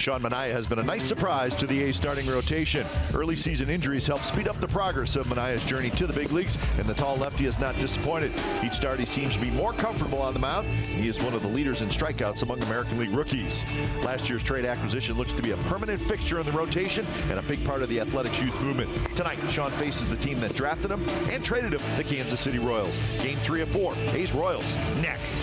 Sean Manaea has been a nice surprise to the A's starting rotation. Early season injuries help speed up the progress of Manaea's journey to the big leagues, and the tall lefty has not disappointed. Each start he seems to be more comfortable on the mound. He is one of the leaders in strikeouts among American League rookies. Last year's trade acquisition looks to be a permanent fixture in the rotation and a big part of the Athletics youth movement. Tonight, Sean faces the team that drafted him and traded him, the Kansas City Royals. Game 3 of 4, A's Royals, next.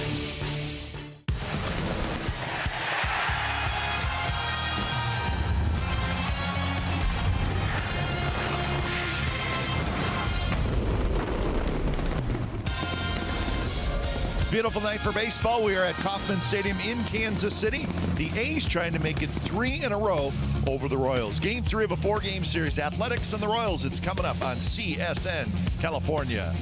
It's a beautiful night for baseball. We are at Kauffman Stadium in Kansas City. The A's trying to make it 3 in a row over the Royals. Game 3 of a 4-game series. Athletics and the Royals. It's coming up on CSN California.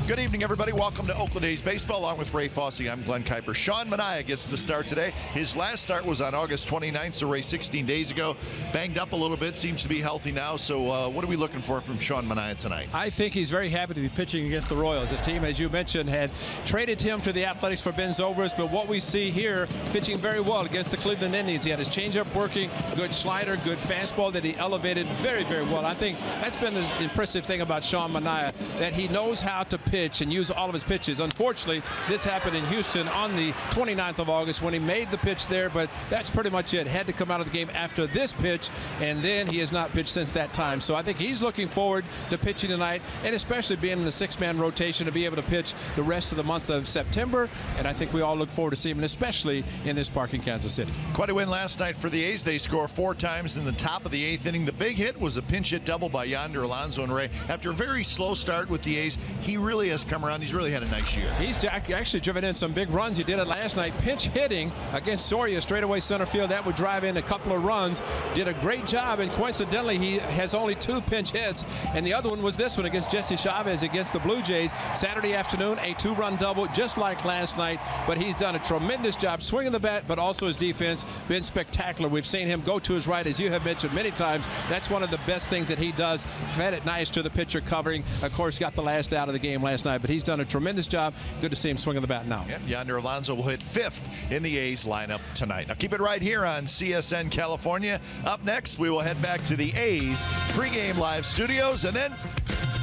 Good evening, everybody. Welcome to Oakland A's Baseball. Along with Ray Fosse, I'm Glenn Kuiper. Sean Manaea gets the start today. His last start was on August 29th, so Ray, 16 days ago. Banged up a little bit, seems to be healthy now. So what are we looking for from Sean Manaea tonight? I think he's very happy to be pitching against the Royals. The team, as you mentioned, had traded him to the Athletics for Ben Zobrist, but what we see here, pitching very well against the Cleveland Indians. He had his changeup working, good slider, good fastball that he elevated very, very well. I think that's been the impressive thing about Sean Manaea, that he knows how to pitch and use all of his pitches. Unfortunately, this happened in Houston on the 29th of August when he made the pitch there, but that's pretty much it. Had to come out of the game after this pitch, and then he has not pitched since that time. So I think he's looking forward to pitching tonight, and especially being in the 6-man rotation to be able to pitch the rest of the month of September. And I think we all look forward to seeing him, especially in this park in Kansas City. Quite a win last night for the A's. They score 4 times in the top of the 8th inning. The big hit was a pinch hit double by Yonder Alonso, and Ray, after a very slow start with the A's, he really has come around. He's really had a nice year. He's actually driven in some big runs. He did it last night, pinch hitting against Soria, straightaway center field. That would drive in a couple of runs. Did a great job, and coincidentally, he has only 2 pinch hits, and the other one was this one against Jesse Chavez against the Blue Jays. Saturday afternoon, a 2-run double, just like last night, but he's done a tremendous job swinging the bat, but also his defense been spectacular. We've seen him go to his right, as you have mentioned many times. That's one of the best things that he does. Fed it nice to the pitcher covering. Of course, got the last out of the game last night, but he's done a tremendous job. Good to see him swinging the bat now. Yep, Yonder Alonso will hit 5th in the A's lineup tonight. Now keep it right here on CSN California. Up next, we will head back to the A's pregame live studios and then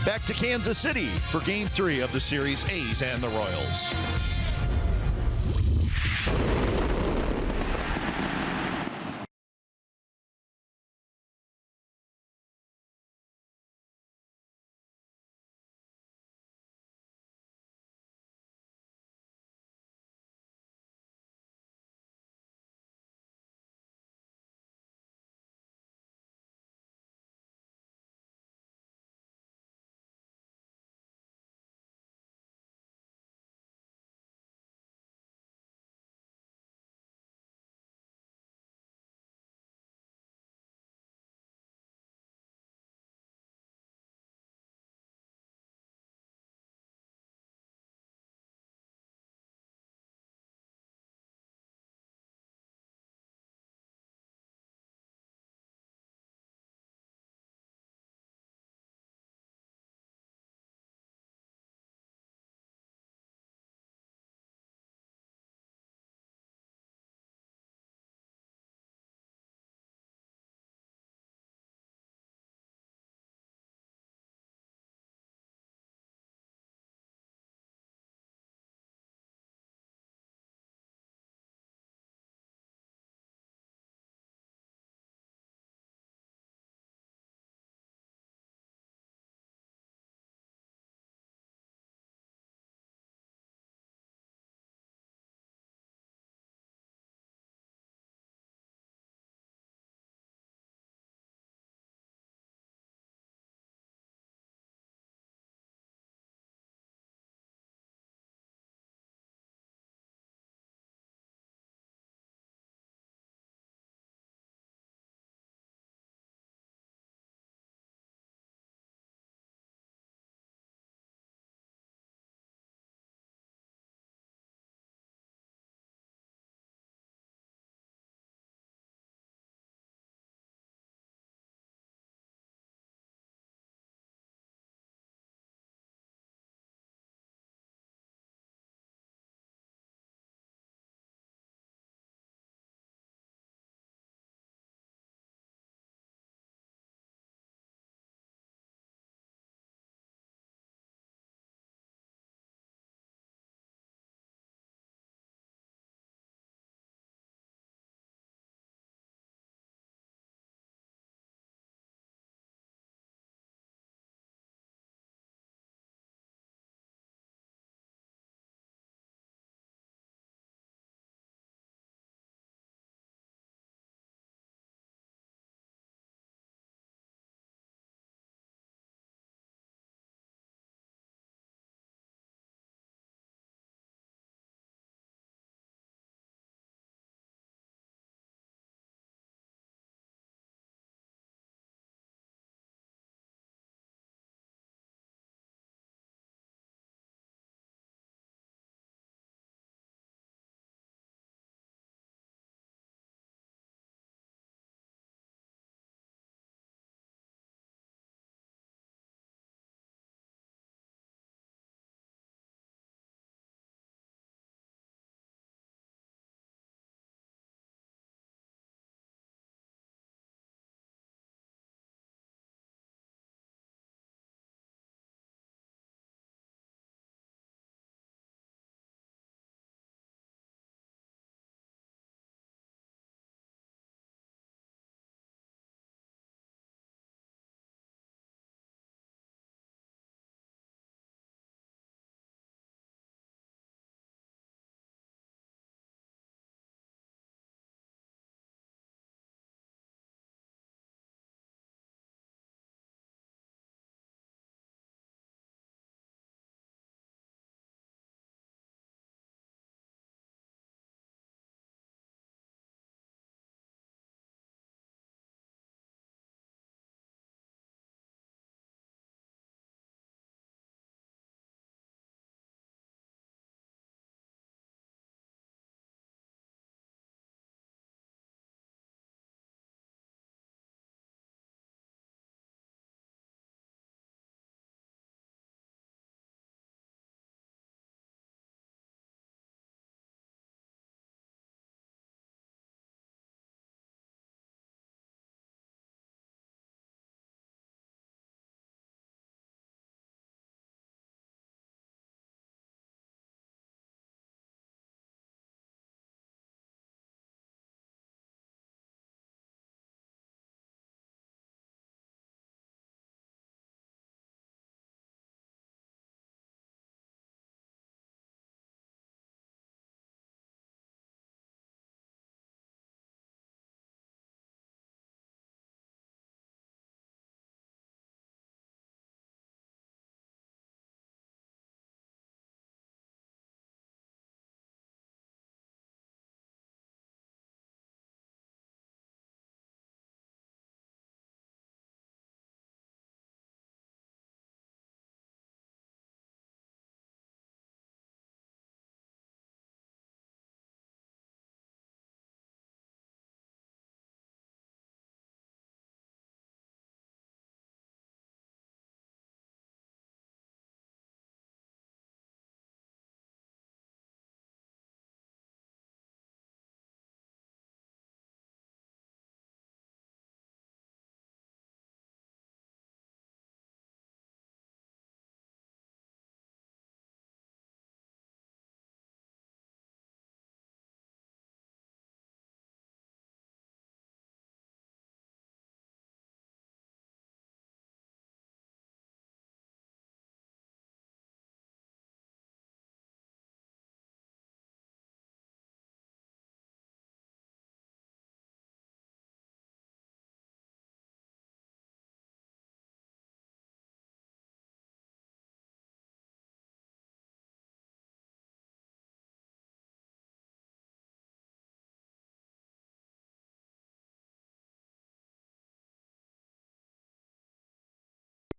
back to Kansas City for Game 3 of the series, A's and the Royals.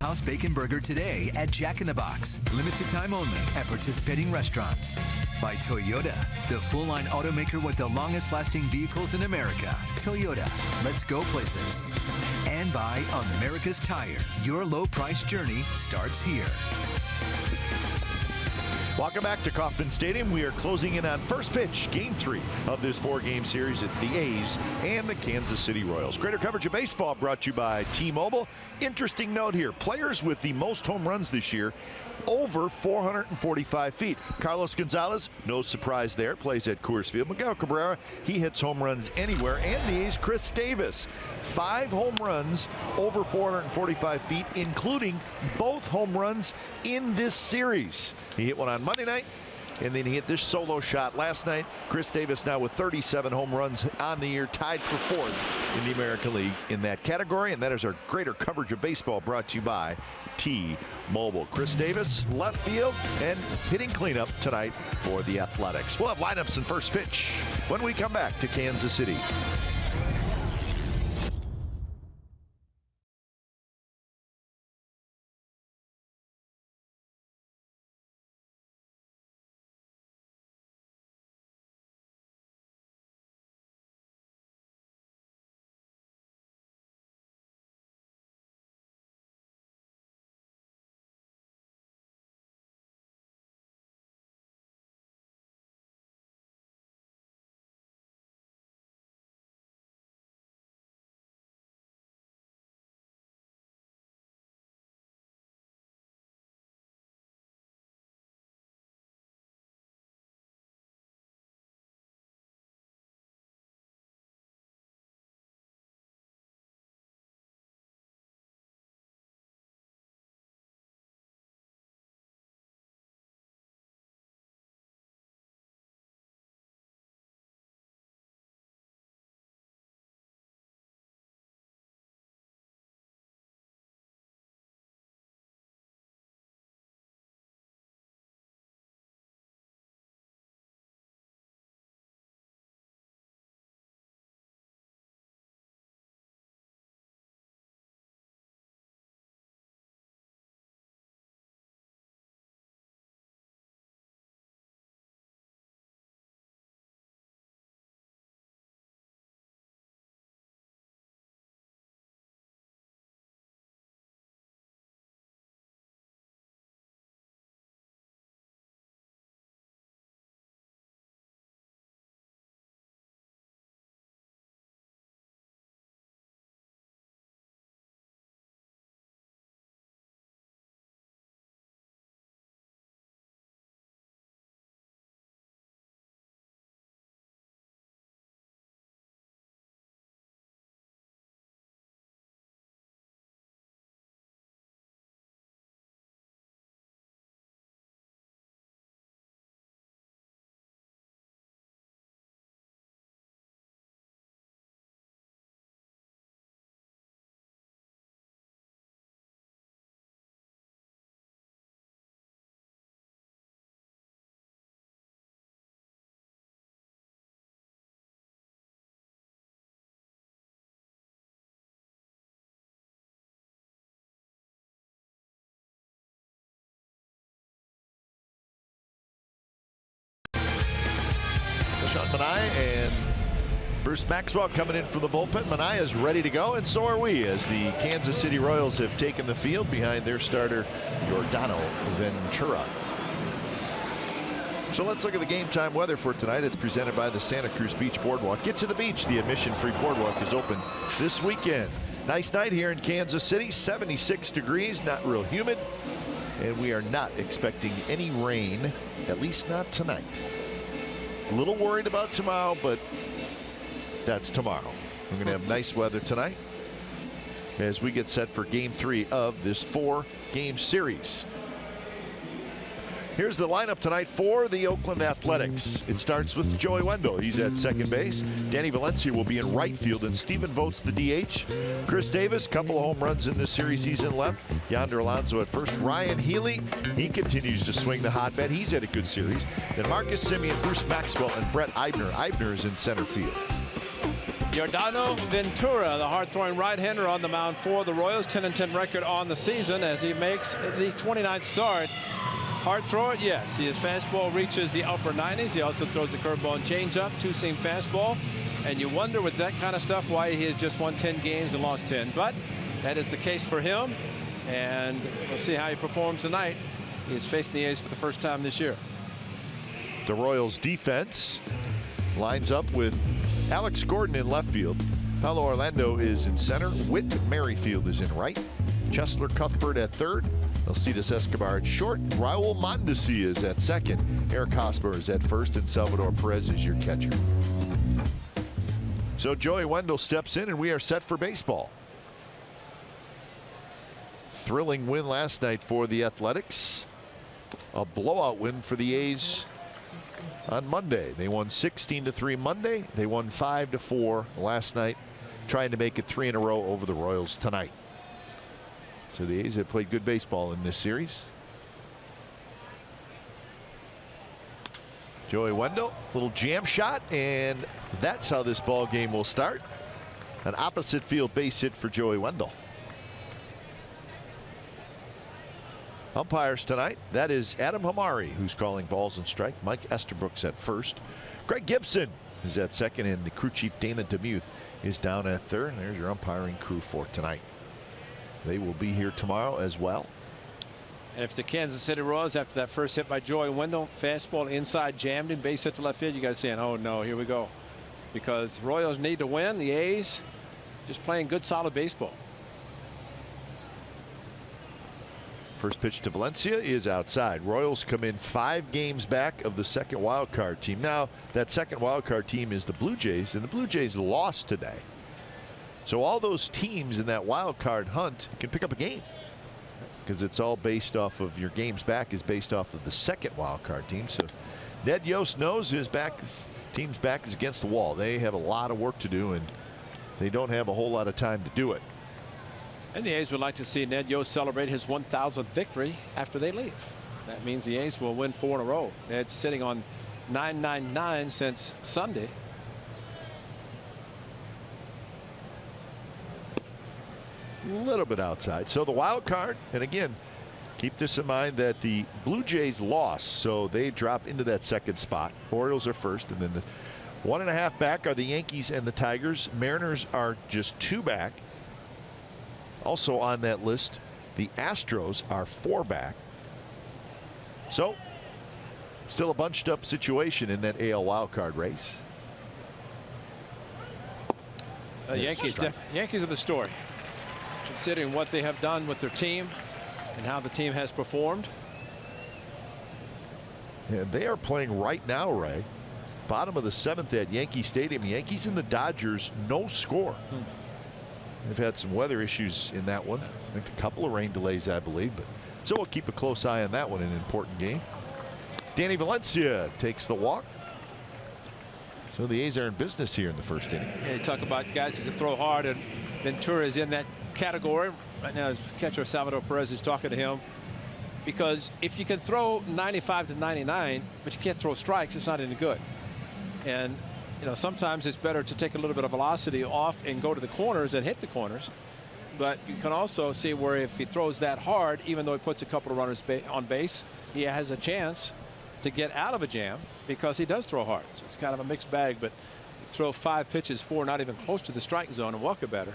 House Bacon Burger today at Jack in the Box. Limited time only at participating restaurants. By Toyota, the full-line automaker with the longest-lasting vehicles in America. Toyota, let's go places. And by America's Tire. Your low-price journey starts here. Welcome back to Kauffman Stadium. We are closing in on first pitch, Game 3 of this 4-game series. It's the A's and the Kansas City Royals. Greater coverage of baseball brought to you by T-Mobile. Interesting note here, players with the most home runs this year, over 445 feet. Carlos Gonzalez, no surprise there, plays at Coors Field. Miguel Cabrera, he hits home runs anywhere. And the A's, Chris Davis, 5 home runs over 445 feet, including both home runs in this series. He hit one on Monday night, and then he hit this solo shot last night. Chris Davis now with 37 home runs on the year, tied for 4th in the American League in that category. And that is our greater coverage of baseball brought to you by T-Mobile. Chris Davis, left field, and hitting cleanup tonight for the Athletics. We'll have lineups and first pitch when we come back to Kansas City. Manaea and Bruce Maxwell coming in for the bullpen. Manaea is ready to go, and so are we, as the Kansas City Royals have taken the field behind their starter, Yordano Ventura. So let's look at the game time weather for tonight. It's presented by the Santa Cruz Beach Boardwalk. Get to the beach. The admission-free boardwalk is open this weekend. Nice night here in Kansas City. 76 degrees, not real humid. And we are not expecting any rain, at least not tonight. A little worried about tomorrow, but that's tomorrow. We're going to have nice weather tonight as we get set for Game 3 of this 4-game series. Here's the lineup tonight for the Oakland Athletics. It starts with Joey Wendell. He's at second base. Danny Valencia will be in right field, and Stephen Vogt's the DH. Chris Davis, couple of home runs in this series season left. Yonder Alonso at first. Ryan Healy, he continues to swing the hotbed. He's had a good series. Then Marcus Semien, Bruce Maxwell, and Brett Eibner. Eibner is in center field. Yordano Ventura, the hard-throwing right-hander on the mound for the Royals. 10-10 record on the season as he makes the 29th start. Hard thrower, yes. His fastball reaches the upper 90s. He also throws the curveball and changeup, two-seam fastball. And you wonder with that kind of stuff why he has just won 10 games and lost 10. But that is the case for him. And we'll see how he performs tonight. He's facing the A's for the first time this year. The Royals defense lines up with Alex Gordon in left field. Paulo Orlando is in center. Whit Merrifield is in right. Chesler Cuthbert at third. Alcides Escobar at short. Raul Mondesi is at second. Eric Hosmer is at first. And Salvador Perez is your catcher. So Joey Wendell steps in and we are set for baseball. Thrilling win last night for the Athletics. A blowout win for the A's on Monday. They won 16-3 Monday. They won 5-4 last night, trying to make it 3 in a row over the Royals tonight. So the A's have played good baseball in this series. Joey Wendell, little jam shot, and that's how this ball game will start. An opposite field base hit for Joey Wendell. Umpires tonight, that is Adam Hamari, who's calling balls and strike. Mike Esterbrook's at first. Greg Gibson is at second, and the crew chief Dana DeMuth is down at third. And there's your umpiring crew for tonight. They will be here tomorrow as well. And if the Kansas City Royals, after that first hit by Joey Wendell, fastball inside jammed in, base hit to left field, you got to say, oh no, here we go. Because Royals need to win. The A's just playing good, solid baseball. First pitch to Valencia is outside. Royals come in 5 games back of the second wild card team. Now that second wild card team is the Blue Jays, and the Blue Jays lost today. So all those teams in that wild card hunt can pick up a game, because it's all based off of your games back is based off of the second wild card team. So Ned Yost knows his team's back is against the wall. They have a lot of work to do, and they don't have a whole lot of time to do it. And the A's would like to see Ned Yost celebrate his 1,000th victory after they leave. That means the A's will win 4 in a row. Ned's sitting on 999 since Sunday. A little bit outside. So the wild card, and again, keep this in mind that the Blue Jays lost, so they drop into that second spot. Orioles are first, and then the 1.5 back are the Yankees and the Tigers. Mariners are just 2 back. Also on that list, the Astros are 4 back. So still a bunched up situation in that AL wildcard race. Yankees are the story, considering what they have done with their team and how the team has performed. And they are playing right now, Ray. Bottom of the 7th at Yankee Stadium. Yankees and the Dodgers, no score. They've had some weather issues in that one. I think a couple of rain delays, I believe. But so we'll keep a close eye on that one, an important game. Danny Valencia takes the walk. So the A's are in business here in the first inning. Yeah, you talk about guys who can throw hard, and Ventura is in that category. Right now, as catcher Salvador Perez is talking to him. Because if you can throw 95 to 99, but you can't throw strikes, it's not any good. And you know, sometimes it's better to take a little bit of velocity off and go to the corners and hit the corners. But you can also see where if he throws that hard, even though he puts a couple of runners on base, he has a chance to get out of a jam because he does throw hard. So it's kind of a mixed bag, but you throw 5 pitches, 4 not even close to the strike zone, and Walker better.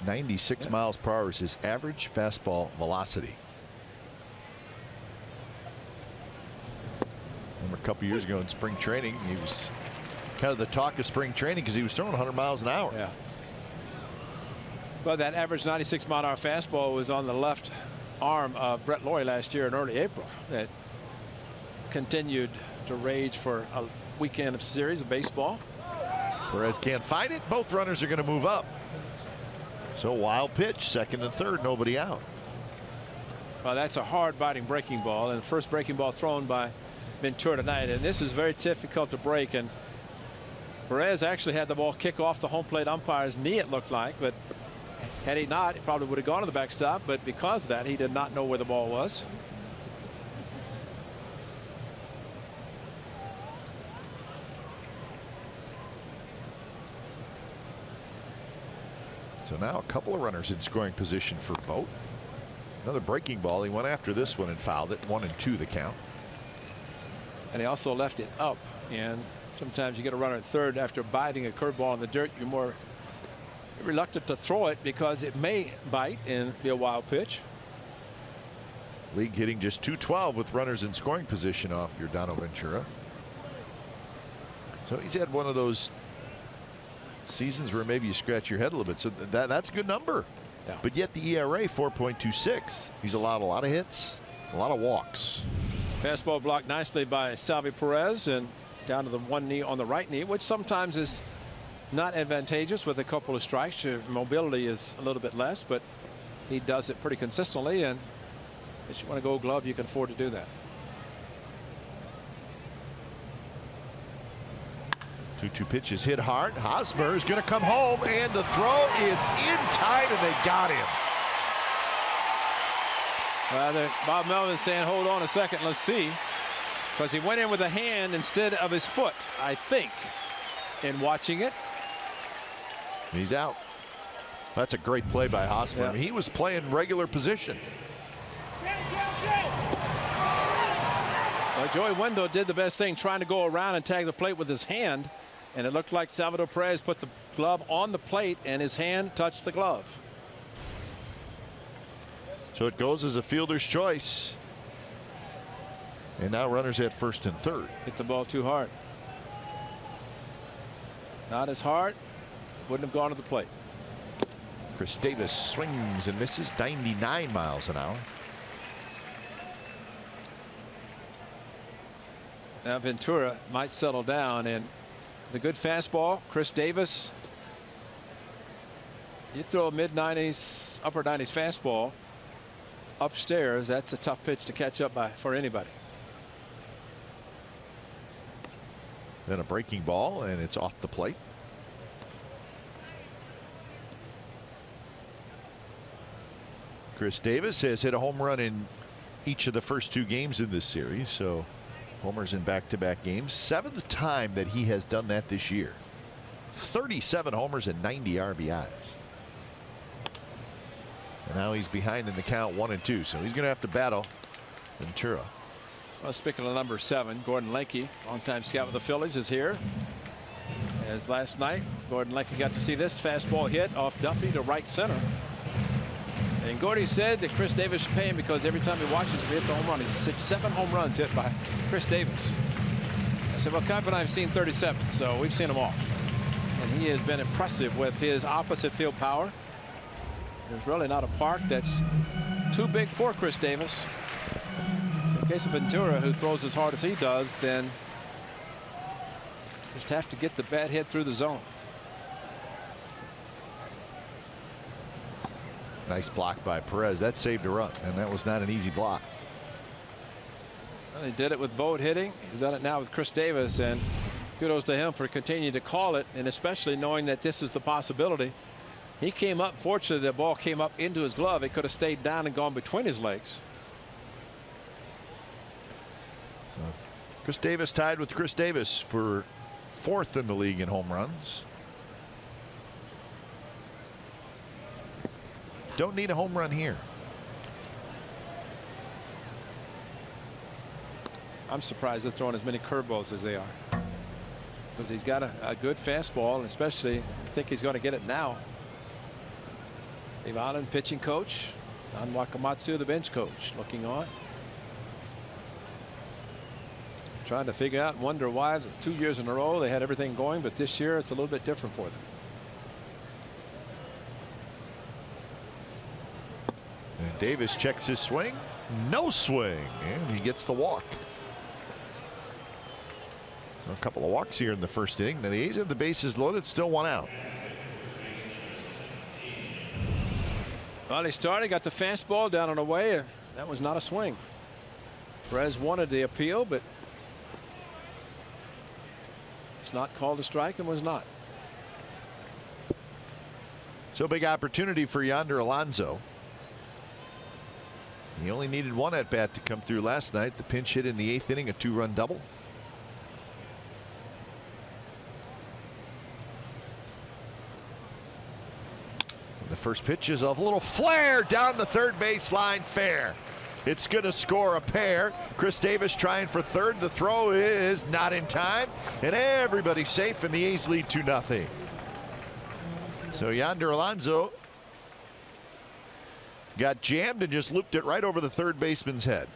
96 miles per hour is his average fastball velocity. Remember a couple years ago in spring training, he was kind of the talk of spring training because he was throwing 100 miles an hour. Yeah. Well, that average 96-mile-an-hour fastball was on the left arm of Brett Lawrie last year in early April. That continued to rage for a weekend of series of baseball. Perez can't find it. Both runners are going to move up. So wild pitch, second and third, nobody out. Well, that's a hard biting breaking ball, and the first breaking ball thrown by Ventura tonight, and this is very difficult to break. And Perez actually had the ball kick off the home plate umpire's knee, it looked like, but had he not, he probably would have gone to the backstop. But because of that, he did not know where the ball was. So now a couple of runners in scoring position for Vogt. Another breaking ball. He went after this one and fouled it. 1-2 the count. And he also left it up. And sometimes you get a runner at third after biting a curveball in the dirt. You're more reluctant to throw it because it may bite and be a wild pitch. League hitting just .212 with runners in scoring position off Yordano Ventura. So he's had one of those seasons where maybe you scratch your head a little bit. So that's a good number. Yeah. But yet the ERA 4.26. He's allowed a lot of hits, a lot of walks. Fastball blocked nicely by Salvi Perez and down to the one knee on the right knee, which sometimes is not advantageous with a couple of strikes. Your mobility is a little bit less, but he does it pretty consistently, and if you want to go glove, you can afford to do that. 2-2 pitches hit hard. Hosmer is going to come home, and the throw is in tight, and they got him. Bob Melvin saying, hold on a second, let's see. Because he went in with a hand instead of his foot, I think, in watching it. He's out. That's a great play by Hosmer. Yeah. I mean, he was playing regular position. Well, Joey Wendell did the best thing, trying to go around and tag the plate with his hand. And it looked like Salvador Perez put the glove on the plate and his hand touched the glove. So it goes as a fielder's choice. And now runners at first and third. Hit the ball too hard. Not as hard. Wouldn't have gone to the plate. Chris Davis swings and misses, 99 miles an hour. Now Ventura might settle down, and the good fastball, Chris Davis. You throw a mid-90s, upper 90s fastball upstairs, that's a tough pitch to catch up by for anybody. Then a breaking ball, and it's off the plate. Chris Davis has hit a home run in each of the first 2 games in this series, so homers in back-to-back games. 7th time that he has done that this year. 37 homers and 90 RBIs. And now he's behind in the count 1-2, so he's going to have to battle Ventura. Well, speaking of number 7, Gordon Lenke, longtime scout with the Phillies, is here. As last night, Gordon Lenke got to see this fastball hit off Duffy to right center. And Gordy said that Chris Davis should pay him because every time he watches him, he hits a home run. He's hit 7 home runs hit by Chris Davis. I said, well, Kemp and I have seen 37, so we've seen them all. And he has been impressive with his opposite field power. There's really not a park that's too big for Chris Davis. In case of Ventura, who throws as hard as he does, then just have to get the bat hit through the zone. Nice block by Perez. That saved a run, and that was not an easy block. Well, he did it with Vogt hitting. He's done it now with Chris Davis, and kudos to him for continuing to call it, and especially knowing that this is the possibility. He came up. Fortunately, the ball came up into his glove. It could have stayed down and gone between his legs. Chris Davis tied with Chris Davis for 4th in the league in home runs. Don't need a home run here. I'm surprised they're throwing as many curveballs as they are, because he's got a good fastball, and especially I think he's going to get it now. Dave Allen, pitching coach. Don Wakamatsu, the bench coach, looking on. Trying to figure out and wonder why 2 years in a row they had everything going, but this year it's a little bit different for them. And Davis checks his swing. No swing, and he gets the walk. So a couple of walks here in the first inning. Now the A's have the bases loaded, still 1 out. Well, he started, got the fastball down and away. That was not a swing. Perez wanted the appeal, but it's not called a strike and was not. So big opportunity for Yonder Alonso. He only needed 1 at bat to come through last night. The pinch hit in the 8th inning, a 2-run double. first pitch is a little flare down the third baseline, fair. It's going to score a pair. Chris Davis trying for third. The throw is not in time, and everybody's safe, and the A's lead 2-0. So Yonder Alonso got jammed and just looped it right over the third baseman's head.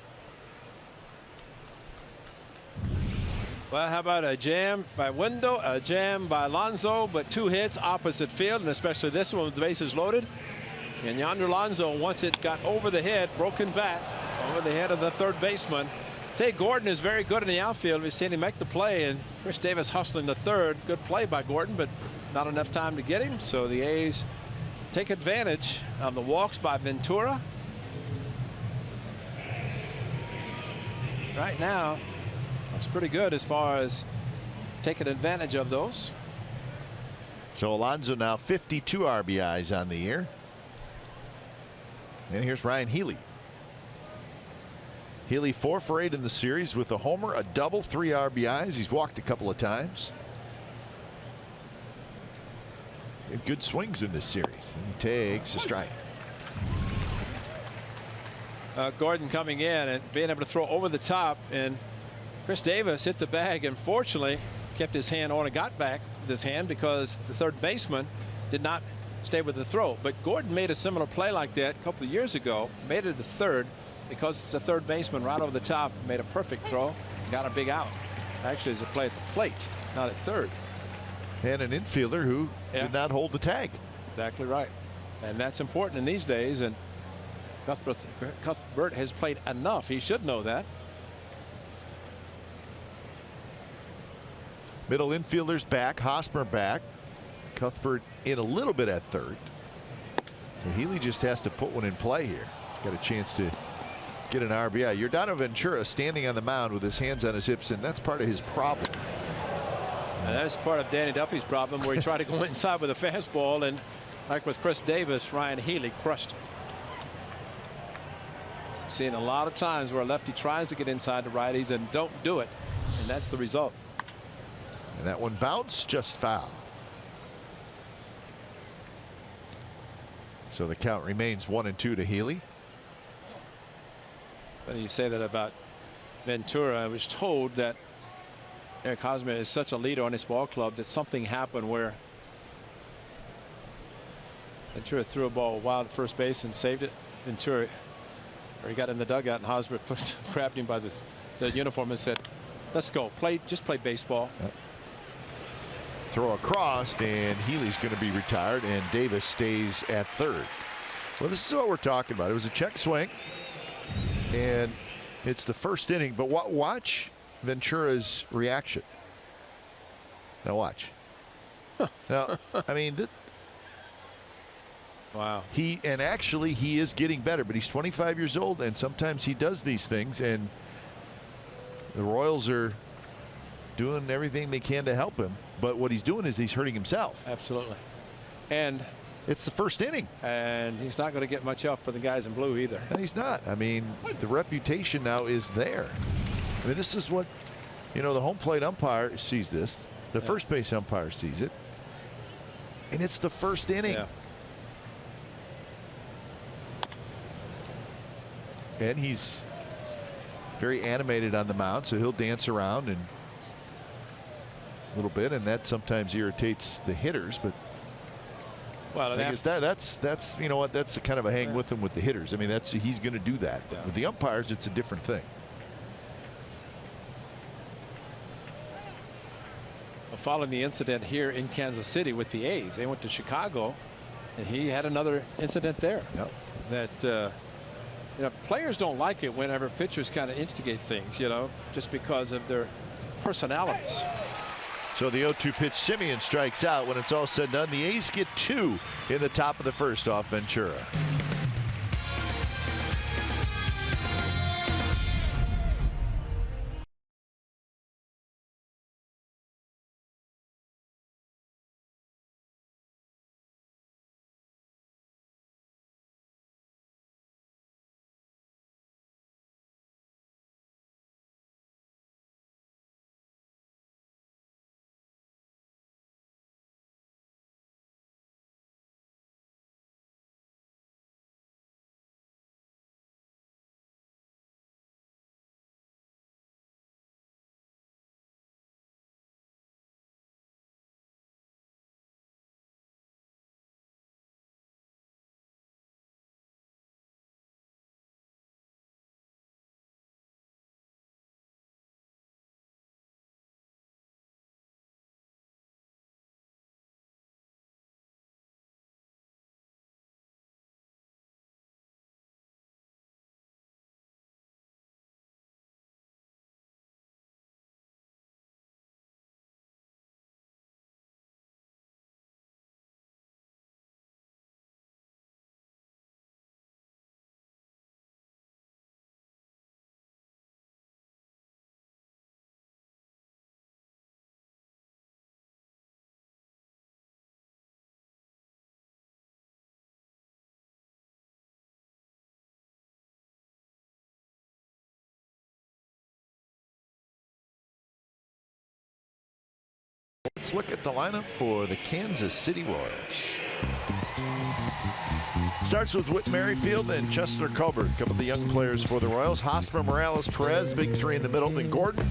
Well, how about a jam by Window, a jam by Alonso, but 2 hits opposite field, and especially this one with the bases loaded. And Yonder Alonso, once it got over the head, broken back over the head of the third baseman. Tay Gordon is very good in the outfield. We've seen him make the play, and Chris Davis hustling the third. Good play by Gordon, but not enough time to get him. So the A's take advantage of the walks by Ventura. Right now, looks pretty good as far as taking advantage of those. So Alonso now 52 RBIs on the year. And here's Ryan Healy. Healy 4 for 8 in the series with a homer, a double, 3 RBIs. He's walked a couple of times. Good swings in this series. And he takes a strike. Gordon coming in and being able to throw over the top, and Chris Davis hit the bag and fortunately kept his hand on and got back with his hand because the third baseman did not stay with the throw. But Gordon made a similar play like that a couple of years ago, made it to third because it's a third baseman right over the top, made a perfect throw, got a big out. Actually, it's a play at the plate, not at third. And an infielder who did not hold the tag. Exactly right. And that's important in these days. And Cuthbert has played enough. He should know that. Middle infielders back. Hosmer back. Cuthbert in a little bit at third. So Healy just has to put one in play here. He's got a chance to get an RBI. Yordano Ventura standing on the mound with his hands on his hips, and that's part of his problem. And that's part of Danny Duffy's problem, where he tried to go inside with a fastball, and like with Chris Davis, Ryan Healy crushed him. Seen a lot of times where a lefty tries to get inside the righties and don't do it, and that's the result. And that one bounced just foul. So the count remains 1-2 to Healy. When you say that about Ventura, I was told that Eric Hosmer is such a leader on this ball club that something happened where Ventura threw a ball wild at first base and saved it. Ventura, or he got in the dugout and Hosmer grabbed him by the uniform and said, "Let's go, just play baseball." Yep. Throw across, and Healy's going to be retired, and Davis stays at third. Well, this is what we're talking about. It was a check swing, and it's the first inning. But watch Ventura's reaction. Now watch. Now, I mean, wow. He is getting better, but he's 25 years old, and sometimes he does these things, and the Royals are doing everything they can to help him. But what he's doing is he's hurting himself. Absolutely. And it's the first inning. And he's not going to get much help for the guys in blue either. And he's not. I mean, the reputation now is there. I mean, this is what, the home plate umpire sees this. The first base umpire sees it. And it's the first inning. Yeah. And he's very animated on the mound, so he'll dance around and a little bit, and that sometimes irritates the hitters. But well, I guess that's that's kind of a hang with him with the hitters. I mean, he's going to do that. Yeah. With the umpires, it's a different thing. Following the incident here in Kansas City with the A's, they went to Chicago, and he had another incident there. Yep. That players don't like it whenever pitchers kind of instigate things, just because of their personalities. So the 0-2 pitch, Semien strikes out. When it's all said and done, the A's get 2 in the top of the first off Ventura. let's look at the lineup for the Kansas City Royals. Starts with Whit Merrifield and Chester Colbert, a couple of the young players for the Royals. Hosmer, Morales, Perez, big three in the middle. Then Gordon,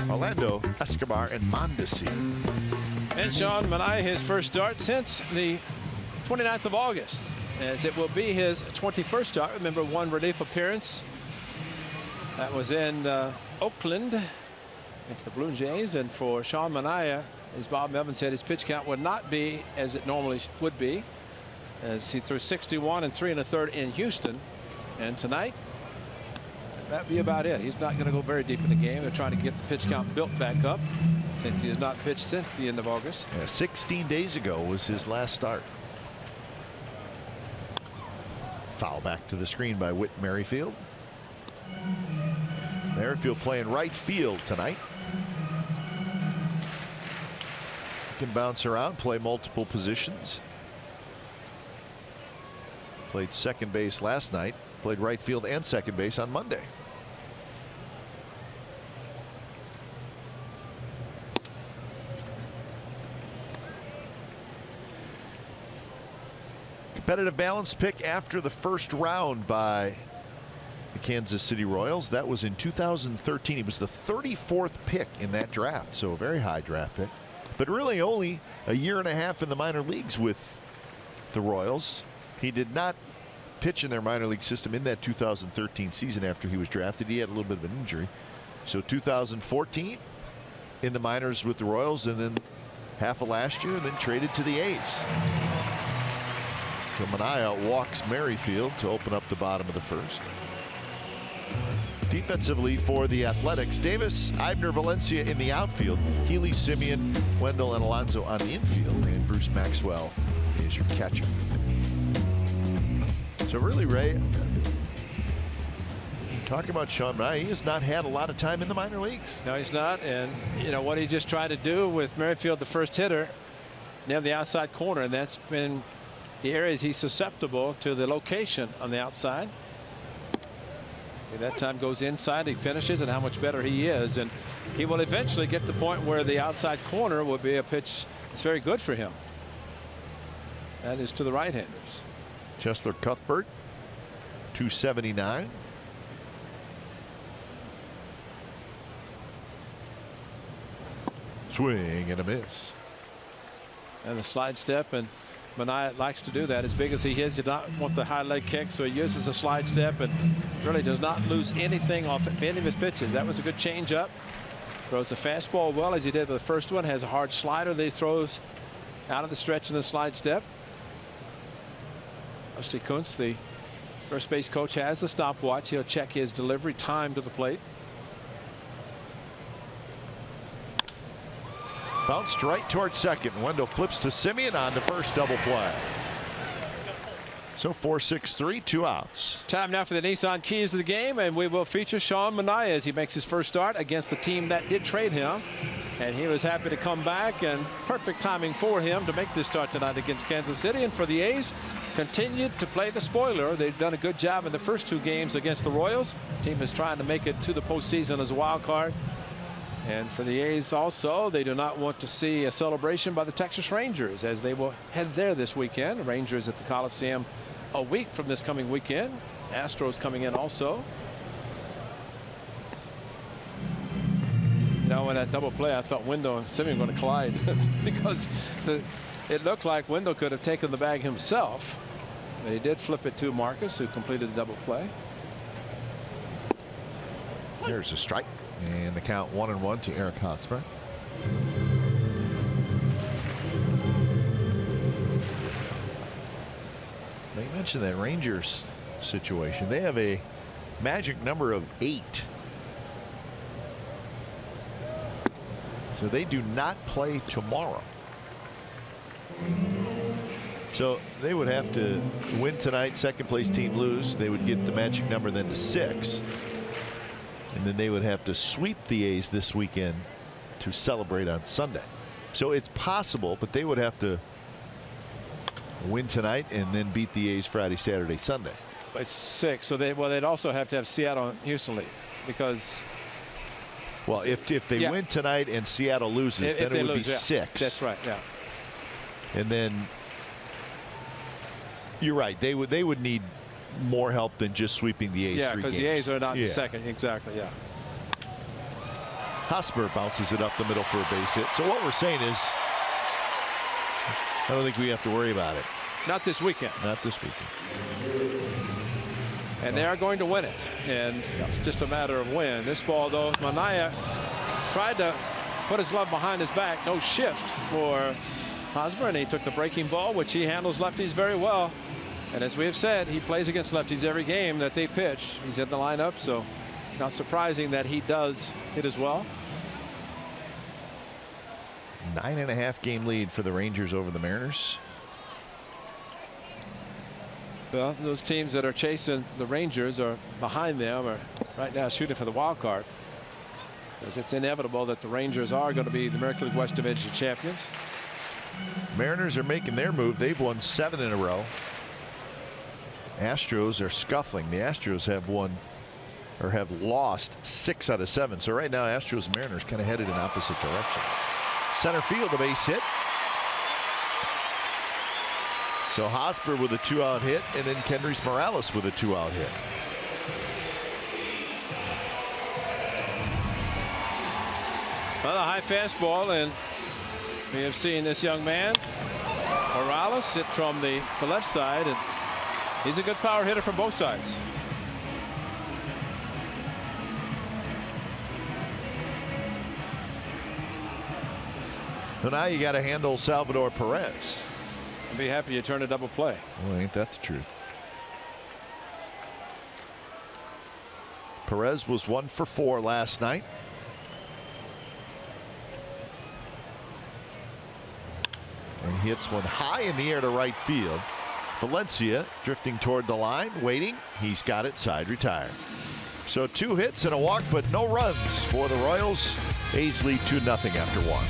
Orlando, Escobar, and Mondesi. And Sean Manaea, his first start since the 29th of August, as it will be his 21st start. Remember, one relief appearance. That was in Oakland against the Blue Jays. And for Sean Manaea, as Bob Melvin said, his pitch count would not be as it normally would be, as he threw 61 and 3 1/3 in Houston. And tonight, that'd be about it. He's not going to go very deep in the game. They're trying to get the pitch count built back up, since he has not pitched since the end of August. Yeah, 16 days ago was his last start. Foul back to the screen by Whit Merrifield. Merrifield playing right field tonight. He can bounce around, play multiple positions. Played second base last night. Played right field and second base on Monday. Competitive balance pick after the first round by the Kansas City Royals. That was in 2013. He was the 34th pick in that draft, so a very high draft pick. But really only a year and a half in the minor leagues with the Royals. He did not pitch in their minor league system in that 2013 season after he was drafted. He had a little bit of an injury. So 2014 in the minors with the Royals, and then half of last year, and then traded to the A's. So Manaea walks Merrifield to open up the bottom of the first. Defensively for the Athletics, Davis, Eibner, Valencia in the outfield. Healy, Simeon, Wendell, and Alonso on the infield. And Bruce Maxwell is your catcher. So really, Ray, talking about Sean Manaea, he has not had a lot of time in the minor leagues. No, he's not. And you know what he just tried to do with Merrifield, the first hitter, near the outside corner, and that's been the areas he's susceptible to the location on the outside. See, that time goes inside, he finishes, and how much better he is. And he will eventually get to the point where the outside corner will be a pitch that's very good for him. That is to the right-handers. Chester Cuthbert, 279. Swing and a miss. And the slide step, and Manaea likes to do that. As big as he is, he does not want the high leg kick, so he uses a slide step and really does not lose anything off of any of his pitches. That was a good changeup. Throws a fastball well, as he did with the first one. Has a hard slider that he throws out of the stretch in the slide step. Rusty Kuntz, the first base coach, has the stopwatch. He'll check his delivery time to the plate. Bounced right towards second. Wendell flips to Simeon on the first double play. So 4-6-3, 2 outs. Time now for the Nissan keys of the game, and we will feature Sean Manaea as he makes his first start against the team that did trade him. And he was happy to come back, and perfect timing for him to make this start tonight against Kansas City. And for the A's, continued to play the spoiler. They've done a good job in the first 2 games against the Royals. The team is trying to make it to the postseason as a wild card. And for the A's also, they do not want to see a celebration by the Texas Rangers, as they will head there this weekend. Rangers at the Coliseum a week from this coming weekend. Astros coming in also. Now in that double play, I thought Wendell and Simeon were going to collide because it looked like Wendell could have taken the bag himself. But he did flip it to Marcus, who completed the double play. Here's a strike, and the count 1-1 to Eric Hosmer. They mentioned that Rangers situation. They have a magic number of 8. So they do not play tomorrow. So they would have to win tonight, second place team lose. They would get the magic number then to 6. And then they would have to sweep the A's this weekend to celebrate on Sunday. So it's possible, but they would have to win tonight and then beat the A's Friday, Saturday, Sunday. It's 6. So they'd also have to have Seattle and Houston lead, because Well, if they win tonight and Seattle loses, then it would be 6. That's right. Yeah. And then you're right. They would need more help than just sweeping the A's. Yeah, because the A's are not in second. Exactly. Yeah. Hosmer bounces it up the middle for a base hit. So what we're saying is, I don't think we have to worry about it. Not this weekend. Not this weekend. And they are going to win it. And it's just a matter of when. This ball, though, Manaea tried to put his glove behind his back. No shift for Hosmer, and he took the breaking ball, which he handles lefties very well. And as we have said, he plays against lefties every game that they pitch. He's in the lineup, so not surprising that he does hit as well. 9.5 game lead for the Rangers over the Mariners. Well, those teams that are chasing the Rangers are behind them, are right now shooting for the wild card. Because it's inevitable that the Rangers are going to be the American League West Division champions. Mariners are making their move. They've won 7 in a row. Astros are scuffling. The Astros have won or have lost 6 out of 7. So right now, Astros and Mariners kind of headed in opposite directions. Center field, a base hit. So Hosmer with a 2-out hit, and then Kendrys Morales with a 2-out hit. Well, a high fastball, and we have seen this young man, Morales, hit from the left side, and he's a good power hitter from both sides. So now you got to handle Salvador Perez. I'd be happy you turn a double play. Well, ain't that the truth? Perez was 1 for 4 last night. And he hits one high in the air to right field. Valencia drifting toward the line, waiting. He's got it, side retired. So 2 hits and a walk, but no runs for the Royals. A's lead 2-0 after 1.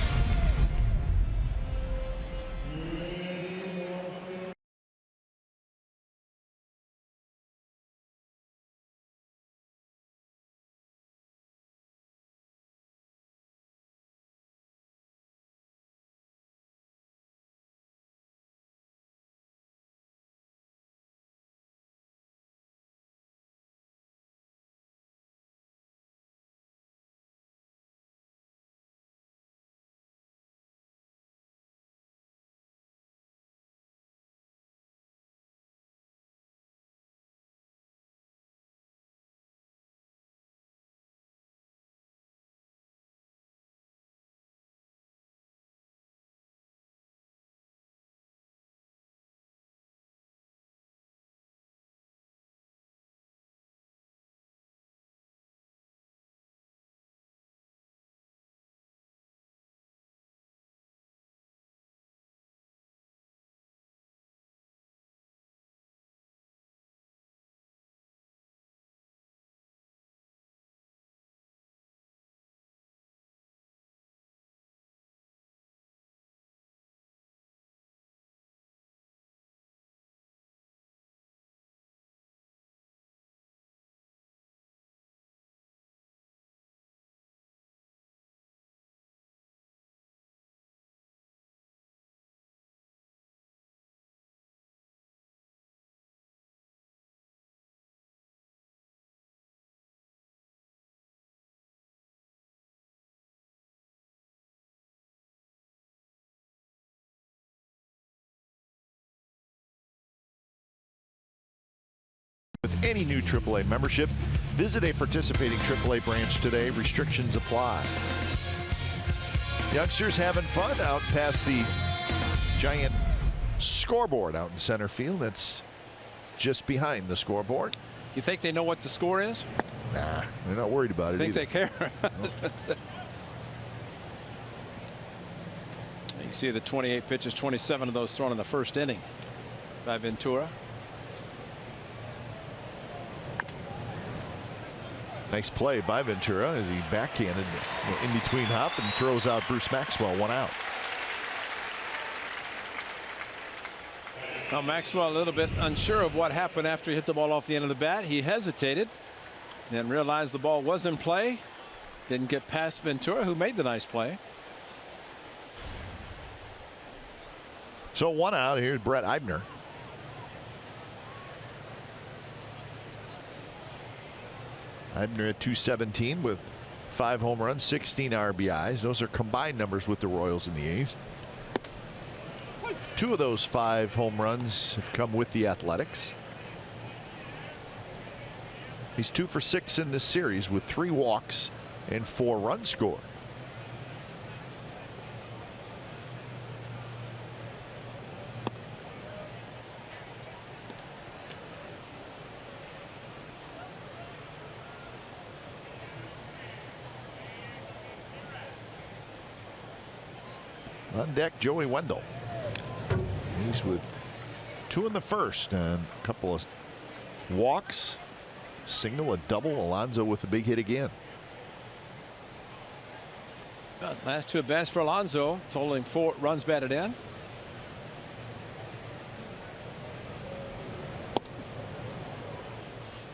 With any new AAA membership, visit a participating AAA branch today. Restrictions apply. Youngsters having fun out past the giant scoreboard out in center field. That's just behind the scoreboard. You think they know what the score is? Nah, they're not worried about it. Think either. they care? You see the 28 pitches, 27 of those thrown in the first inning by Ventura. Nice play by Ventura as he backhanded in between hop and throws out Bruce Maxwell, 1 out. Now Maxwell a little bit unsure of what happened after he hit the ball off the end of the bat. He hesitated, then realized the ball was in play, Didn't get past Ventura, who made the nice play. So 1 out. Here's Brett Eibner. Eibner at 217 with 5 home runs, 16 RBIs. Those are combined numbers with the Royals and the A's. 2 of those 5 home runs have come with the Athletics. He's 2 for 6 in this series with 3 walks and 4 runs scored. On deck, Joey Wendell. He's with 2 in the first and a couple of walks. Single, a double. Alonso with a big hit again. Last 2 at bats for Alonso, totaling 4 runs batted in.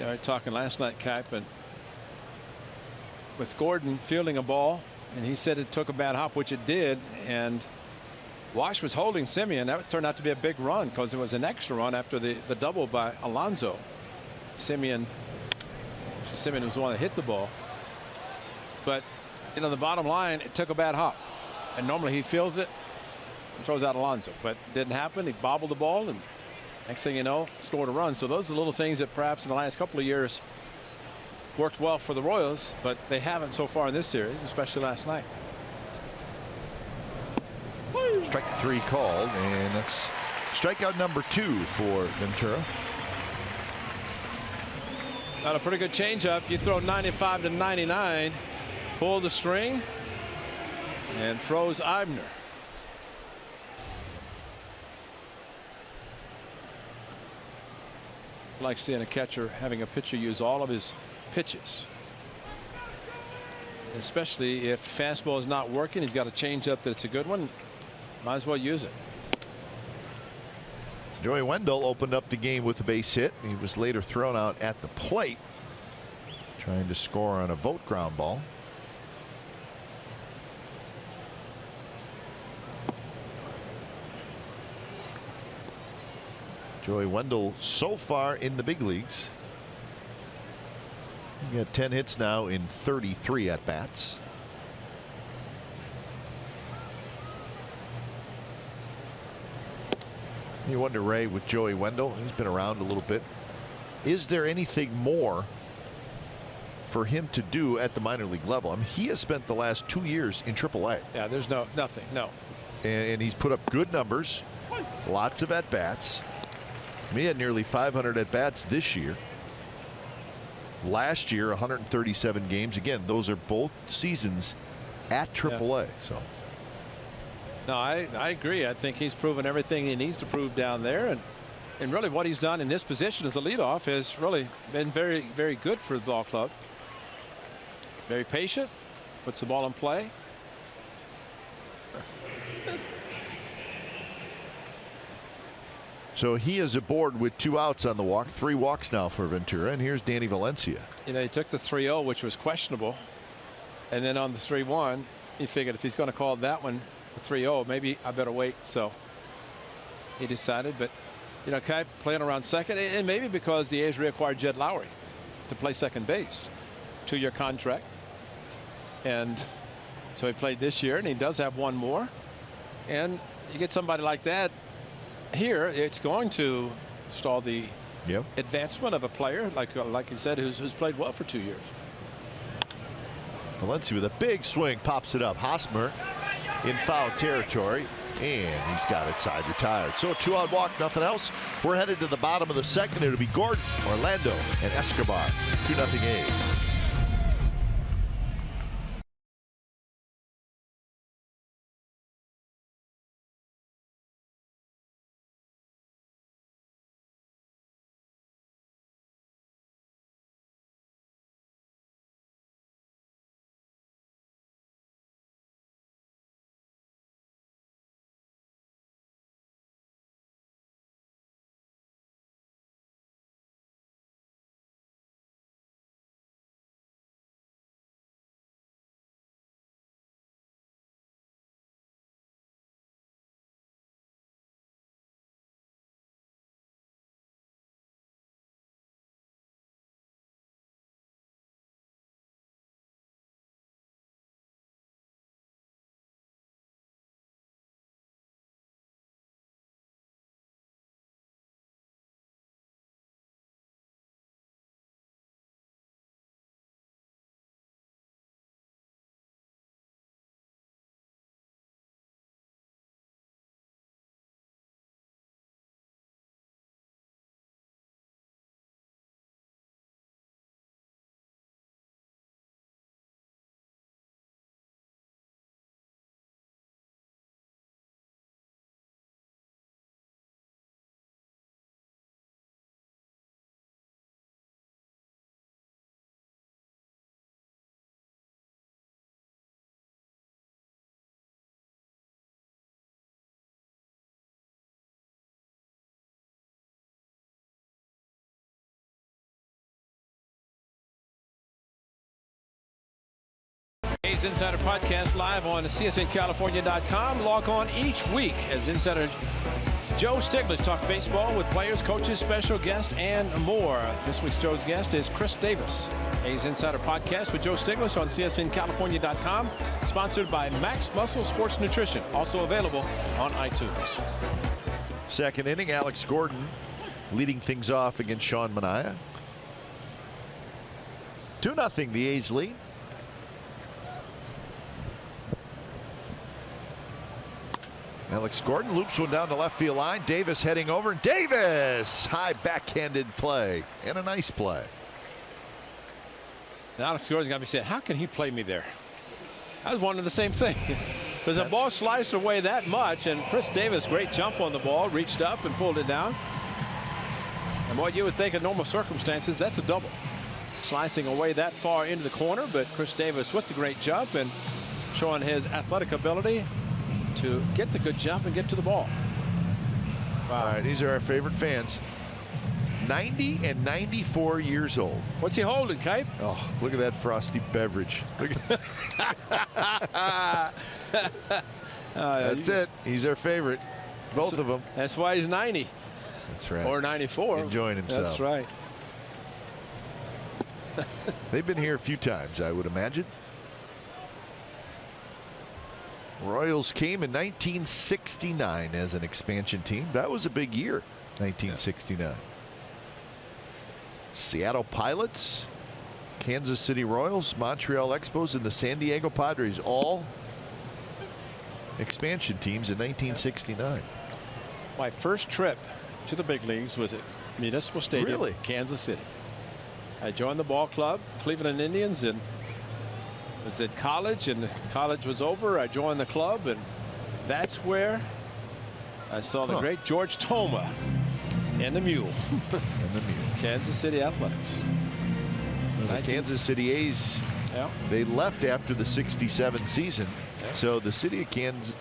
Yeah, we were talking last night, Cap, and with Gordon fielding a ball, and he said it took a bad hop, which it did, and Wash was holding Semien. That turned out to be a big run because it was an extra run after the double by Alonso. Semien was the one that hit the ball, but you know, the bottom line, it took a bad hop, and normally he fields it and throws out Alonso, but it didn't happen. He bobbled the ball, and next thing you know, scored a run. So those are the little things that perhaps in the last couple of years worked well for the Royals, but they haven't so far in this series, especially last night. Strike 3 called, and that's strikeout number 2 for Ventura. Got a pretty good changeup. You throw 95 to 99, pull the string, and throws Eibner. I like seeing a catcher having a pitcher use all of his pitches, especially if fastball is not working. He's got a changeup that's a good one. Might as well use it. Joey Wendell opened up the game with a base hit. He was later thrown out at the plate, trying to score on a vote ground ball. Joey Wendell so far in the big leagues. He got 10 hits now in 33 at bats. You wonder, Ray, with Joey Wendell, he's been around a little bit. Is there anything more for him to do at the minor league level? I mean, he has spent the last 2 years in AAA. Yeah, there's nothing. And he's put up good numbers, lots of at bats. He had nearly 500 at bats this year. Last year, 137 games. Again, those are both seasons at AAA. Yeah. So. No, I agree. I think he's proven everything he needs to prove down there, and really what he's done in this position as a leadoff has really been very, very good for the ball club. Very patient, puts the ball in play. So he is aboard with 2 outs on the walk, 3 walks now for Ventura, and here's Danny Valencia. You know, he took the 3-0, which was questionable, and then on the 3-1, he figured if he's going to call that one the 3-0, maybe I better wait. So he decided, but you know, Kai playing around second, and maybe because the A's reacquired Jed Lowry to play second base, 2-year contract, and so he played this year, and he does have 1 more, and you get somebody like that here, it's going to stall the advancement of a player like you said, who's played well for 2 years. Valencia with a big swing, pops it up. Hosmer in foul territory, and he's got it side retired. So a 2-out walk, nothing else. We're headed to the bottom of the second. It'll be Gordon, Orlando, and Escobar. 2-0 A's. Insider Podcast live on CSNCalifornia.com. Log on each week as Insider Joe Stiglitz talk baseball with players, coaches, special guests, and more. This week's Joe's guest is Chris Davis. A's Insider Podcast with Joe Stiglitz on CSNCalifornia.com. Sponsored by Max Muscle Sports Nutrition. Also available on iTunes. Second inning, Alex Gordon leading things off against Sean Manaea. 2-0 the A's lead. Alex Gordon loops one down the left field line. Davis heading over. Davis! High backhanded play. And a nice play. Now Alex Gordon's got to be saying, how can he play me there? I was wondering the same thing. Because the ball sliced away that much, and Chris Davis, great jump on the ball, reached up and pulled it down. And what you would think in normal circumstances, that's a double. Slicing away that far into the corner, but Chris Davis with the great jump and showing his athletic ability to get the good jump and get to the ball. Wow. All right, these are our favorite fans. 90 and 94 years old. What's he holding, Cape? Oh, look at that frosty beverage. Look at That's it. He's our favorite. Both of them. That's why he's 90. That's right. Or 94. Enjoying himself. That's right. They've been here a few times, I would imagine. Royals came in 1969 as an expansion team. That was a big year, 1969. Seattle Pilots, Kansas City Royals, Montreal Expos, and the San Diego Padres, all expansion teams in 1969. My first trip to the big leagues was at Municipal Stadium, Really? Kansas City. I joined the ball club, Cleveland Indians, and was at college, and college was over. I joined the club, and that's where I saw the great George Toma and the Mule. Kansas City Athletics. The Kansas City A's, they left after the '67 season, so the city of Kansas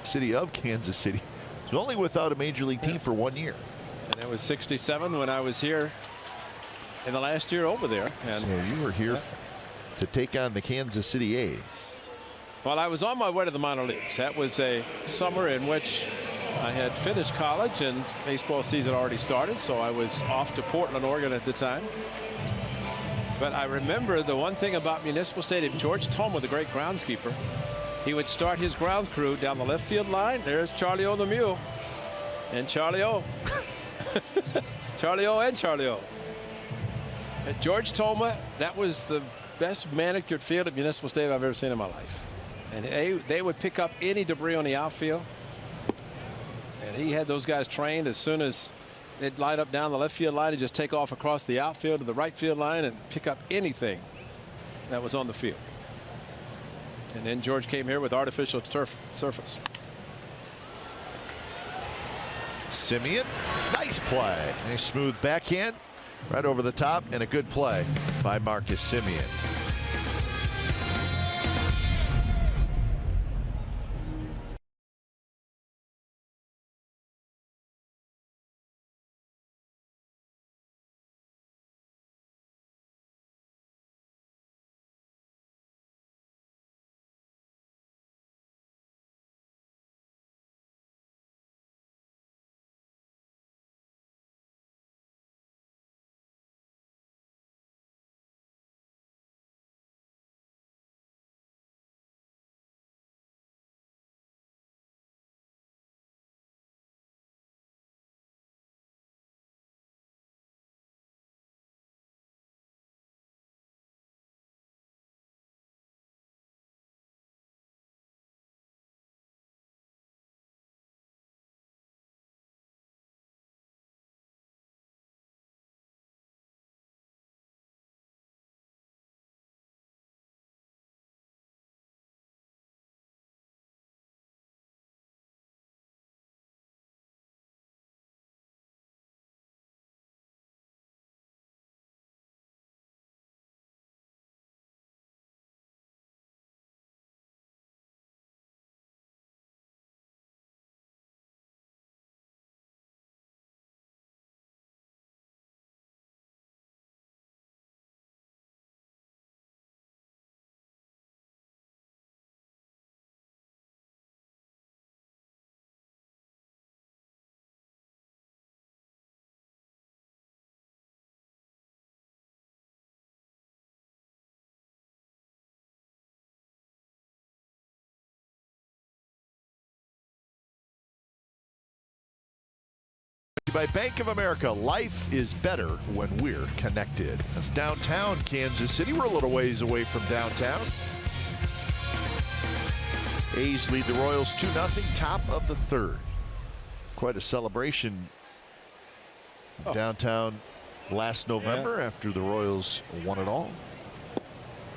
City was only without a major league team for 1 year. And it was '67 when I was here in the last year over there. And so you were here to take on the Kansas City A's. Well, I was on my way to the minor leagues. That was a summer in which I had finished college and baseball season already started, so I was off to Portland, Oregon at the time. But I remember the one thing about Municipal Stadium, George Toma, the great groundskeeper, he would start his ground crew down the left field line. There's Charlie O the Mule. And Charlie O. Charlie O and Charlie O. And George Toma, that was the best manicured field at Municipal Stadium I've ever seen in my life. And they would pick up any debris on the outfield. And he had those guys trained as soon as they'd light up down the left field line, he'd just take off across the outfield to the right field line and pick up anything that was on the field. And then George came here with artificial turf surface. Simeon, nice play. Nice smooth backhand right over the top, and a good play by Marcus Simeon. you by Bank of America. Life is better when we're connected. That's downtown Kansas City. We're a little ways away from downtown. A's lead the Royals 2-0, top of the third. Quite a celebration downtown last November after the Royals won it all.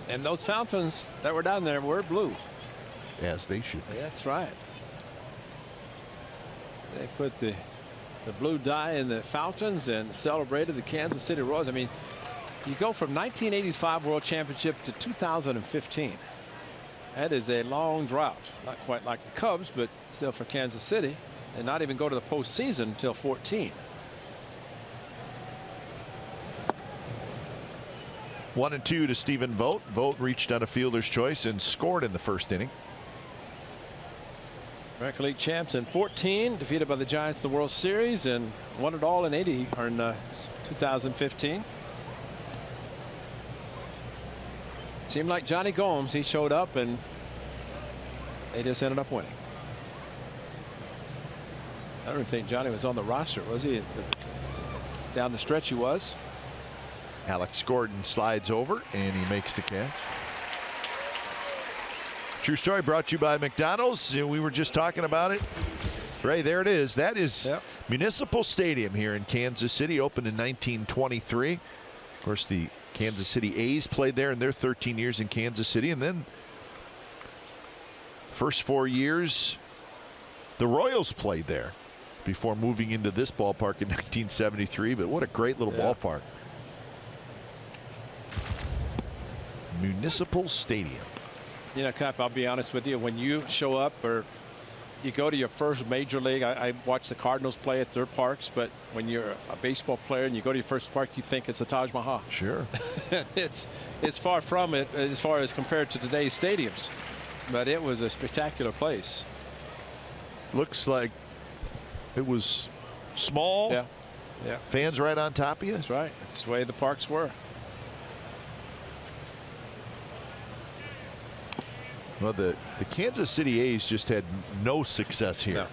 And those fountains that were down there were blue. As they should be. That's right. They put the blue dye in the fountains and celebrated the Kansas City Royals. I mean, you go from 1985 World Championship to 2015. That is a long drought. Not quite like the Cubs, but still for Kansas City. And not even go to the postseason until 14. 1-2 to Stephen Vogt. Vogt reached on a fielder's choice and scored in the first inning. American League champs in 14, defeated by the Giants in the World Series, and won it all in 2015. Seemed like Johnny Gomes. He showed up and they just ended up winning. I don't even think Johnny was on the roster, was he? Down the stretch he was. Alex Gordon slides over and he makes the catch. True story brought to you by McDonald's. We were just talking about it. Ray, there it is. That is Municipal Stadium here in Kansas City, opened in 1923. Of course, the Kansas City A's played there in their 13 years in Kansas City, and then first 4 years the Royals played there before moving into this ballpark in 1973. But what a great little ballpark. Municipal Stadium. You know, Cap, I'll be honest with you, when you show up or you go to your first major league, I watch the Cardinals play at their parks, but when you're a baseball player and you go to your first park, you think it's the Taj Mahal. Sure. It's far from it as far as compared to today's stadiums, but it was a spectacular place. Looks like it was small. Yeah. Fans right on top of you. That's right. That's the way the parks were. Well, the Kansas City A's just had no success here.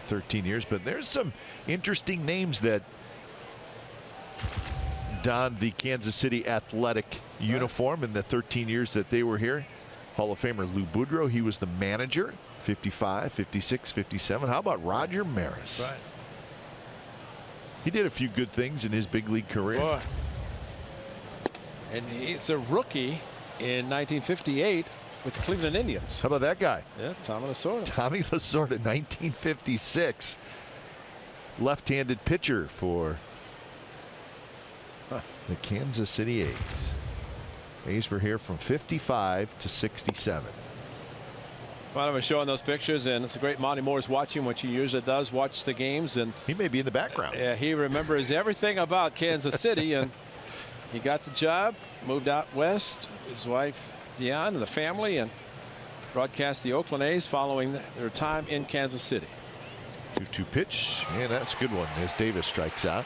13 years, but there's some interesting names that donned the Kansas City Athletic uniform in the 13 years that they were here. Hall of Famer Lou Boudreau, he was the manager, 55, 56, 57. How about Roger Maris? Right. He did a few good things in his big league career. Boy. And he's a rookie in 1958 with the Cleveland Indians. How about that guy? Yeah, Tommy Lasorda. Tommy Lasorda, 1956. Left-handed pitcher for the Kansas City A's. A's were here from 55 to 67. Well, I was showing those pictures, and it's a great Monty Moore's watching, which he usually does, watch the games. And he may be in the background. Yeah, he remembers everything about Kansas City, and he got the job, moved out west, his wife Dion and the family, and broadcast the Oakland A's following their time in Kansas City. 2-2 pitch, and that's a good one as Davis strikes out.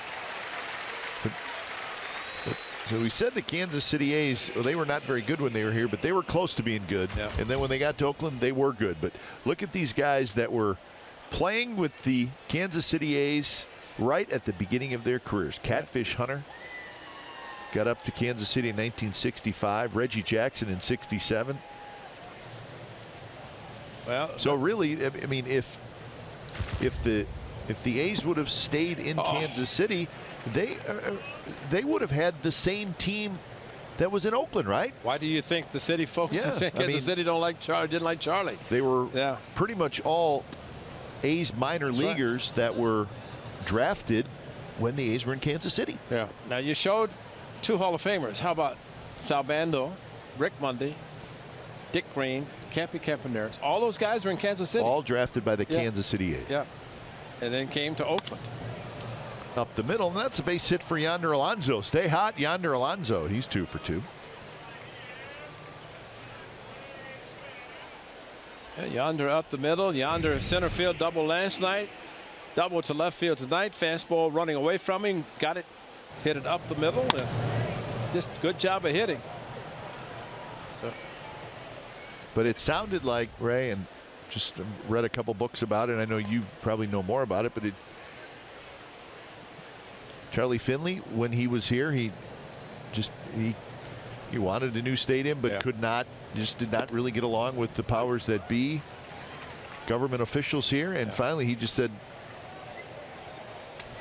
So we said the Kansas City A's, well, they were not very good when they were here, but they were close to being good. Yeah. And then when they got to Oakland, they were good. But look at these guys that were playing with the Kansas City A's right at the beginning of their careers. Catfish Hunter got up to Kansas City in 1965. Reggie Jackson in 67. Well, so really, I mean, if the A's would have stayed in Kansas City, they would have had the same team that was in Oakland, right? Why do you think the city folks in Kansas City didn't like Charlie? They were pretty much all A's minor leaguers that were drafted when the A's were in Kansas City. Yeah. Now you showed two Hall of Famers. How about Sal Bando, Rick Mundy, Dick Green, Campy Campaneris? All those guys were in Kansas City. All drafted by the Kansas City A's. Yeah. And then came to Oakland. Up the middle, and that's a base hit for Yonder Alonso. Stay hot, Yonder Alonso. He's 2 for 2. Yeah, Yonder up the middle. Yonder center field double last night. Double to left field tonight. Fastball running away from him. Got it. Hit it up the middle. It's just a good job of hitting. So. But it sounded like, Ray, and just read a couple books about it. I know you probably know more about it, but Charlie Finley, when he was here, he wanted a new stadium, but did not really get along with the powers that be, government officials here, and finally he just said,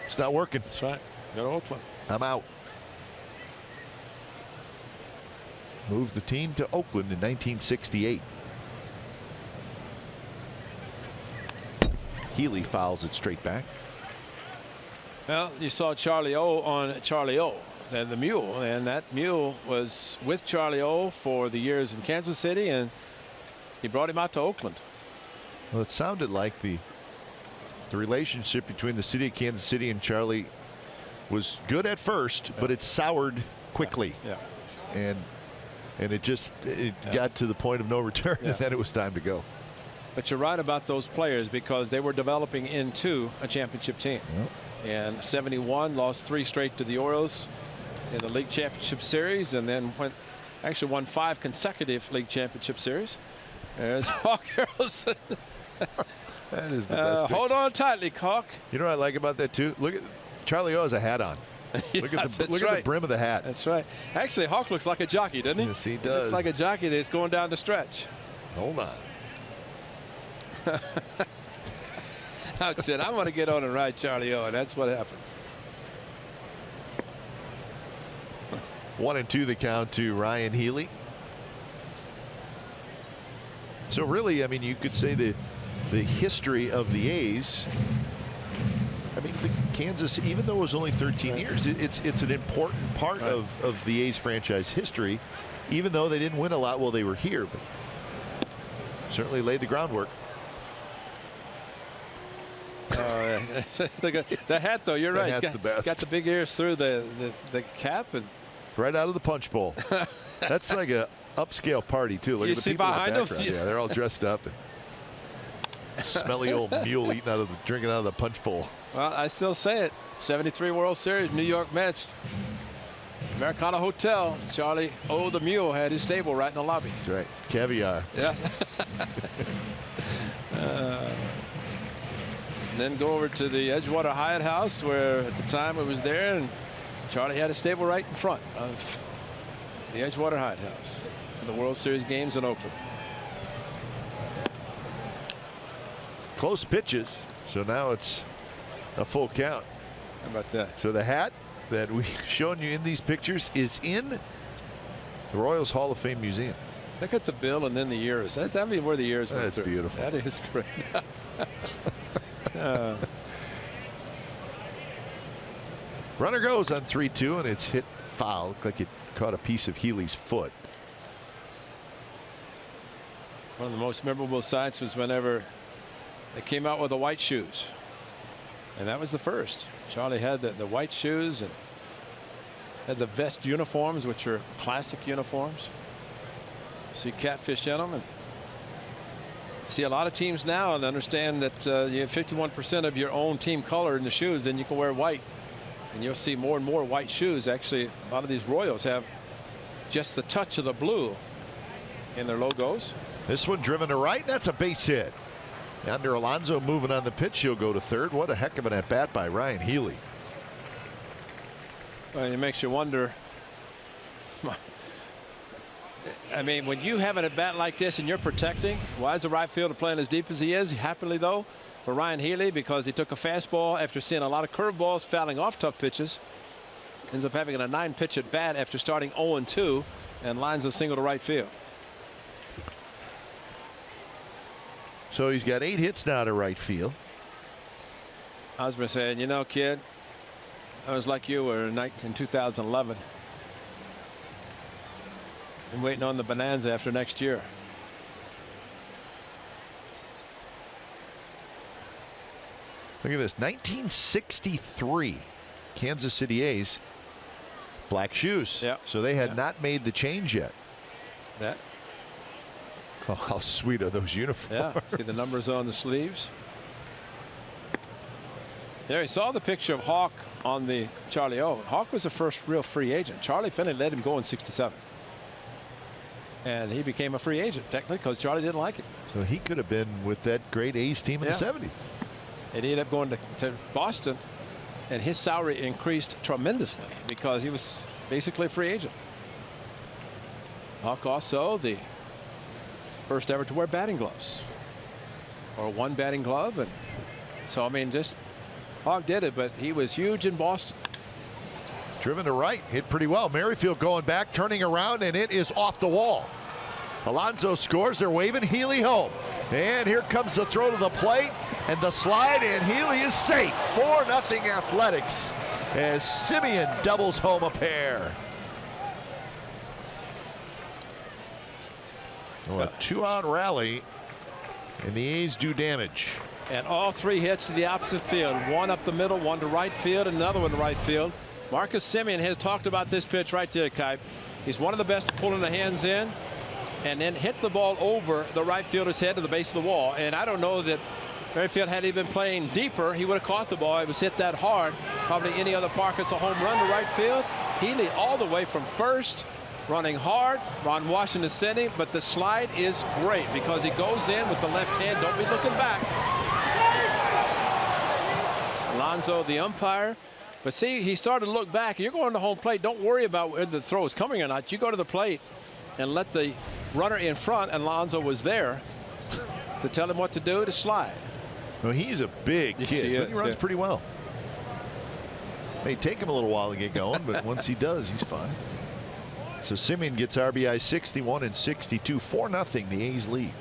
it's not working. That's right. Go to Oakland. I'm out. Moved the team to Oakland in 1968. Healy fouls it straight back. Well, you saw Charlie O on Charlie O, and the mule, and that mule was with Charlie O for the years in Kansas City, and he brought him out to Oakland. Well, it sounded like the relationship between the city of Kansas City and Charlie was good at first, but it soured quickly. And it got to the point of no return, and then it was time to go. But you're right about those players, because they were developing into a championship team. And 71 lost 3 straight to the Orioles in the league championship series, and then actually won 5 consecutive league championship series. There's Hawk Harrelson. That is the best. Hold on tightly, Hawk. You know what I like about that too? Look at Charlie O has a hat on. Look at the brim of the hat. That's right. Actually, Hawk looks like a jockey, doesn't he? Yes, he does. He looks like a jockey that's going down the stretch. Hold on. Hawk said, "I want to get on and ride Charlie O," and that's what happened. 1-2 the count to Ryan Healy. So really, I mean, you could say the history of the A's. I mean, Kansas, even though it was only 13 years, it's an important part of the A's franchise history, even though they didn't win a lot while they were here, but certainly laid the groundwork. Look at the hat, though. You're right. Hat's the best. Got the big ears through the cap, and right out of the punch bowl. That's like a upscale party too. Look at the people behind them. Yeah, they're all dressed up. And smelly old mule drinking out of the punch bowl. Well, I still say it. 73 World Series, New York Mets, Americana Hotel. Charlie O. the Mule had his stable right in the lobby. That's right. Caviar. Yeah. And then go over to the Edgewater Hyatt House, where at the time it was there, and Charlie had a stable right in front of the Edgewater Hyatt House for the World Series games in Oakland. Close pitches, so now it's a full count. How about that? So the hat that we've shown you in these pictures is in the Royals Hall of Fame Museum. Look at the bill and then the years. That'd be where the years went. That's beautiful. That is great. Runner goes on 3-2, and it's hit foul. Looked like it caught a piece of Healy's foot. One of the most memorable sights was whenever they came out with the white shoes, and that was the first. Charlie had the white shoes and had the vest uniforms, which are classic uniforms. See catfish in them, and see a lot of teams now and understand that you have 51% of your own team color in the shoes, then you can wear white, and you'll see more and more white shoes. Actually, a lot of these Royals have just the touch of the blue in their logos. This one driven to right. That's a base hit. Yonder Alonso moving on the pitch. He'll go to third. What a heck of an at bat by Ryan Healy. Well, it makes you wonder. I mean, when you have an at bat like this and you're protecting, why is the right fielder playing as deep as he is? Happily, though, for Ryan Healy, because he took a fastball after seeing a lot of curveballs fouling off tough pitches. Ends up having a 9-pitch at bat after starting 0-2 and lines a single to right field. So he's got 8 hits now to right field. I was saying, you know, kid, I was like you were in 2011. I'm waiting on the bonanza after next year. Look at this. 1963 Kansas City A's. Black shoes. Yeah. So they had not made the change yet. That. Oh, how sweet are those uniforms? Yeah. See the numbers on the sleeves. There, he saw the picture of Hawk on the Charlie O. Hawk was the first real free agent. Charlie Finley let him go in '67. And he became a free agent technically because Charlie didn't like it. So he could have been with that great A's team in the 70s. And he ended up going to Boston And his salary increased tremendously because he was basically a free agent. Hawk also the first ever to wear batting gloves, or one batting glove. And so, I mean, just Hawk did it, but he was huge in Boston. Driven to right, hit pretty well. Merrifield going back, turning around, and it is off the wall. Alonso scores. They're waving Healy home. And here comes the throw to the plate and the slide, and Healy is safe. 4-0 Athletics as Semien doubles home a pair. Oh, a 2-out rally, and the A's do damage. And all three hits to the opposite field. One up the middle, one to right field, and another one to right field. Marcus Semien has talked about this pitch right there, Kipe. He's one of the best at pulling the hands in and then hit the ball over the right fielder's head to the base of the wall. And I don't know that Merrifield, had he been playing deeper, he would have caught the ball. It was hit that hard. Probably any other park, it's a home run to right field. Healy all the way from first, running hard. Ron Washington sending, but the slide is great because he goes in with the left hand. Don't be looking back. Alonso, the umpire. But see, he started to look back. You're going to home plate. Don't worry about whether the throw is coming or not. You go to the plate and let the runner in front, and Alonso was there to tell him what to do to slide. Well, he's a big kid, but he runs pretty well. May take him a little while to get going, but once he does, he's fine. So Semien gets RBI 61 and 62. 4-0 the A's lead.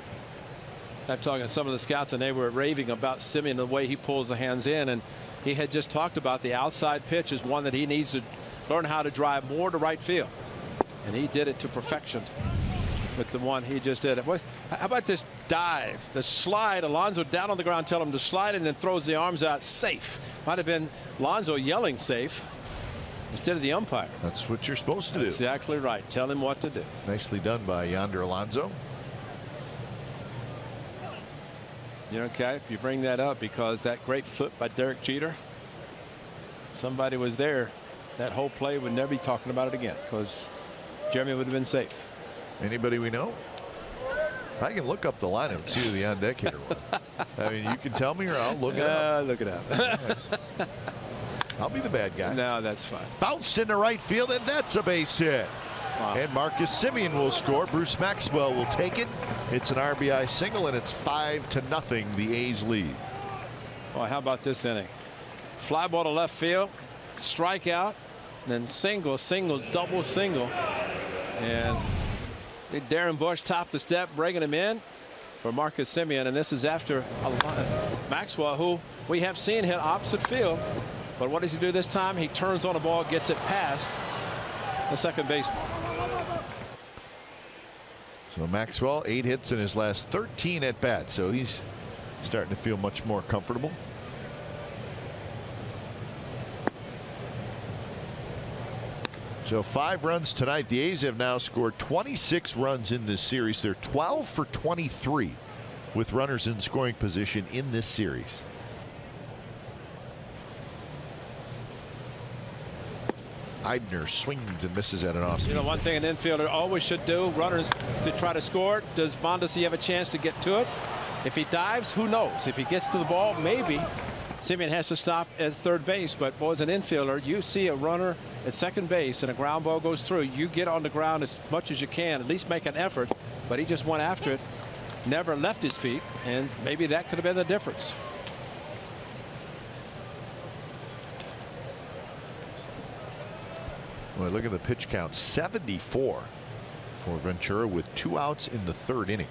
I'm talking to some of the scouts, and they were raving about Semien, the way he pulls the hands in, and he had just talked about the outside pitch is one that he needs to learn how to drive more to right field, and he did it to perfection with the one he just did. How about this dive, the slide? Alonso down on the ground, tell him to slide, and then throws the arms out. Safe. Might have been Alonso yelling safe instead of the umpire. That's what you're supposed to do. Exactly right. Tell him what to do. Nicely done by Yonder Alonso. You know, okay, if you bring that up, because that great flip by Derek Jeter, somebody was there, that whole play would never be talking about it again because Jeremy would have been safe. Anybody we know? I can look up the lineup and see who the on deck hitter was. I mean, you can tell me or I'll look it up. Look it up. I'll be the bad guy. No, that's fine. Bounced into right field, and that's a base hit. Wow. And Marcus Semien will score. Bruce Maxwell will take it. It's an RBI single, and it's 5-0 the A's lead. Well, how about this inning? Fly ball to left field, strikeout, then single, double single. And Darren Bush topped the step, bringing him in for Marcus Semien. And this is after Maxwell, who we have seen hit opposite field. But what does he do this time? He turns on the ball, gets it past the second baseman. So Maxwell, 8 hits in his last 13 at bat, so he's starting to feel much more comfortable. So 5 runs tonight. The A's have now scored 26 runs in this series. They're 12 for 23 with runners in scoring position in this series. Eibner swings and misses at an off speed. You know, one thing an infielder always should do, runners to try to score. Does Mondesi have a chance to get to it? If he dives, who knows? If he gets to the ball, maybe. Semien has to stop at third base, but boy, as an infielder, you see a runner at second base and a ground ball goes through, you get on the ground as much as you can, at least make an effort. But he just went after it, never left his feet, and maybe that could have been the difference. Well, look at the pitch count, 74 for Ventura with 2 outs in the 3rd inning.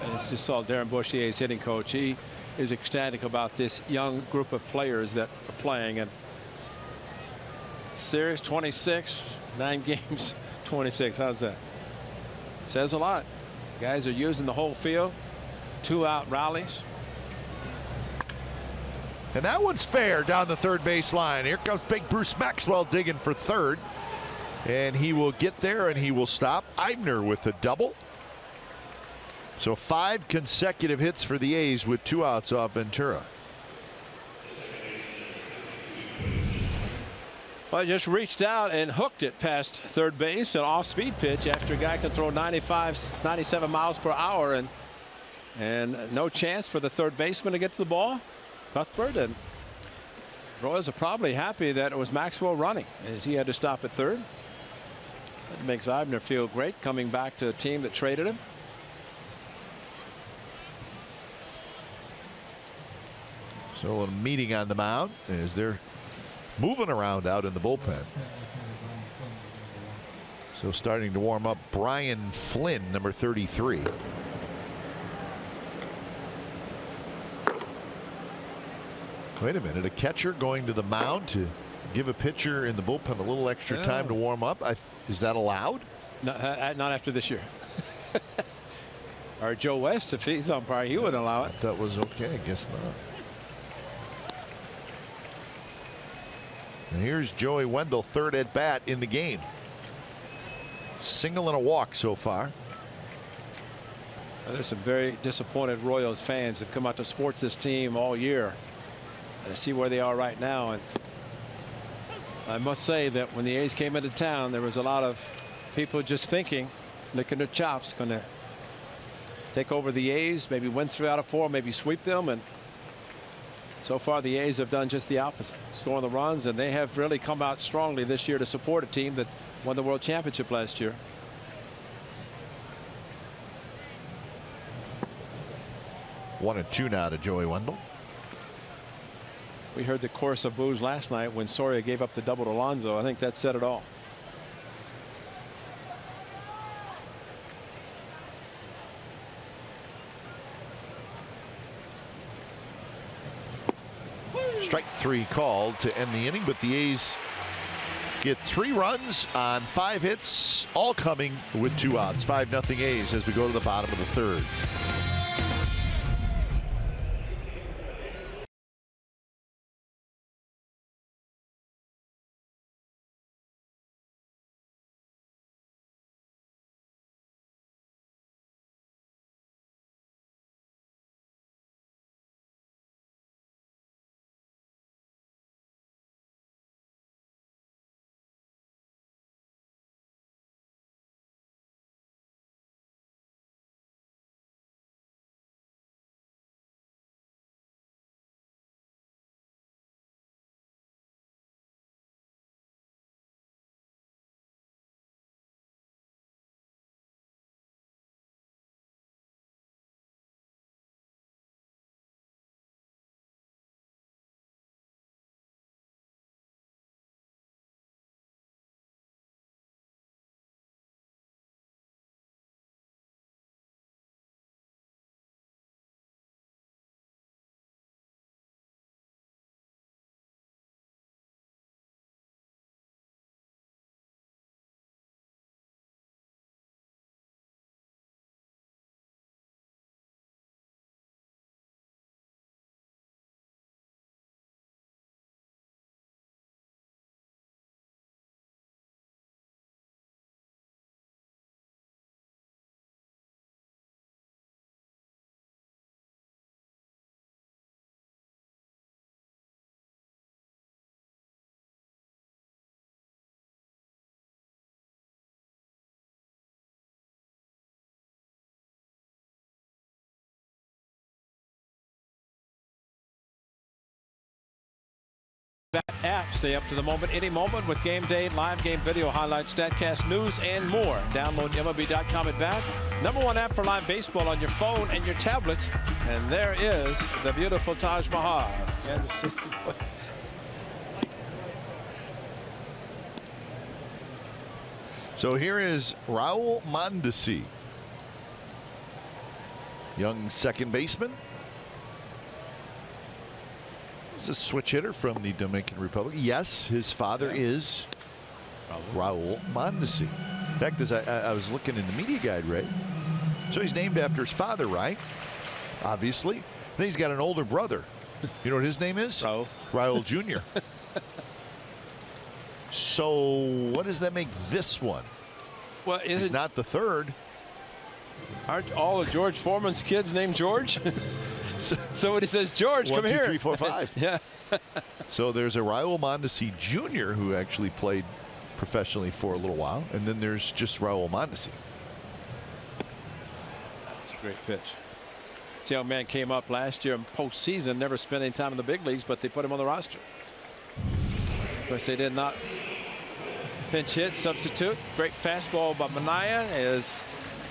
And you just saw Darren Bush, the A's hitting coach. He is ecstatic about this young group of players that are playing. And series 26, 9 games, 26. How's that? Says a lot. Guys are using the whole field. 2-out rallies. And that one's fair down the third base line. Here comes big Bruce Maxwell digging for third. And he will get there and he will stop. Eibner with a double. So 5 consecutive hits for the A's with 2 outs off Ventura. Well, just reached out and hooked it past third base, an off-speed pitch after a guy can throw 97 miles per hour, and no chance for the third baseman to get to the ball. Cuthbert, and Royals are probably happy that it was Maxwell running, as he had to stop at third. That makes Eibner feel great coming back to a team that traded him. So a meeting on the mound as they're moving around out in the bullpen. So starting to warm up, Brian Flynn, number 33. Wait a minute, a catcher going to the mound to give a pitcher in the bullpen a little extra time to warm up. Is that allowed? Not after this year. Or Joe West, if he's umpire, he wouldn't allow it. That was okay, I guess not. And here's Joey Wendell, third at bat in the game. Single and a walk so far. There's some very disappointed Royals fans have come out to sports this team all year. And see where they are right now. And I must say that when the A's came into town, there was a lot of people just thinking, licking their chops, going to take over the A's, maybe win 3 out of 4, maybe sweep them. And so far the A's have done just the opposite, scoring the runs, and they have really come out strongly this year to support a team that won the World Championship last year. One and two now to Joey Wendell. We heard the chorus of boos last night when Soria gave up the double to Alonso. I think that said it all. Strike 3 called to end the inning, but the A's get 3 runs on 5 hits, all coming with 2 outs. 5-0 A's as we go to the bottom of the third. That app. Stay up to the moment, any moment with game day, live game video highlights, StatCast news, and more. Download MLB.com at bat. #1 app for live baseball on your phone and your tablet. And there is the beautiful Taj Mahal. Kansas City. So here is Raul Mondesi, young second baseman. He's a switch hitter from the Dominican Republic. Yes, his father is Raul Mondesi. In fact, as I was looking in the media guide, Ray, so he's named after his father, right? Obviously. Then he's got an older brother. You know what his name is? Raul Jr. So what does that make this one? Well, he's not the third. Aren't all of George Foreman's kids named George? So when he says, George, come here. 1, 2, 3, 4, 5. Yeah. So there's a Raul Mondesi Jr. who actually played professionally for a little while. And then there's just Raul Mondesi. That's a great pitch. This young man came up last year in postseason, never spent any time in the big leagues, but they put him on the roster. Of course, they did not pinch hit, substitute. Great fastball by Manaea as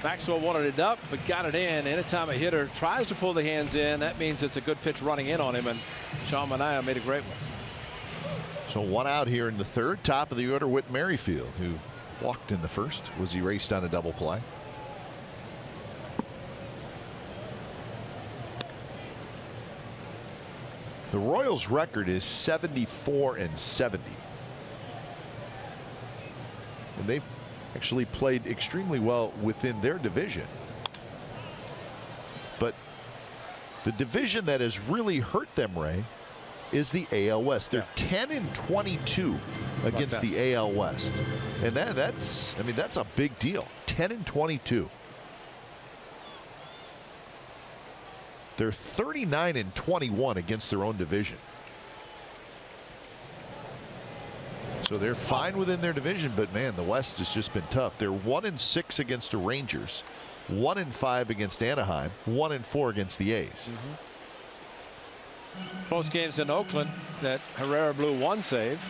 Maxwell wanted it up, but got it in. Anytime a hitter tries to pull the hands in, that means it's a good pitch running in on him, and Sean Manaea made a great one. So 1 out here in the 3rd. Top of the order, Whit Merrifield, who walked in the 1st, was erased on a double play. The Royals' record is 74-70. And they've actually played extremely well within their division. But the division that has really hurt them, Ray, is the AL West. They're 10-22 against the AL West. And that's a big deal. 10-22. They're 39-21 against their own division. So they're fine within their division, but man, the West has just been tough. They're 1-6 against the Rangers, 1-5 against Anaheim, 1-4 against the A's. Close games in Oakland that Herrera blew 1 save.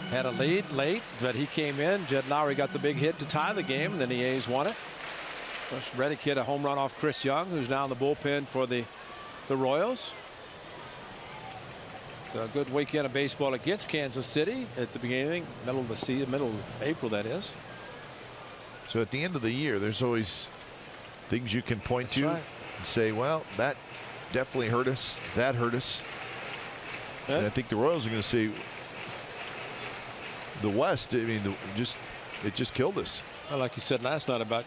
Had a lead late, but he came in. Jed Lowry got the big hit to tie the game, and then the A's won it. Reddick hit a home run off Chris Young, who's now in the bullpen for the Royals. So a good weekend of baseball against Kansas City at the beginning, middle of the season, middle of April, that is. So at the end of the year, there's always things you can point to and say, well, that definitely hurt us. That hurt us. And I think the Royals are going to say the West, I mean, it just killed us. Well, like you said last night about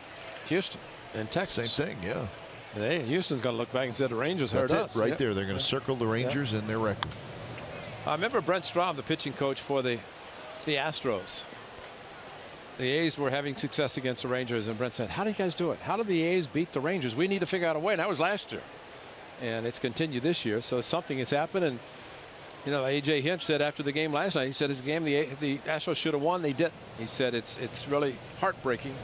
Houston and Texas. Same thing, yeah. Hey, Houston's going to look back and say the Rangers hurt us. That's it right there. They're going to circle the Rangers in their record. I remember Brent Strom, the pitching coach for the Astros. The A's were having success against the Rangers, and Brent said, how do you guys do it? How do the A's beat the Rangers? We need to figure out a way. And that was last year. And it's continued this year. So something has happened. And, you know, A.J. Hinch said after the game last night, he said it's a game the Astros should have won. They didn't. He said it's really heartbreaking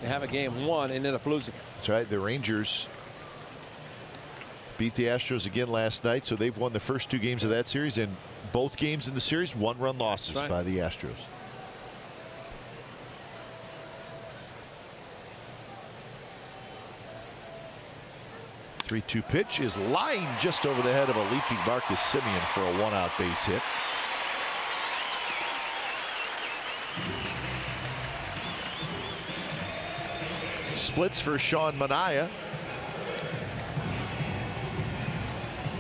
to have a game won and end up losing it. That's right. The Rangers beat the Astros again last night, so they've won the first 2 games of that series, and both games in the series 1-run losses by the Astros. The 3-2 pitch is lying just over the head of a leaping Marcus Semien for a 1-out base hit. Splits for Sean Manaea.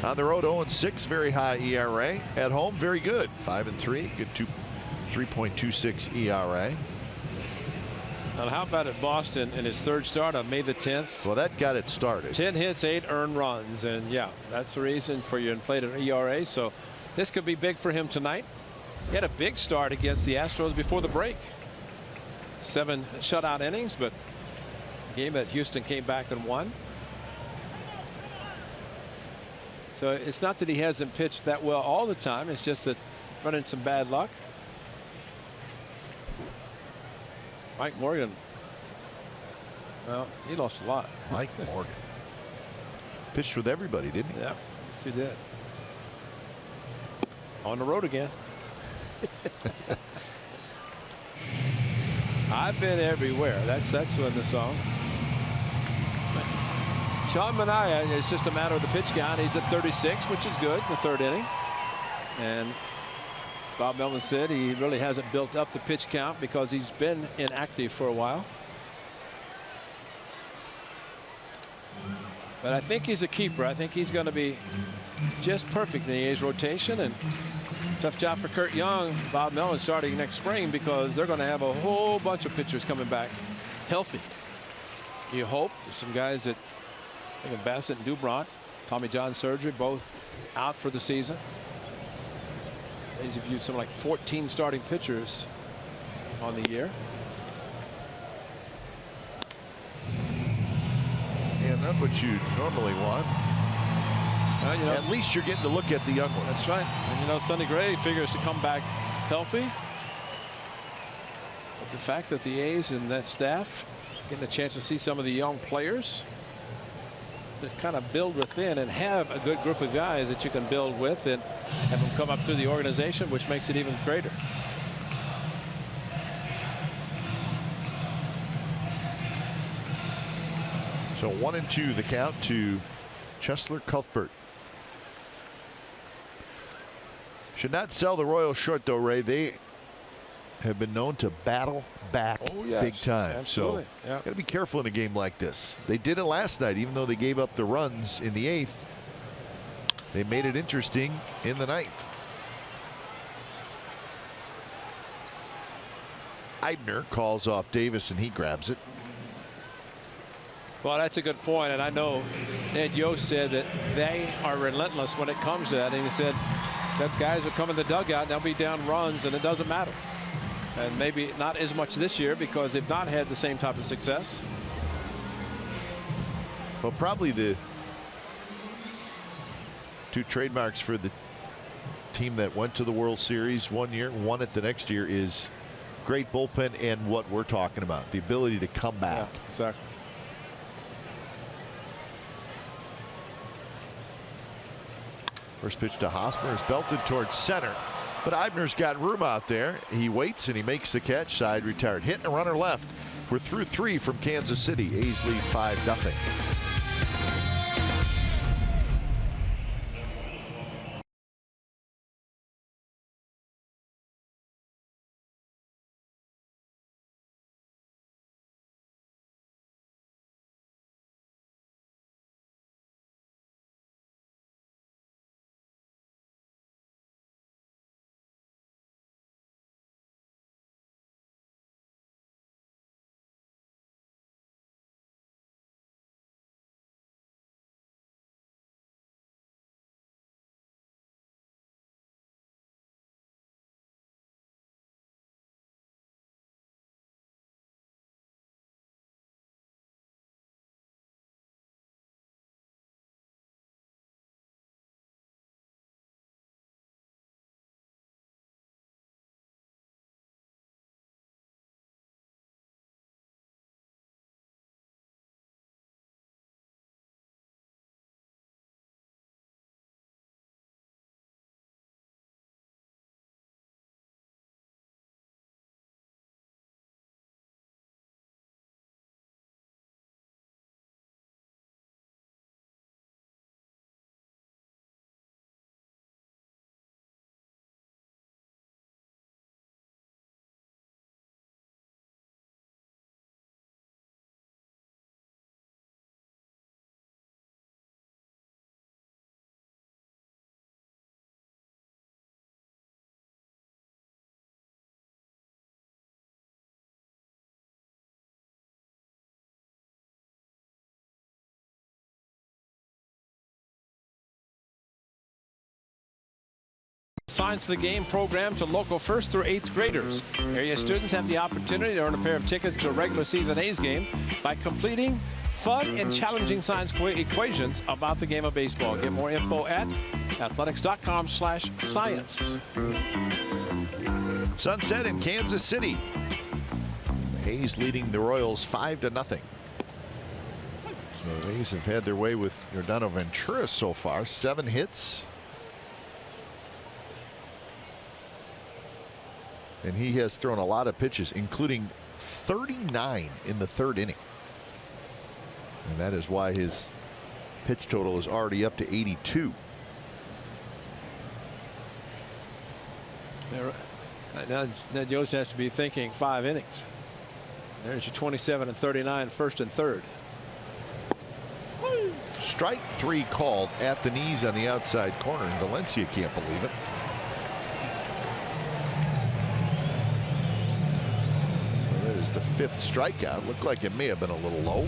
On the road, 0-6, very high ERA. At home, very good, 5-3, good 3.26 ERA. Now, how about at Boston in his 3rd start on May the 10th? Well, that got it started. 10 hits, 8 earned runs, and yeah, that's the reason for your inflated ERA. So this could be big for him tonight. He had a big start against the Astros before the break. 7 shutout innings, but a game that Houston came back and won. So it's not that he hasn't pitched that well all the time. It's just that running some bad luck. Mike Morgan. Well, he lost a lot. Mike Morgan pitched with everybody, didn't he? Yeah, yes, he did. On the road again. I've been everywhere. That's in the song. Sean Manaea, it's just a matter of the pitch count. He's at 36, which is good, the 3rd inning. And Bob Melvin said he really hasn't built up the pitch count because he's been inactive for a while. But I think he's a keeper. I think he's going to be just perfect in the A's rotation. And tough job for Kurt Young, Bob Melvin starting next spring, because they're going to have a whole bunch of pitchers coming back healthy. You hope. There's some guys that, I think of Bassett and Dubron, Tommy John surgery, both out for the season. A's have used something like 14 starting pitchers on the year. Yeah, not what you normally want. You know, at least you're getting to look at the young ones. That's right. And you know, Sonny Gray figures to come back healthy. But the fact that the A's and that staff getting a chance to see some of the young players to kind of build within and have a good group of guys that you can build with and have them come up through the organization, which makes it even greater. So 1-2 the count to Chesler Cuthbert. Should not sell the Royals short though, Ray. They have been known to battle back big time. Absolutely. So got to be careful in a game like this. They did it last night, even though they gave up the runs in the 8th. They made it interesting in the 9th. Eibner calls off Davis and he grabs it. Well, that's a good point, and I know Ed Yost said that they are relentless when it comes to that, and he said that guys will come in the dugout and they'll be down runs and it doesn't matter. And maybe not as much this year because they've not had the same type of success. Well, probably the 2 trademarks for the team that went to the World Series one year, won it the next year, is great bullpen and what we're talking about, the ability to come back. Yeah, exactly. First pitch to Hosmer is belted towards center, but Eibner's got room out there. He waits and he makes the catch. Side retired. Hit and a runner left. We're through 3 from Kansas City. A's lead 5-0. Science of the Game program to local 1st through 8th graders. Area students have the opportunity to earn a pair of tickets to a regular season A's game by completing fun and challenging science equations about the game of baseball. Get more info at athletics.com/science. Sunset in Kansas City. The A's leading the Royals 5-0. So the A's have had their way with Yordano Ventura so far. 7 hits. And he has thrown a lot of pitches, including 39 in the 3rd inning. And that is why his pitch total is already up to 82. Now Ned Yost has to be thinking 5 innings. There's your 27 and 39, 1st and 3rd. Strike 3 called at the knees on the outside corner, and Valencia can't believe it. The 5th strikeout. Looked like it may have been a little low.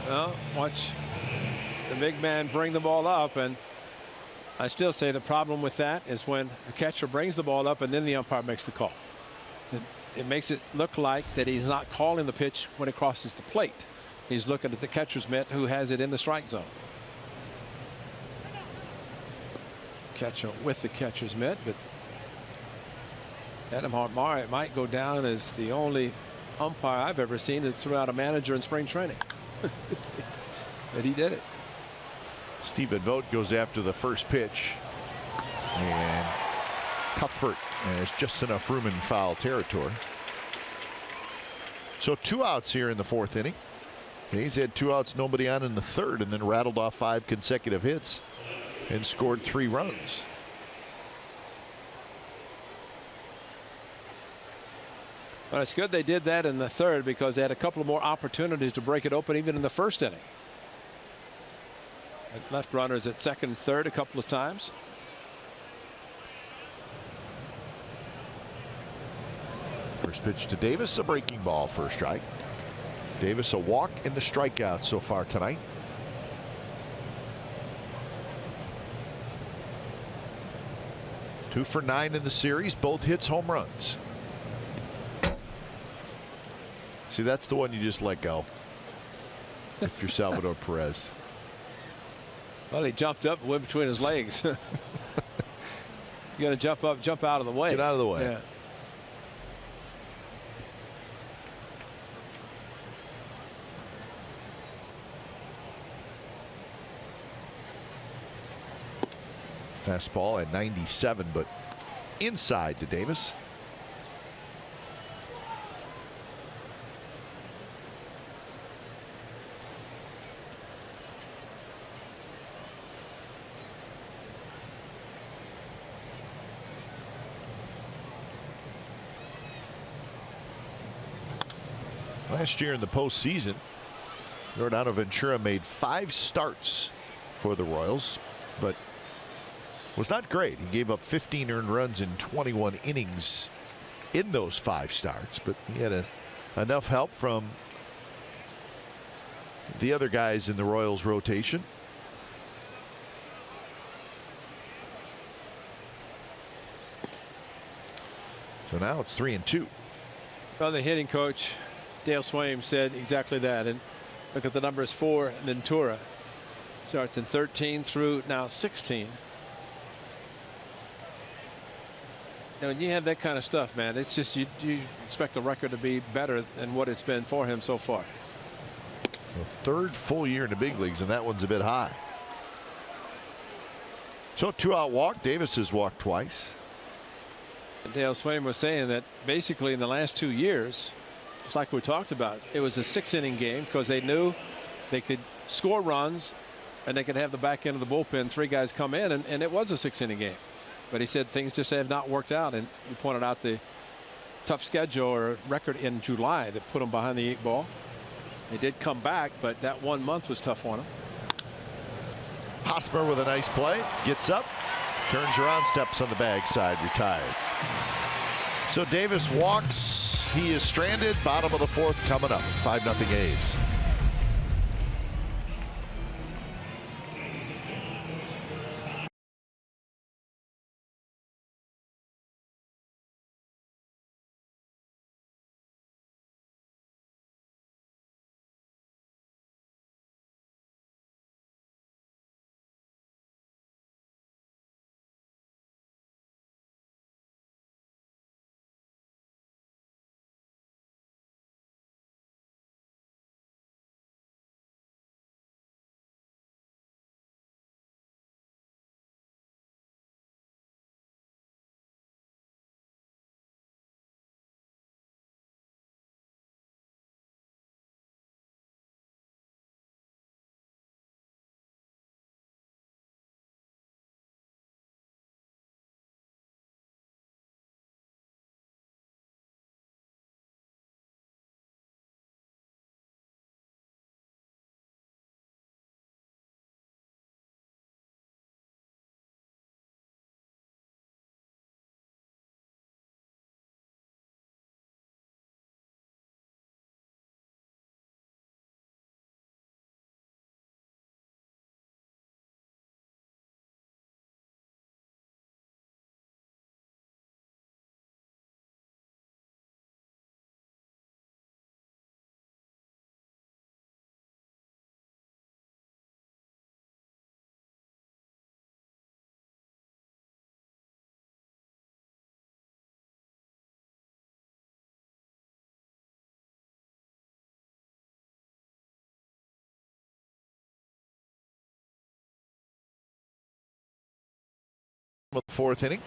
Well, watch the big man bring the ball up, and I still say the problem with that is when the catcher brings the ball up and then the umpire makes the call. It makes it look like that he's not calling the pitch when it crosses the plate. He's looking at the catcher's mitt who has it in the strike zone. Catcher with the catcher's mitt, but Adam Hartmar might go down as the only umpire I've ever seen that threw out a manager in spring training. but he did it. Stephen Vogt goes after the first pitch, and Cuthbert has just enough room in foul territory. So 2 outs here in the 4th inning. He's had 2 outs, nobody on in the 3rd, and then rattled off 5 consecutive hits and scored 3 runs. Well, it's good they did that in the 3rd because they had a couple of more opportunities to break it open even in the 1st inning. Left runners at 2nd, 3rd a couple of times. First pitch to Davis, a breaking ball for a strike. Davis a walk and the strikeout so far tonight. Two for 9 in the series, both hits home runs. See, that's the one you just let go if you're Salvador Perez. Well, he jumped up and went between his legs. You got to jump up, jump out of the way. Get out of the way. Yeah. Fastball at 97, but inside to Davis. Last year in the postseason, Yordano Ventura made 5 starts for the Royals, but was not great. He gave up 15 earned runs in 21 innings in those 5 starts, but he had enough help from the other guys in the Royals rotation. So now it's 3-2. Well, the hitting coach Dale Swaim said exactly that, and look at the numbers for Ventura. Starts in 13 through now 16. Now, when you have that kind of stuff, man, it's just you expect the record to be better than what it's been for him so far. The 3rd full year in the big leagues, and that one's a bit high. So 2-out walk. Davis has walked twice. And Dale Swaim was saying that basically in the last 2 years, just like we talked about, it was a 6-inning game because they knew they could score runs and they could have the back end of the bullpen, 3 guys come in, and it was a 6-inning game. But he said things just have not worked out, and you pointed out the tough schedule or record in July that put them behind the 8 ball. They did come back, but that 1 month was tough on them. Hosmer with a nice play, gets up, turns around, steps on the bag side, retired. So Davis walks. He is stranded. Bottom of the 4th coming up. 5-0 A's. of the fourth inning.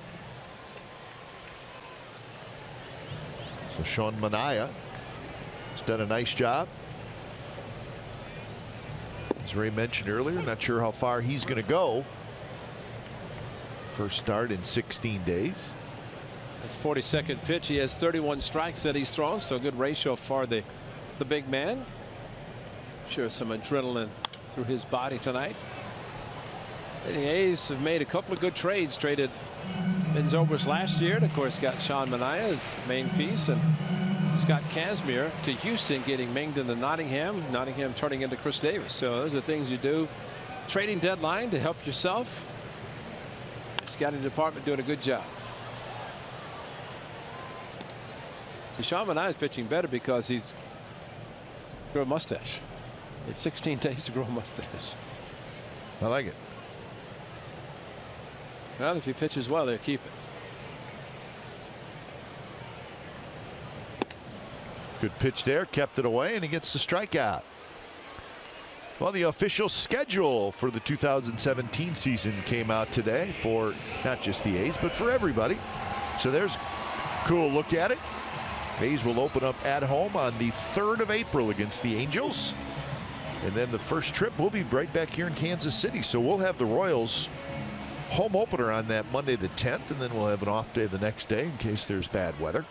So Sean Manaea has done a nice job. As Ray mentioned earlier, not sure how far he's going to go. First start in 16 days. His 42nd pitch. He has 31 strikes that he's thrown, so good ratio for the big man. Sure, some adrenaline through his body tonight. And the A's have made a couple of good trades. Traded Ben Zobrist last year, and of course got Sean Manaea as the main piece, and Scott Kazmir to Houston, getting Mengden to Nottingham. Nottingham turning into Chris Davis. So those are things you do. Trading deadline to help yourself. The scouting department doing a good job. See, Sean Manaea is pitching better because he's grew a mustache. It's 16 days to grow a mustache. I like it. Well, if he pitches well, they'll keep it. Good pitch there, kept it away, and he gets the strikeout. Well, the official schedule for the 2017 season came out today for not just the A's, but for everybody. So there's a cool look at it. A's will open up at home on the 3rd of April against the Angels. And then the first trip will be right back here in Kansas City. So we'll have the Royals home opener on that Monday the 10th, and then we'll have an off day the next day in case there's bad weather.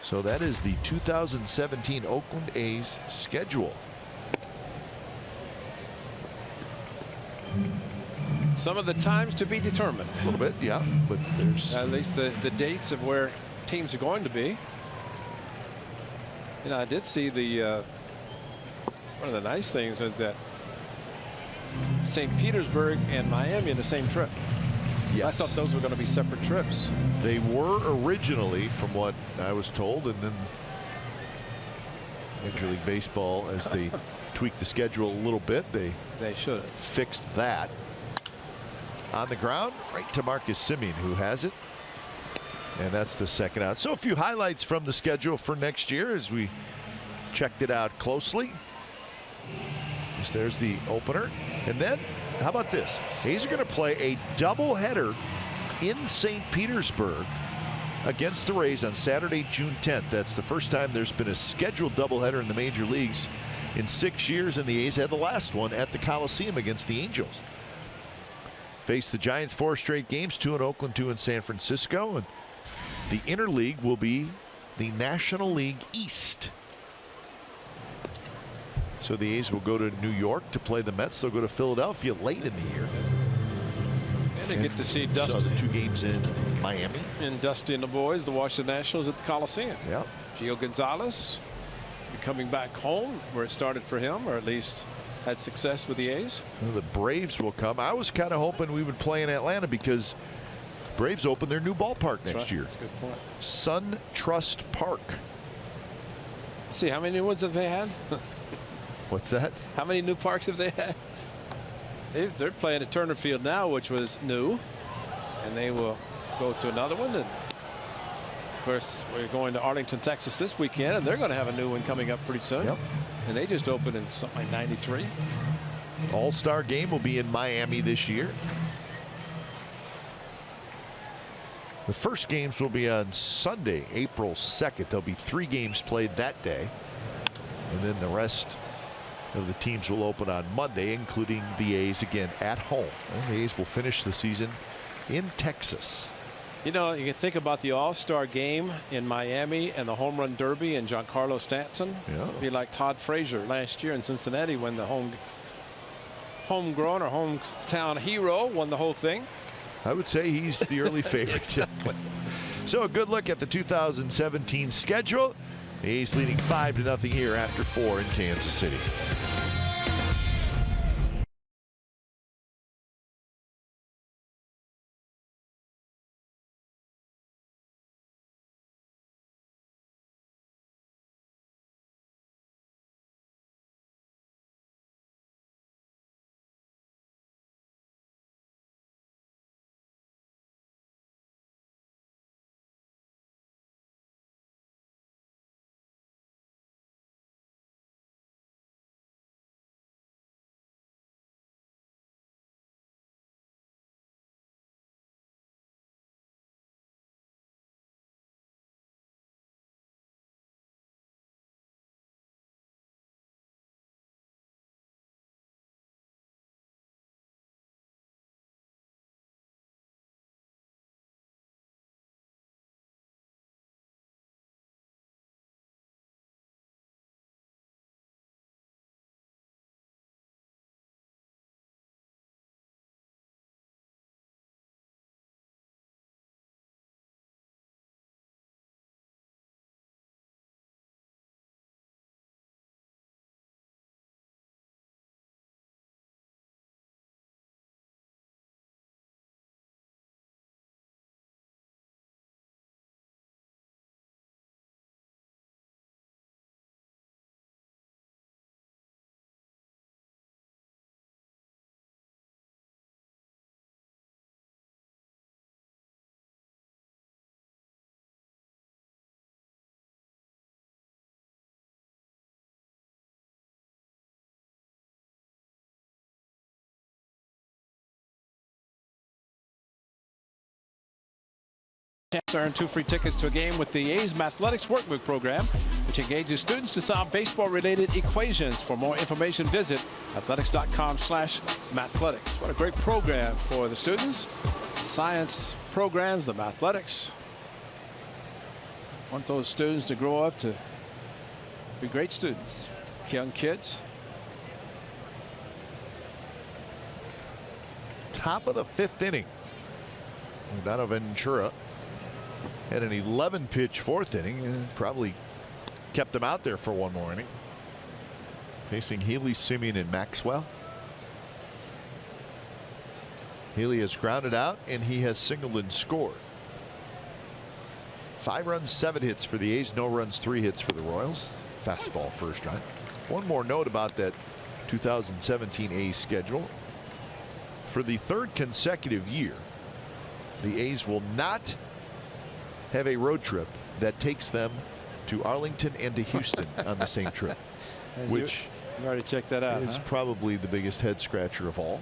So that is the 2017 Oakland A's schedule. Some of the times to be determined. A little bit, yeah, but there's at least the dates of where teams are going to be. You know, I did see the one of the nice things was that St. Petersburg and Miami in the same trip. Yes. I thought those were going to be separate trips. They were originally, from what I was told, and then Major League Baseball, as they tweaked the schedule a little bit, they should have fixed that. On the ground, right to Marcus Semien, who has it. And that's the second out. So a few highlights from the schedule for next year as we checked it out closely. There's the opener. And then, how about this? A's are going to play a doubleheader in St. Petersburg against the Rays on Saturday, June 10th. That's the first time there's been a scheduled doubleheader in the major leagues in 6 years, and the A's had the last one at the Coliseum against the Angels. Face the Giants 4 straight games, 2 in Oakland, 2 in San Francisco. And the interleague will be the National League East. So the A's will go to New York to play the Mets. They'll go to Philadelphia late in the year. And they get to see Dusty. So the 2 games in Miami. And Dusty and the boys, the Washington Nationals at the Coliseum. Yeah. Gio Gonzalez coming back home where it started for him, or at least had success with the A's. Well, the Braves will come. I was kind of hoping we would play in Atlanta because Braves open their new ballpark next year. That's a good point. Sun Trust Park. See, how many new ones have they had? What's that? How many new parks have they had? They're playing at Turner Field now, which was new, and they will go to another one. And of course, we're going to Arlington, Texas this weekend, and they're going to have a new one coming up pretty soon. Yep. And they just opened in something like '93. All-Star game will be in Miami this year. The first games will be on Sunday, April 2nd. There'll be 3 games played that day. And then the rest of the teams will open on Monday, including the A's again at home. And the A's will finish the season in Texas. You know, you can think about the All-Star game in Miami and the Home Run Derby and Giancarlo Stanton. Yeah. It'd be like Todd Frazier last year in Cincinnati when the homegrown or hometown hero won the whole thing. I would say he's the early favorite. Exactly. So a good look at the 2017 schedule. The A's leading 5-0 here after 4 in Kansas City. chance to earn 2 free tickets to a game with the A's Mathletics Workbook program, which engages students to solve baseball-related equations. For more information, visit athletics.com/mathletics. What a great program for the students. Science programs, the Mathletics. Want those students to grow up to be great students, young kids. Top of the 5th inning. Dono Ventura had an 11-pitch 4th inning and probably kept him out there for one more inning. Facing Healy, Simeon, and Maxwell. Healy has grounded out and he has singled and scored. 5 runs, 7 hits for the A's, no runs, 3 hits for the Royals. Fastball first run. One more note about that 2017 A's schedule. For the 3rd consecutive year, the A's will not have a road trip that takes them to Arlington and to Houston on the same trip, which you already checked that out, is probably the biggest head scratcher of all.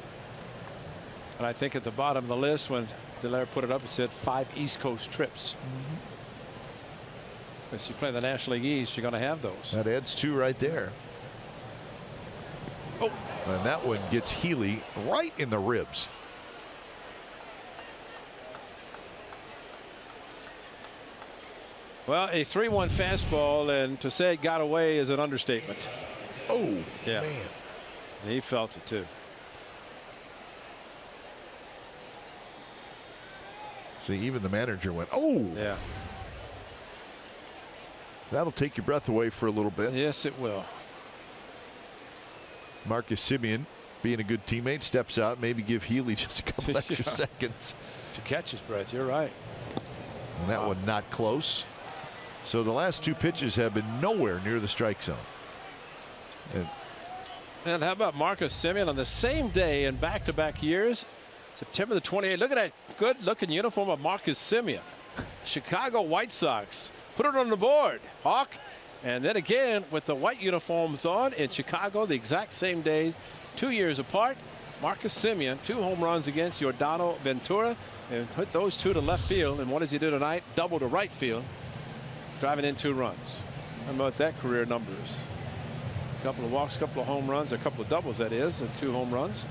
And I think at the bottom of the list, when Delaire put it up, it said 5 East Coast trips. As you play the National League East, you're going to have those. That adds 2 right there. Oh, and that one gets Healy right in the ribs. Well, a 3-1 fastball, and to say it got away is an understatement. Oh, yeah, man. He felt it too. See, even the manager went, oh. Yeah. That'll take your breath away for a little bit. Yes, it will. Marcus Simeon, being a good teammate, steps out, maybe give Healy just a couple extra seconds to catch his breath. You're right. And that one not close. So the last 2 pitches have been nowhere near the strike zone. And how about Marcus Simeon on the same day in back-to-back years? September the 28th. Look at that good-looking uniform of Marcus Simeon. Chicago White Sox. Put it on the board, Hawk. And then again with the white uniforms on in Chicago the exact same day, 2 years apart. Marcus Simeon, 2 home runs against Yordano Ventura, and hit those 2 to left field. And what does he do tonight? Double to right field, driving in 2 runs. How about that career numbers? A couple of walks, a couple of home runs, a couple of doubles, that is, and 2 home runs.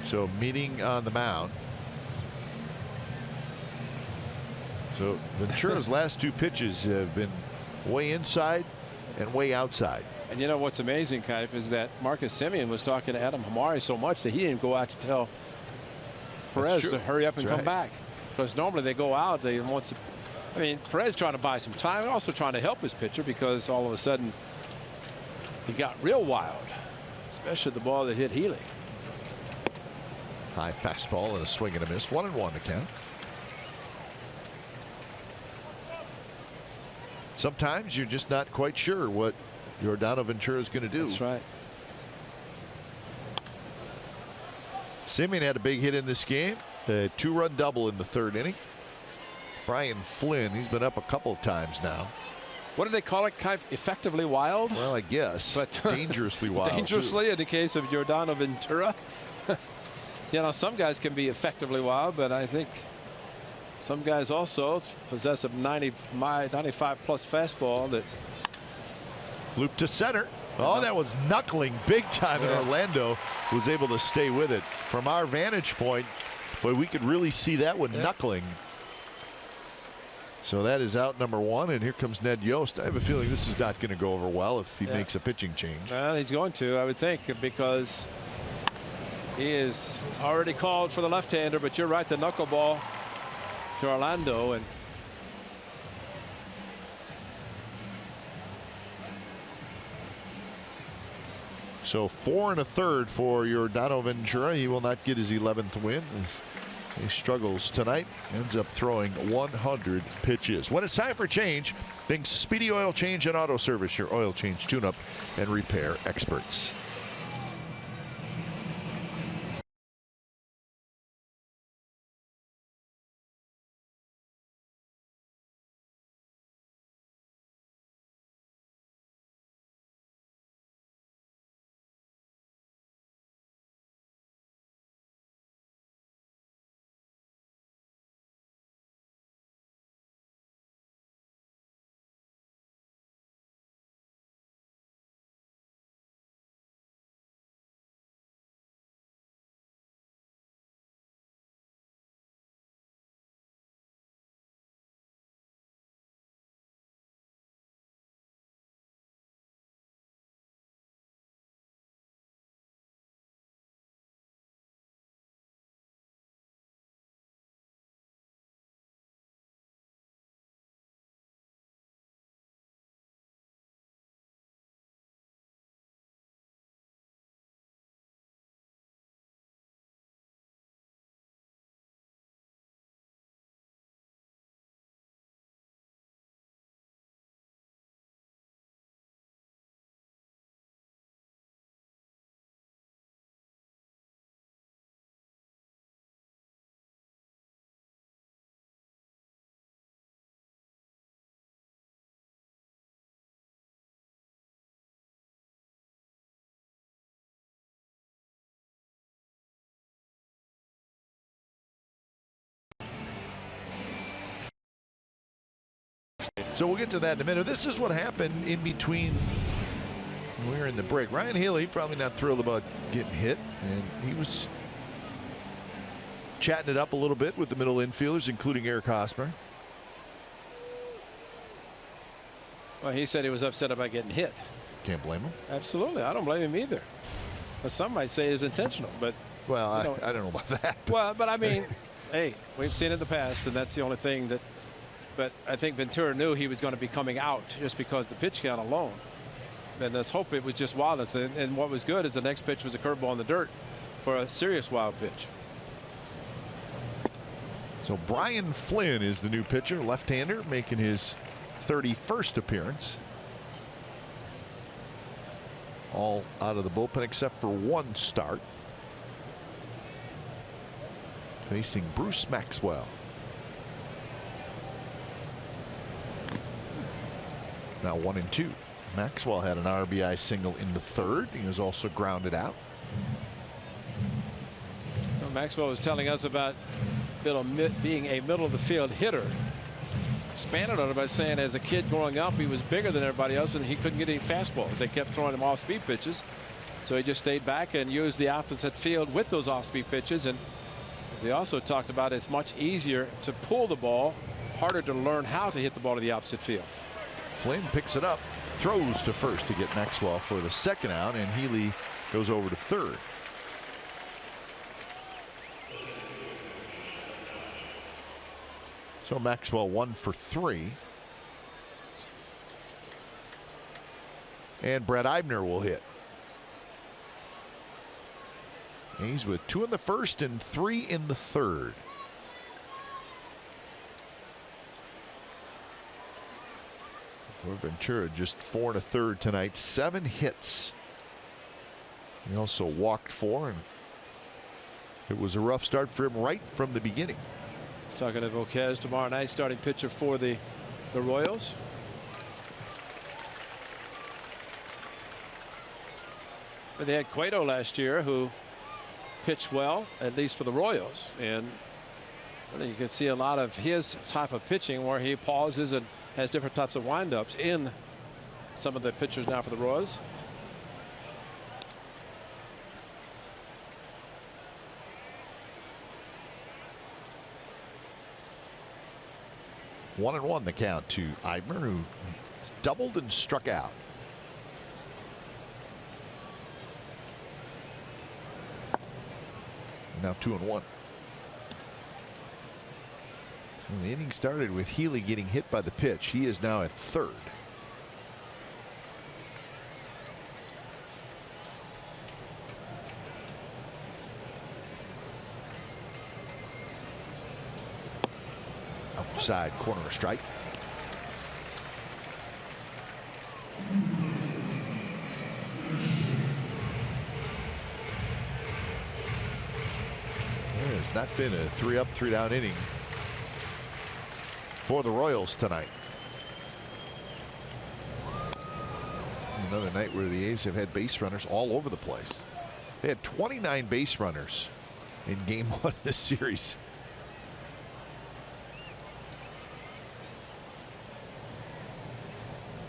So meeting on the mound. So Ventura's last 2 pitches have been way inside and way outside. And you know what's amazing, Kipe, is that Marcus Simeon was talking to Adam Hamari so much that he didn't go out to tell Perez to hurry up and come back. Because normally they go out, they want to, I mean, Perez trying to buy some time, also trying to help his pitcher, because all of a sudden he got real wild, especially the ball that hit Healy. High fastball and a swing and a miss. 1-1 to count. Sometimes you're just not quite sure what Yordano Ventura is going to do. That's right. Simeon had a big hit in this game. A 2-run double in the 3rd inning. Brian Flynn, he's been up a couple of times now. What do they call it, Kipe? Effectively wild? Well, I guess. But dangerously wild. Dangerously, in the case of Yordano Ventura. You know, some guys can be effectively wild, but I think some guys also possess a 95-plus fastball that. Loop to center. Oh, that was knuckling big time, and Orlando was able to stay with it. From our vantage point, boy, we could really see that one knuckling. So that is out number 1, and here comes Ned Yost. I have a feeling this is not going to go over well if he makes a pitching change. Well, he's going to, I would think, because he is already called for the left-hander, but you're right, the knuckleball to Orlando. And so 4 1/3 for Yordano Ventura. He will not get his 11th win. He struggles tonight, ends up throwing 100 pitches. When it's time for change, think Speedy Oil Change and Auto Service, your oil change tune-up and repair experts. So we'll get to that in a minute. This is what happened in between. We're in the break. Ryan Haley probably not thrilled about getting hit, and he was chatting it up a little bit with the middle infielders, including Eric Hosmer. Well, he said he was upset about getting hit. Can't blame him. Absolutely, I don't blame him either. Well, some might say it's intentional, but well, I don't know about that. Well, but I mean, hey, we've seen it in the past, and that's the only thing that. But I think Ventura knew he was going to be coming out just because the pitch count alone. And let's hope it was just wildness. And what was good is the next pitch was a curveball in the dirt for a serious wild pitch. So Brian Flynn is the new pitcher, left-hander, making his 31st appearance. All out of the bullpen except for one start. Facing Bruce Maxwell. Now 1-2. Maxwell had an RBI single in the third. He was also grounded out. Well, Maxwell was telling us about being a middle of the field hitter. Expanded on it by saying as a kid growing up he was bigger than everybody else and he couldn't get any fastballs. They kept throwing him off speed pitches. So he just stayed back and used the opposite field with those off speed pitches. And they also talked about it's much easier to pull the ball, harder to learn how to hit the ball to the opposite field. Flynn picks it up, throws to first to get Maxwell for the second out, and Healy goes over to third. So Maxwell 1 for 3. And Brett Eibner will hit. He's with 2 in the first and 3 in the third. For Ventura, just 4 1/3 tonight, 7 hits. He also walked 4, and it was a rough start for him right from the beginning. He's talking to Volquez tomorrow night, starting pitcher for the Royals. But they had Cueto last year, who pitched well, at least for the Royals, and you can see a lot of his type of pitching where he pauses and has different types of windups in some of the pitchers now for the Royals. One and 1 the count to Eibner, who doubled and struck out. Now 2 and 1. Well, the inning started with Healy getting hit by the pitch. He is now at third. Outside corner strike. It has not been a 3-up, 3-down inning for the Royals tonight. Another night where the A's have had base runners all over the place. They had 29 base runners in game 1 of this series.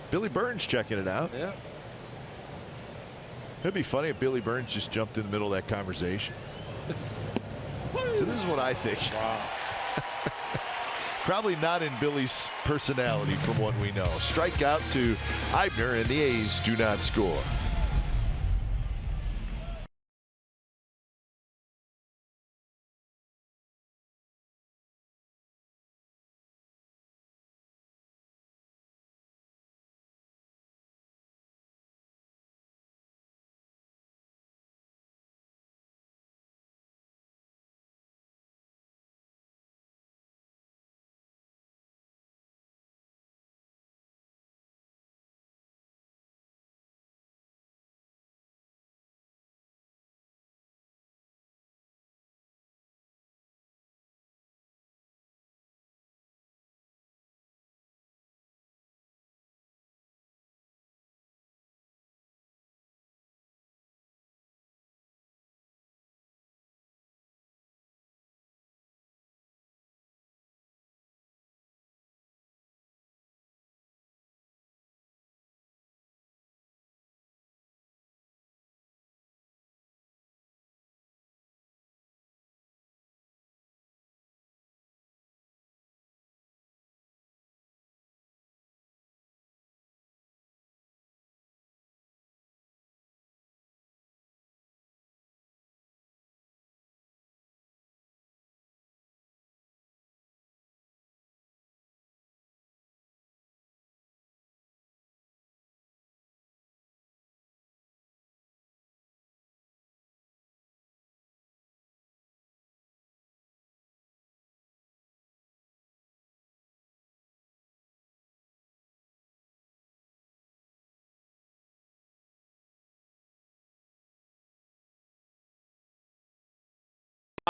Billy Burns checking it out. Yeah. It'd be funny if Billy Burns just jumped in the middle of that conversation. So this is what I think. Wow. Probably not in Billy's personality from what we know. Strikeout to Eibner, and the A's do not score.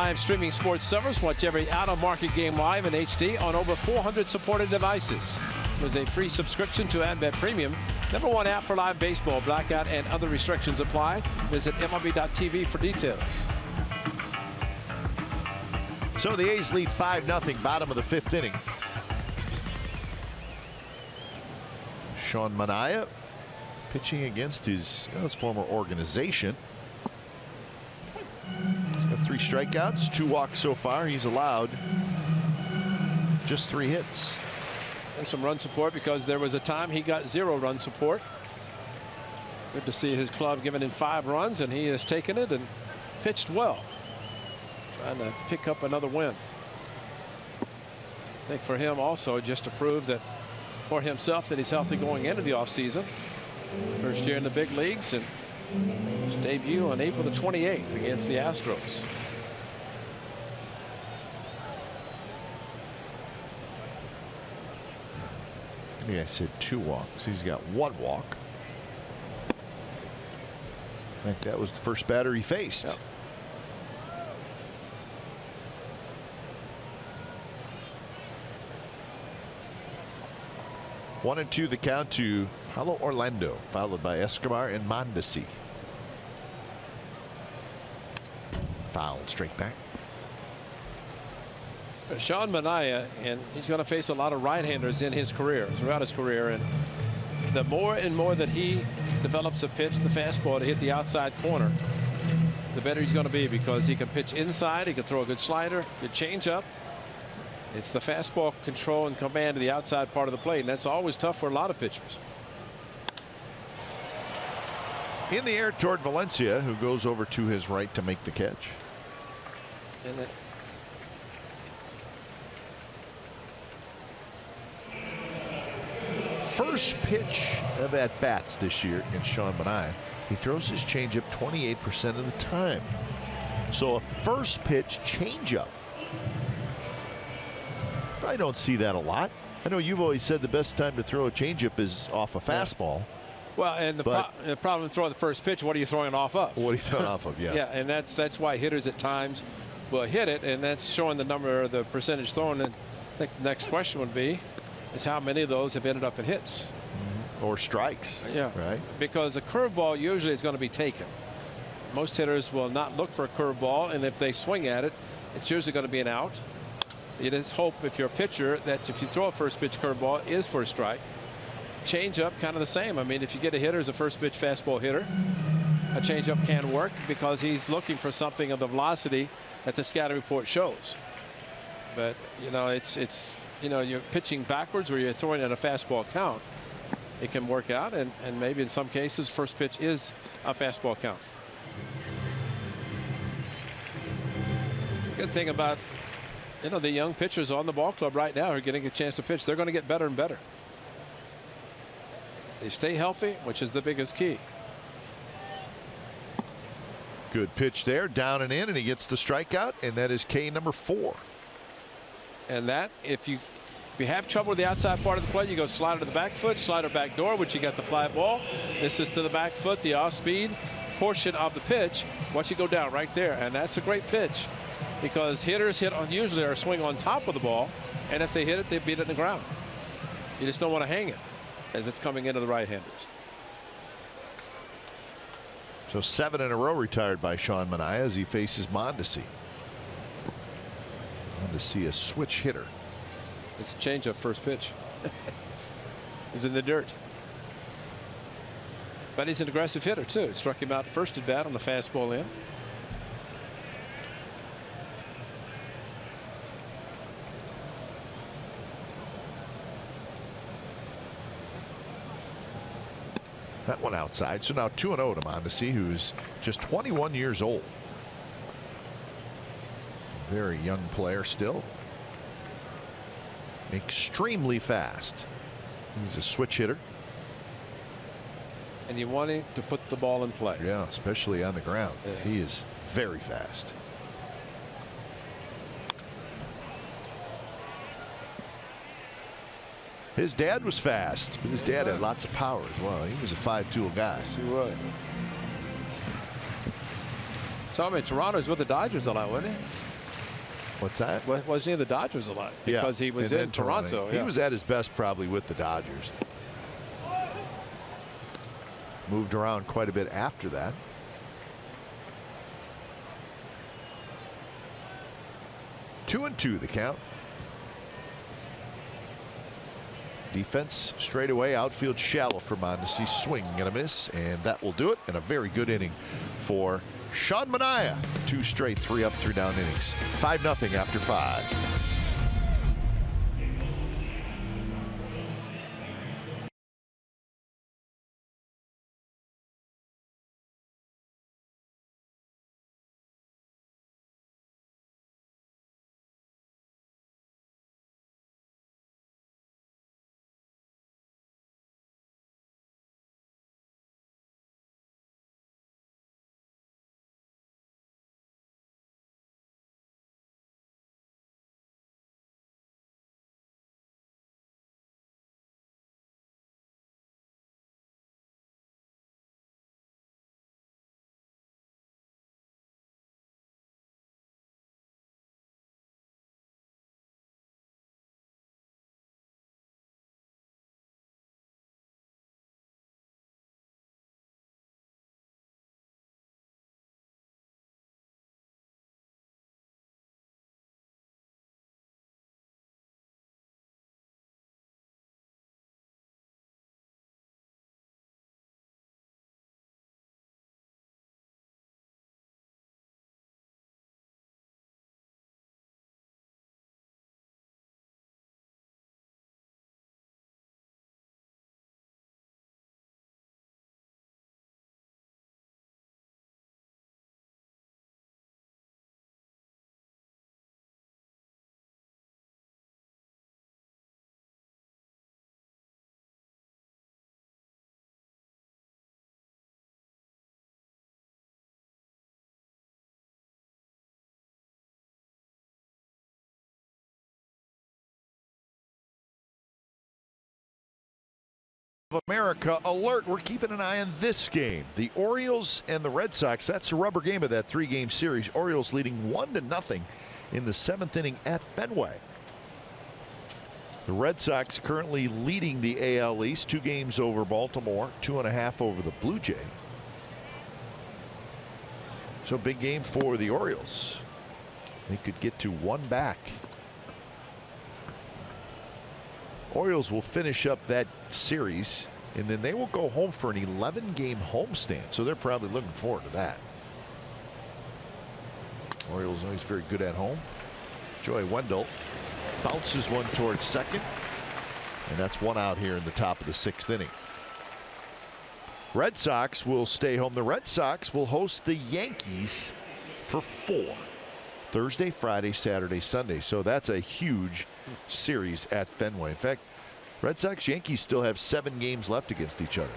Live streaming sports service. Watch every out-of-market game live in HD on over 400 supported devices. There's a free subscription to AdBet Premium. #1 app for live baseball. Blackout and other restrictions apply. Visit MLB.tv for details. So the A's lead 5-0, bottom of the 5th inning. Sean Manaea pitching against his former organization. He's got 3 strikeouts, 2 walks so far. He's allowed just 3 hits. And some run support because there was a time he got 0 run support. Good to see his club giving him 5 runs, and he has taken it and pitched well. Trying to pick up another win. I think for him also just to prove that for himself that he's healthy going into the offseason. First year in the big leagues, and his debut on April the 28th against the Astros. Yeah, I said 2 walks. He's got 1 walk. I think that was the first batter he faced. Yep. One and 2 the count to Paulo Orlando, followed by Escobar and Mondesi. Foul straight back. Sean Manaea, and he's going to face a lot of right-handers in his career, throughout his career, and the more and more that he develops a pitch, the fastball to hit the outside corner, the better he's going to be, because he can pitch inside, he can throw a good slider, good changeup. It's the fastball control and command of the outside part of the plate, and that's always tough for a lot of pitchers. In the air toward Valencia, who goes over to his right to make the catch. And first pitch of at-bats this year in Sean Manaea. He throws his changeup 28% of the time. So a first pitch changeup. I don't see that a lot. I know you've always said the best time to throw a changeup is off a fastball. Well, and the problem throwing the first pitch, what are you throwing off of? What are you throwing off of? Yeah. Yeah, and that's why hitters at times will hit it, and that's showing the number, the percentage thrown. And I think the next question would be is how many of those have ended up in hits or strikes. Yeah, right. Because a curveball usually is going to be taken. Most hitters will not look for a curveball, and if they swing at it, it's usually going to be an out. You just hope if you're a pitcher that if you throw a first pitch curveball is for a strike. Changeup kind of the same. I mean, if you get a hitter as a first pitch fastball hitter, a changeup can work because he's looking for something of the velocity that the scouting report shows. But you know, it's you know, you're pitching backwards or you're throwing at a fastball count. It can work out, and maybe in some cases first pitch is a fastball count. The good thing about the young pitchers on the ball club right now are getting a chance to pitch. They're going to get better and better. They stay healthy, which is the biggest key. Good pitch there, down and in, and he gets the strikeout, and that is K number 4. And that, if you have trouble with the outside part of the plate, you go slider to the back foot, slider back door, which you got the fly ball. This is to the back foot, the off-speed portion of the pitch. Watch it go down right there, and that's a great pitch. Because hitters hit on usually are swing on top of the ball, and if they hit it, they beat it in the ground. You just don't want to hang it as it's coming into the right-handers. So 7 in a row retired by Sean Manaea as he faces Mondesi. Mondesi, a switch hitter. It's a changeup first pitch. He's in the dirt. But he's an aggressive hitter too. Struck him out first at bat on the fastball in. That one outside. So now 2-0 to Mondesi, who's just 21 years old. Very young player still. Extremely fast. He's a switch hitter. And you want him to put the ball in play. Yeah, especially on the ground. Yeah. He is very fast. His dad was fast, but his dad had lots of power as well. He was a 5-tool guy. Yes, he was. So I mean, Toronto's with the Dodgers a lot, wasn't he? What's that? Wasn't he in the Dodgers a lot? Because he was in Toronto. He was at his best probably with the Dodgers. Moved around quite a bit after that. Two and two the count. Defense straight away, outfield shallow for Mondesi, swing and a miss, and that will do it. And a very good inning for Sean Manaea. 2 straight 3 up 3 down innings. 5-0 after 5. America alert. We're keeping an eye on this game. The Orioles and the Red Sox. That's a rubber game of that 3-game series. Orioles leading 1-0 in the 7th inning at Fenway. The Red Sox currently leading the AL East, 2 games over Baltimore, 2.5 over the Blue Jays. So big game for the Orioles. They could get to 1 back. Orioles will finish up that series, and then they will go home for an 11-game homestand. So they're probably looking forward to that. Orioles always very good at home. Joey Wendell bounces one towards second, and that's 1 out here in the top of the 6th inning. Red Sox will stay home. The Red Sox will host the Yankees for 4. Thursday, Friday, Saturday, Sunday. So that's a huge series at Fenway. In fact, Red Sox Yankees still have 7 games left against each other.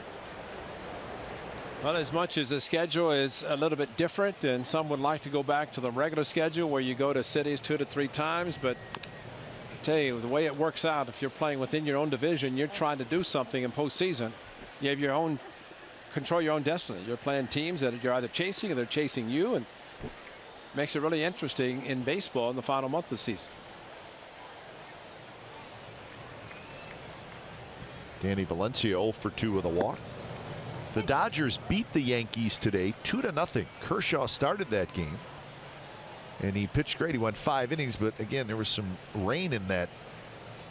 Well, as much as the schedule is a little bit different, and some would like to go back to the regular schedule where you go to cities 2 to 3 times, but I tell you, the way it works out, if you're playing within your own division, you're trying to do something in postseason. You have your own control, your own destiny. You're playing teams that you're either chasing or they're chasing you, and makes it really interesting in baseball in the final month of the season. Danny Valencia 0 for 2 with a walk. The Dodgers beat the Yankees today 2-0. Kershaw started that game, and he pitched great. He went 5 innings, but again, there was some rain in that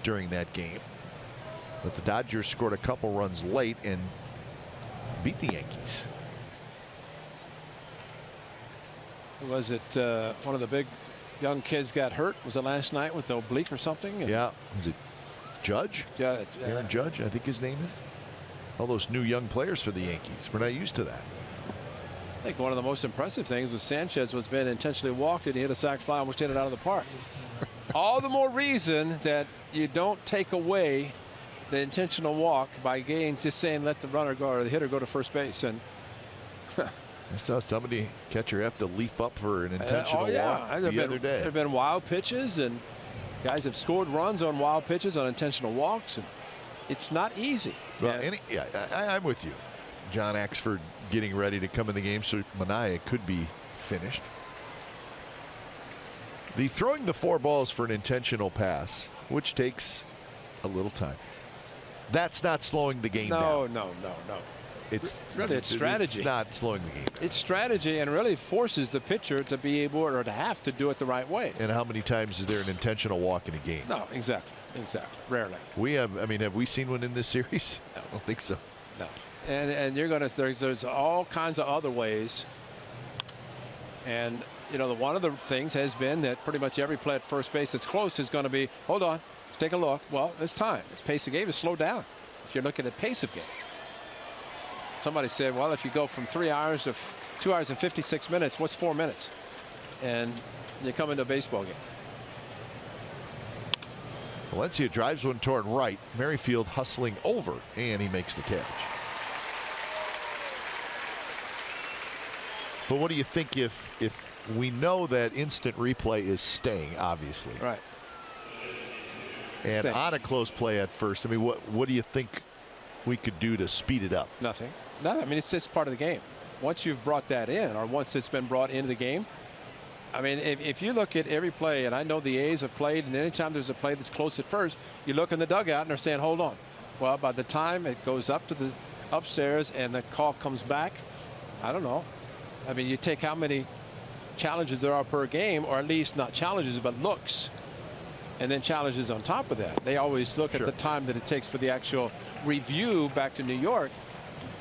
during that game. But the Dodgers scored a couple runs late and beat the Yankees. Was it one of the big young kids got hurt? Was it last night with the oblique or something? Yeah. Was it Judge? Judge. Aaron Judge, I think his name is. All those new young players for the Yankees. We're not used to that. I think one of the most impressive things was Sanchez was been intentionally walked and he hit a sac fly, almost hit it out of the park. All the more reason that you don't take away the intentional walk by Gaines just saying let the runner go or the hitter go to first base. And I saw somebody, catcher, have to leap up for an intentional walk the other day. There have been wild pitches, and guys have scored runs on wild pitches on intentional walks, and it's not easy. Well, I'm with you. John Axford getting ready to come in the game, so Manaea could be finished. The throwing the 4 balls for an intentional pass, which takes a little time. That's not slowing the game down. No. It's strategy. It's not slowing the game down. It's strategy, and really forces the pitcher to be able or to have to do it the right way. And how many times is there an intentional walk in a game? No, exactly. Rarely. Have we seen one in this series? No. I don't think so. No. And you're going to there's all kinds of other ways. And one of the things has been that pretty much every play at first base that's close is going to be, hold on, let's take a look. Well, it's time. It's pace of game is slowed down. If you're looking at pace of game. Somebody said, well, if you go from 3 hours to 2 hours and 56 minutes, what's 4 minutes? And you come into a baseball game. Valencia drives one toward right. Merrifield hustling over, and he makes the catch. But what do you think if we know that instant replay is staying, obviously? Right. And on a close play at first, I mean, what do you think we could do to speed it up? Nothing. I mean, it's part of the game. Once you've brought that in, or once it's been brought into the game, I mean, if you look at every play, and I know the A's have played, and anytime there's a play that's close at first, you look in the dugout and they're saying, hold on. Well, by the time it goes up to the upstairs and the call comes back, I don't know. I mean, you take how many challenges there are per game, or at least not challenges, but looks, and then challenges on top of that. They always look at the time that it takes for the actual review back to New York.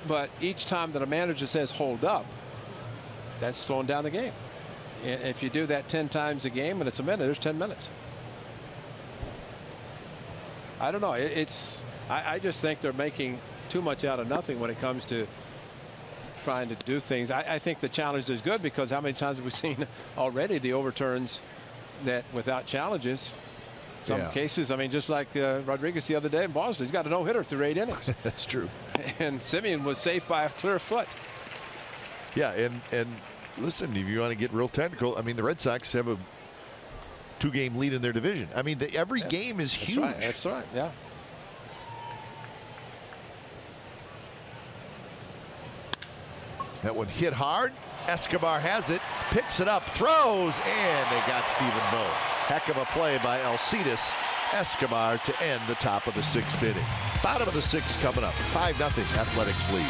But each time that a manager says hold up, that's slowing down the game. And if you do that 10 times a game and it's a minute, there's 10 minutes. I don't know. I just think they're making too much out of nothing when it comes to trying to do things. I think the challenge is good, because how many times have we seen already the overturns that without challenges? Some cases, I mean, just like Rodriguez the other day in Boston, he's got a no-hitter through 8 innings. That's true. And Simeon was safe by a clear foot. Yeah, and listen, if you want to get real technical, I mean, the Red Sox have a 2-game lead in their division. I mean, every game is huge. That's right. Yeah. That one hit hard. Escobar has it, picks it up, throws, and they got Stephen Moe. Heck of a play by Alcides Escobar to end the top of the 6th inning. Bottom of the 6th coming up. 5-0 Athletics lead.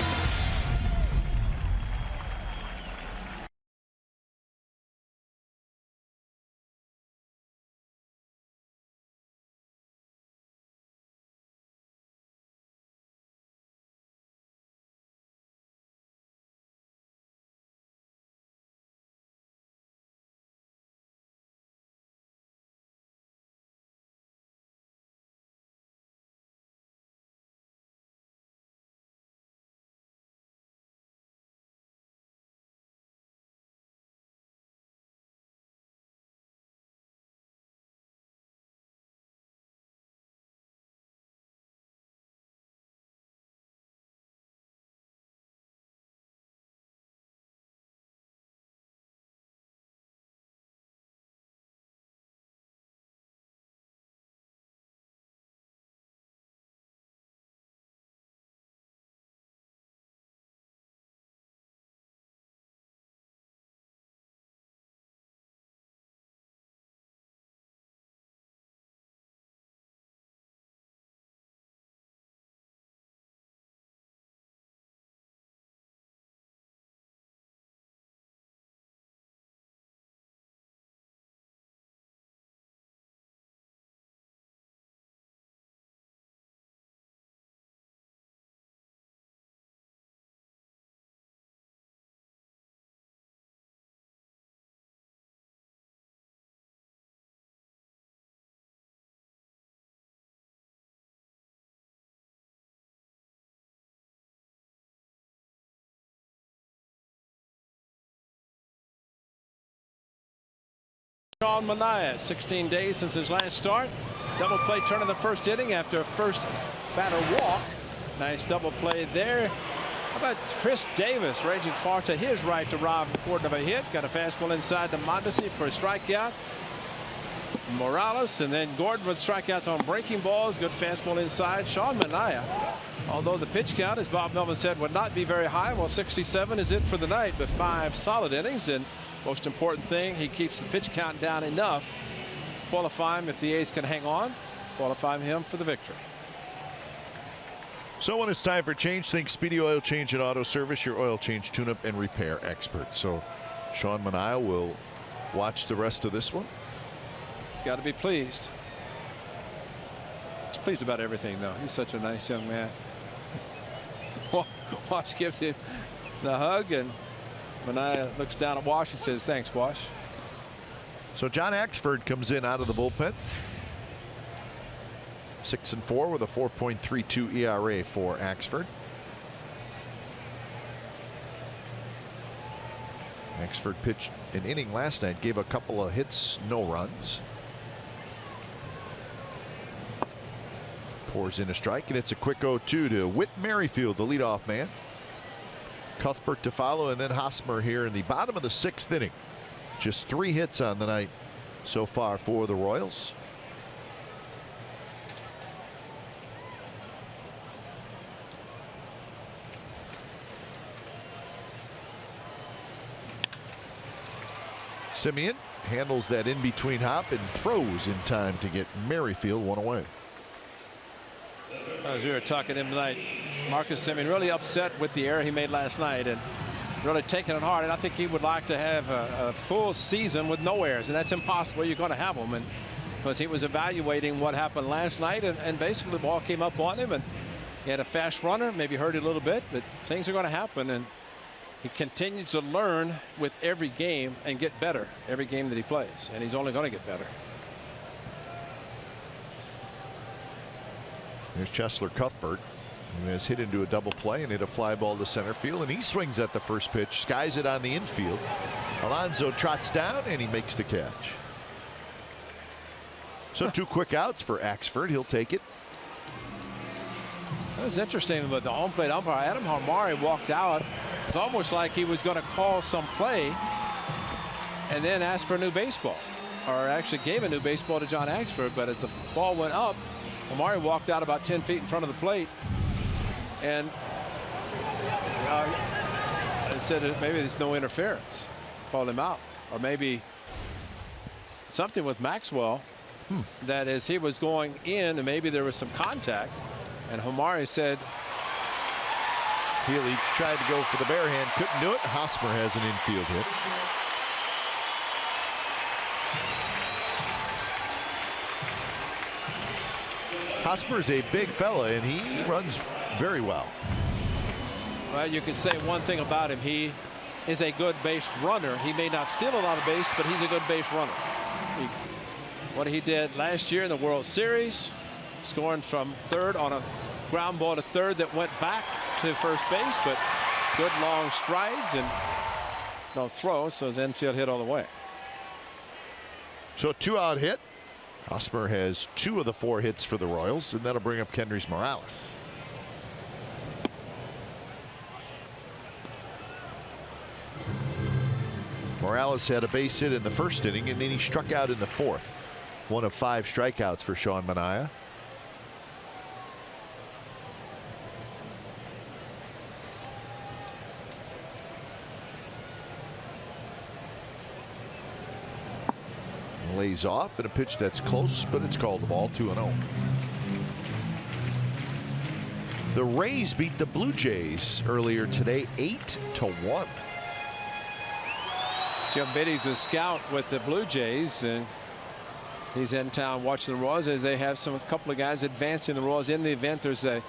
Sean Manaea, 16 days since his last start. Double play turn in the 1st inning after a first batter walk. Nice double play there. How about Chris Davis ranging far to his right to rob Gordon of a hit. Got a fastball inside to Mondesi for a strikeout. Morales, and then Gordon with strikeouts on breaking balls. Good fastball inside. Sean Manaea Although the pitch count, as Bob Melvin said, would not be very high. Well, 67 is it for the night, but 5 solid innings. And most important thing, he keeps the pitch count down enough. Qualify him if the A's can hang on. Qualify him for the victory. So when it's time for change, think Speedy Oil Change and Auto Service, your oil change, tune-up, and repair expert. So Sean Manaea will watch the rest of this one. He's got to be pleased. He's pleased about everything, though. He's such a nice young man. Wash gives him the hug, and Manaea looks down at Wash and says, "Thanks, Wash." So John Axford comes in out of the bullpen. 6-4 with a 4.32 ERA for Axford. Axford pitched an inning last night, gave a couple of hits, no runs. Pours in a strike, and it's a quick 0-2 to Whit Merrifield, the leadoff man. Cuthbert to follow, and then Hosmer here in the bottom of the 6th inning. Just 3 hits on the night so far for the Royals. Simeon handles that in between hop and throws in time to get Merrifield one away. As we were talking to him tonight, Marcus Simeon really upset with the error he made last night and really taking it hard. And I think he would like to have a full season with no errors, and that's impossible. You're going to have them, and because he was evaluating what happened last night, and basically the ball came up on him, and he had a fast runner, maybe hurt it a little bit, but things are going to happen, and he continues to learn with every game and get better every game that he plays, and he's only going to get better. Here's Cheslor Cuthbert, who has hit into a double play and hit a fly ball to center field, and he swings at the first pitch, skies it on the infield. Alonso trots down, and he makes the catch. So 2 quick outs for Axford. He'll take it. That was interesting, but the home plate umpire, Adam Harmari, walked out. It's almost like he was going to call some play and then ask for a new baseball, or actually gave a new baseball to John Axford. But as the ball went up, Harmari walked out about 10 feet in front of the plate, and said that maybe there's no interference. Called him out, or maybe something with Maxwell. That as he was going in, and maybe there was some contact, and Harmari said. Healy tried to go for the bare hand, couldn't do it. Hosmer has an infield hit. Hosmer's a big fella, and he runs very well. Well, you can say one thing about him. He is a good base runner. He may not steal a lot of base, but he's a good base runner. What he did last year in the World Series, scoring from third on a ground ball to third that went back to first base, but good long strides and no throw, so his infield hit all the way. So a 2-out hit. Hosmer has 2 of the 4 hits for the Royals, and that'll bring up Kendrys Morales. Morales had a base hit in the first inning, and then he struck out in the 4th. 1 of 5 strikeouts for Sean Manaea. Lays off and a pitch that's close, but it's called the ball. 2-0. The Rays beat the Blue Jays earlier today, 8-1. Jim Biddy's a scout with the Blue Jays, and he's in town watching the Royals as they have a couple of guys advancing the Royals. In the event there's a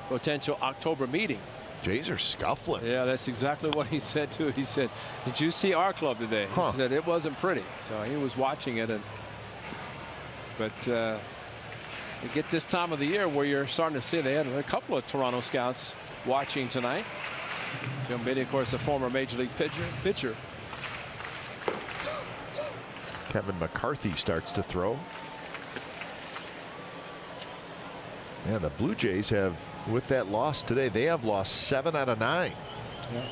potential October meeting. Jays are scuffling. Yeah, that's exactly what he said too. He said, "Did you see our club today?" He said it wasn't pretty. So he was watching it, but you get this time of the year where you're starting to see they had a couple of Toronto scouts watching tonight. Jim Biddy, of course, a former Major League pitcher. Kevin McCarthy starts to throw. Yeah, the Blue Jays have, with that loss today, they have lost 7 out of 9. Yeah.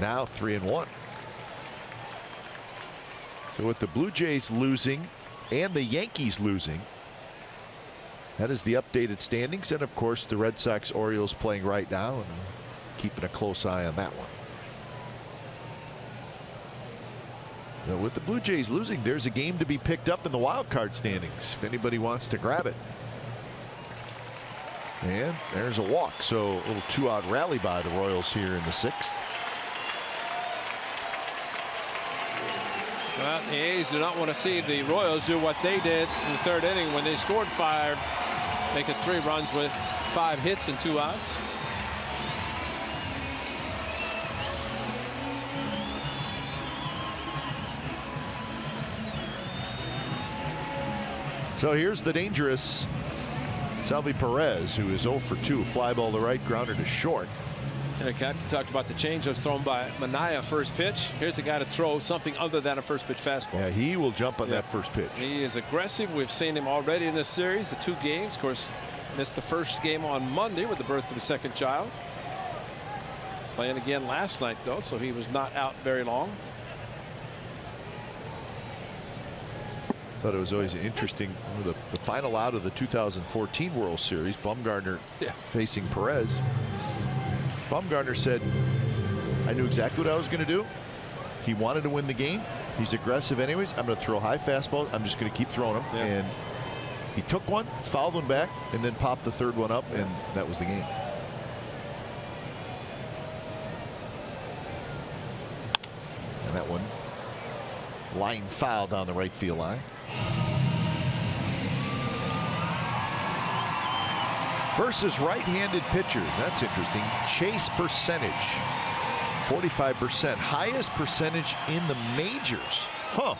Now 3-1. So with the Blue Jays losing and the Yankees losing, that is the updated standings. And of course the Red Sox Orioles playing right now, and keeping a close eye on that one. Now with the Blue Jays losing, there's a game to be picked up in the wild card standings if anybody wants to grab it. And there's a walk, so a little 2-out rally by the Royals here in the 6th. Well, the A's do not want to see the Royals do what they did in the 3rd inning when they scored 5, making 3 runs with 5 hits and 2 outs. So here's the dangerous Salvi Perez, who is 0 for 2. Fly ball to right, grounder to short. And Captain talked about the changeup thrown by Manaea first pitch. Here's a guy to throw something other than a first pitch fastball. Yeah, he will jump on that first pitch. He is aggressive. We've seen him already in this series, the 2 games. Of course, missed the first game on Monday with the birth of his 2nd child. Playing again last night, though, so he was not out very long. Thought it was always interesting. The final out of the 2014 World Series, Bumgarner facing Perez. Bumgarner said, I knew exactly what I was going to do. He wanted to win the game. He's aggressive anyways. I'm going to throw high fastball. I'm just going to keep throwing them. Yeah. And he took one, fouled one back, and then popped the 3rd one up, and that was the game. And that one line foul down the right field line. Versus right-handed pitchers. That's interesting. Chase percentage, 45%. Highest percentage in the majors. Huh.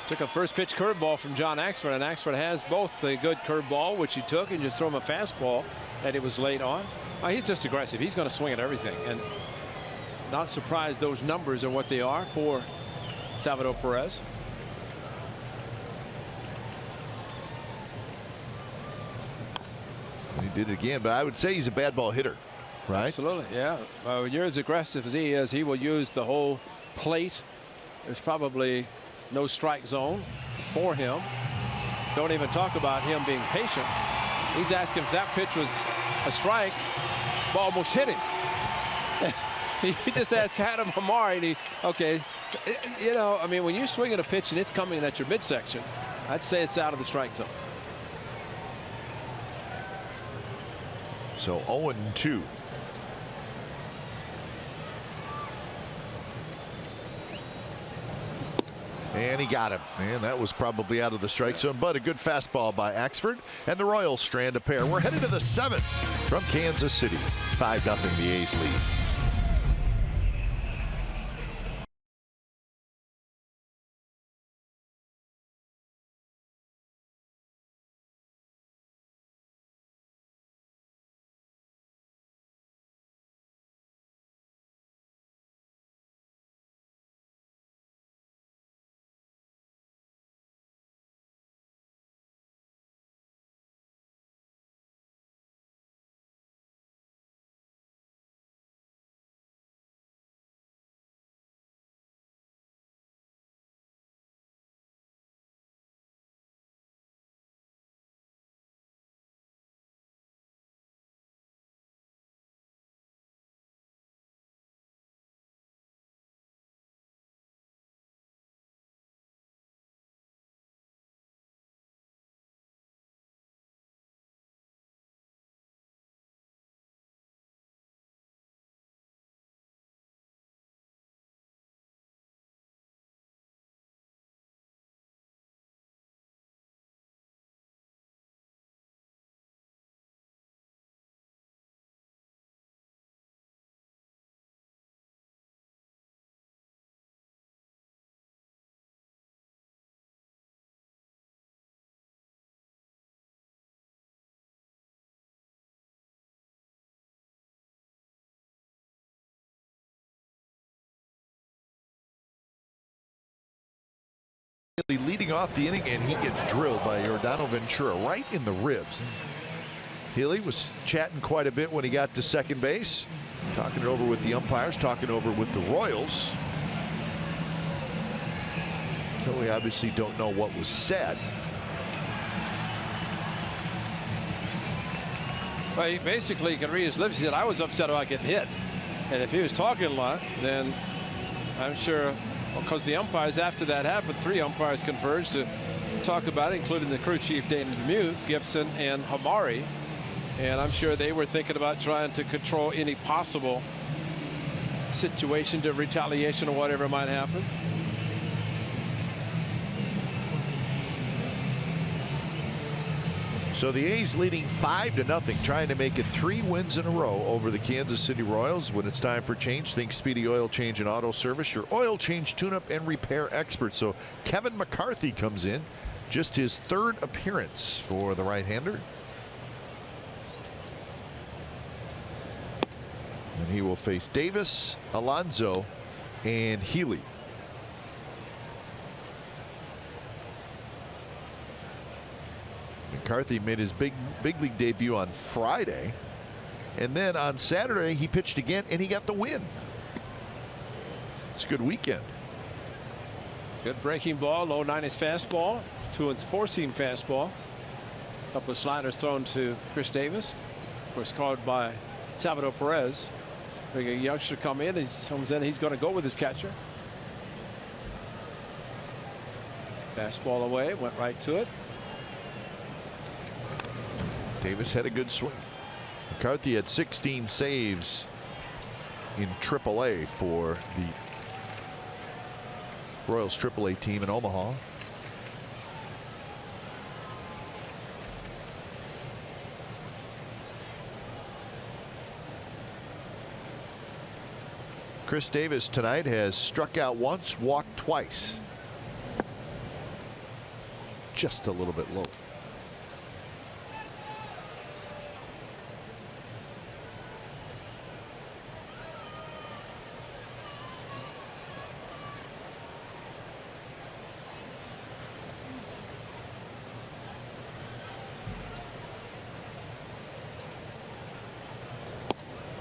Took a first pitch curveball from John Axford, and Axford has both a good curveball, which he took, and just throw him a fastball that it was late on. He's just aggressive. He's going to swing at everything, and not surprised those numbers are what they are for Salvador Perez. He did it again, but I would say he's a bad ball hitter, right? Absolutely, yeah. When you're as aggressive as he is, he will use the whole plate. There's probably no strike zone for him. Don't even talk about him being patient. He's asking if that pitch was a strike. Ball almost hit him. He just asked Adam Hamari, and he, okay, you know, I mean, when you swing at a pitch and it's coming at your midsection, I'd say it's out of the strike zone. So 0-2. And he got him. And that was probably out of the strike zone, but a good fastball by Axford. And the Royals strand a pair. We're headed to the 7th from Kansas City. 5-0 the A's lead. Leading off the inning, and he gets drilled by Yordano Ventura right in the ribs. Healy was chatting quite a bit when he got to second base, talking it over with the umpires, talking over with the Royals. So we obviously don't know what was said. Well, he basically, you can read his lips. He said, I was upset about getting hit. And if he was talking a lot, then I'm sure, because the umpires after that happened, 3 umpires converged to talk about it, including the crew chief, Dana DeMuth, Gibson, and Hamari. And I'm sure they were thinking about trying to control any possible situation to retaliation or whatever might happen. So the A's leading 5-0, trying to make it 3 wins in a row over the Kansas City Royals. When it's time for change, think Speedy Oil Change and Auto Service, your oil change, tune-up, and repair expert. So Kevin McCarthy comes in, just his 3rd appearance for the right-hander. And he will face Davis, Alonso, and Healy. McCarthy made his big league debut on Friday, and then on Saturday he pitched again and he got the win. It's a good weekend. Good breaking ball, low 90s fastball, 2 and 4-seam fastball. A couple of sliders thrown to Chris Davis, of course called by Salvador Perez. A youngster come in, he comes in, he's going to go with his catcher. Fastball away, went right to it. Davis had a good swing. McCarthy had 16 saves in AAA for the Royals AAA team in Omaha. Chris Davis tonight has struck out once, walked twice. Just a little bit low.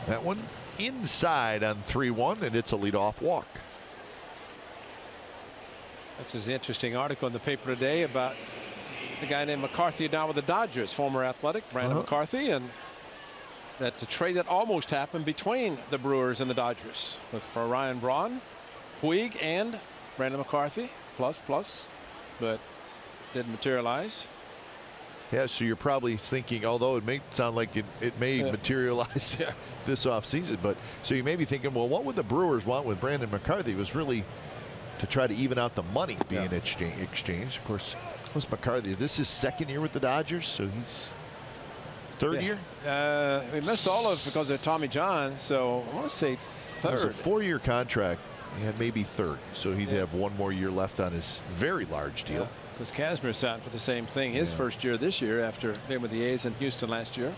That one inside on 3-1, and it's a leadoff walk. Which is an interesting article in the paper today about the guy named McCarthy down with the Dodgers, former Athletic, Brandon McCarthy, and that the trade that almost happened between the Brewers and the Dodgers for Ryan Braun, Puig, and Brandon McCarthy, plus, but didn't materialize. Yeah, so you're probably thinking, although it may sound like it may materialize this offseason, but so you may be thinking, well, what would the Brewers want with Brandon McCarthy? It was really to try to even out the money being exchanged. Of course, was McCarthy, this is 2nd year with the Dodgers, so he's 3rd year? He missed all of because of Tommy John, so I want to say 3rd. It was a 4-year contract. He had maybe 3rd, so he'd have 1 more year left on his very large deal. Because Kazmir signed for the same thing his first year this year after being with the A's in Houston last year.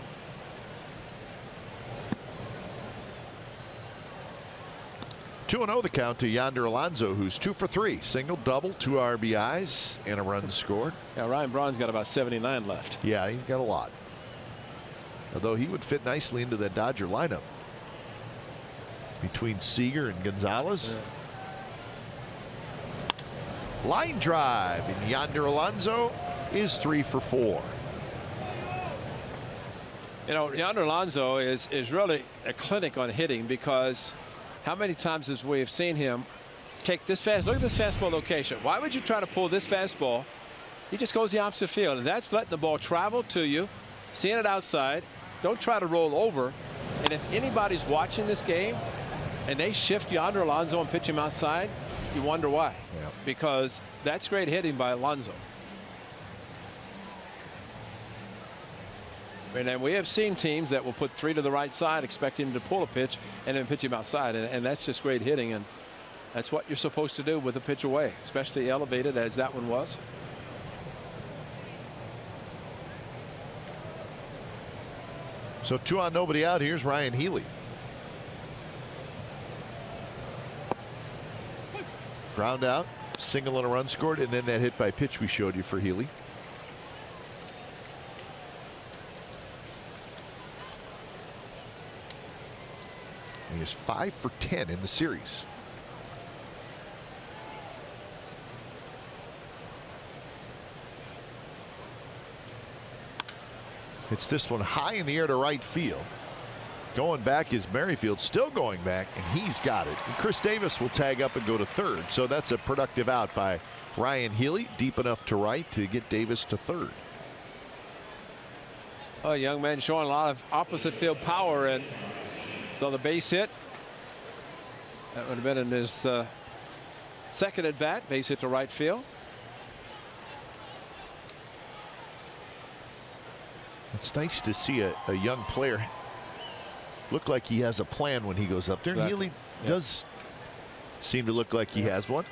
(2-0) the count to Yonder Alonso, who's 2 for 3, single, double, 2 RBIs, and a run scored. Yeah, Ryan Braun's got about 79 left. Yeah, he's got a lot. Although he would fit nicely into that Dodger lineup between Seager and Gonzalez. Line drive, and Yonder Alonso is 3 for 4. You know, Yonder Alonso is really a clinic on hitting, because how many times have we have seen him take this fast? Look at this fastball location. Why would you try to pull this fastball? He just goes the opposite field, and that's letting the ball travel to you, seeing it outside. Don't try to roll over. And if anybody's watching this game and they shift Yonder Alonso and pitch him outside, you wonder why. Because that's great hitting by Alonso. And then we have seen teams that will put 3 to the right side, expecting him to pull a pitch and then pitch him outside. And that's just great hitting. And that's what you're supposed to do with a pitch away, especially elevated as that one was. So 2 on, nobody out. Here's Ryan Healy. Ground out, single and a run scored, and then that hit by pitch we showed you for Healy. He is 5 for 10 in the series. It's this one high in the air to right field. Going back is Merrifield, still going back, and he's got it. And Chris Davis will tag up and go to third. So that's a productive out by Ryan Healy, deep enough to right to get Davis to third. A young man showing a lot of opposite field power, and so the base hit. That would have been in his second at bat, base hit to right field. It's nice to see a young player look like he has a plan when he goes up there. Exactly. Healy does seem to look like he has one.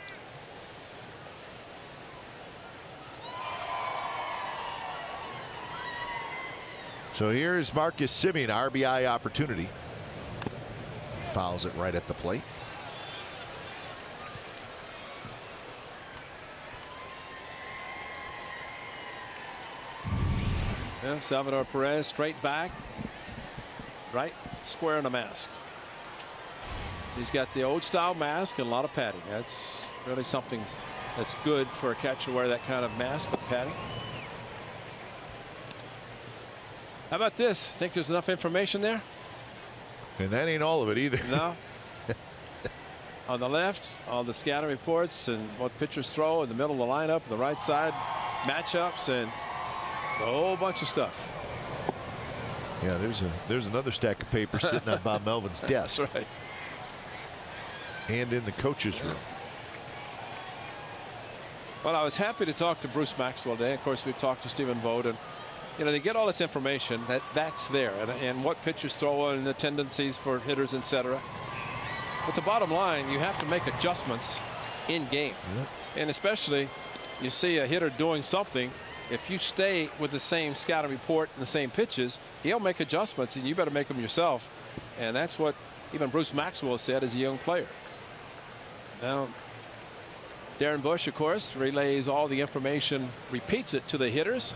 So here's Marcus Semien, RBI opportunity. Fouls it right at the plate. Yeah, Salvador Perez straight back, right square in the mask. He's got the old style mask and a lot of padding. That's really something that's good for a catcher to wear, that kind of mask with padding. How about this? Think there's enough information there? And that ain't all of it either. No. On the left, all the scouting reports and what pitchers throw in the middle of the lineup, the right side matchups, and a whole bunch of stuff. Yeah, there's another stack of papers sitting on Bob Melvin's desk. That's right. And in the coach's room. Well, I was happy to talk to Bruce Maxwell today. Of course, we've talked to Stephen Vogt, and you know, they get all this information that's there, and what pitchers throw and the tendencies for hitters, etc. But the bottom line, you have to make adjustments in game. And especially you see a hitter doing something, if you stay with the same scouting report and the same pitches, he'll make adjustments, and you better make them yourself. And that's what even Bruce Maxwell said as a young player. Now, Darren Bush, of course, relays all the information, repeats it to the hitters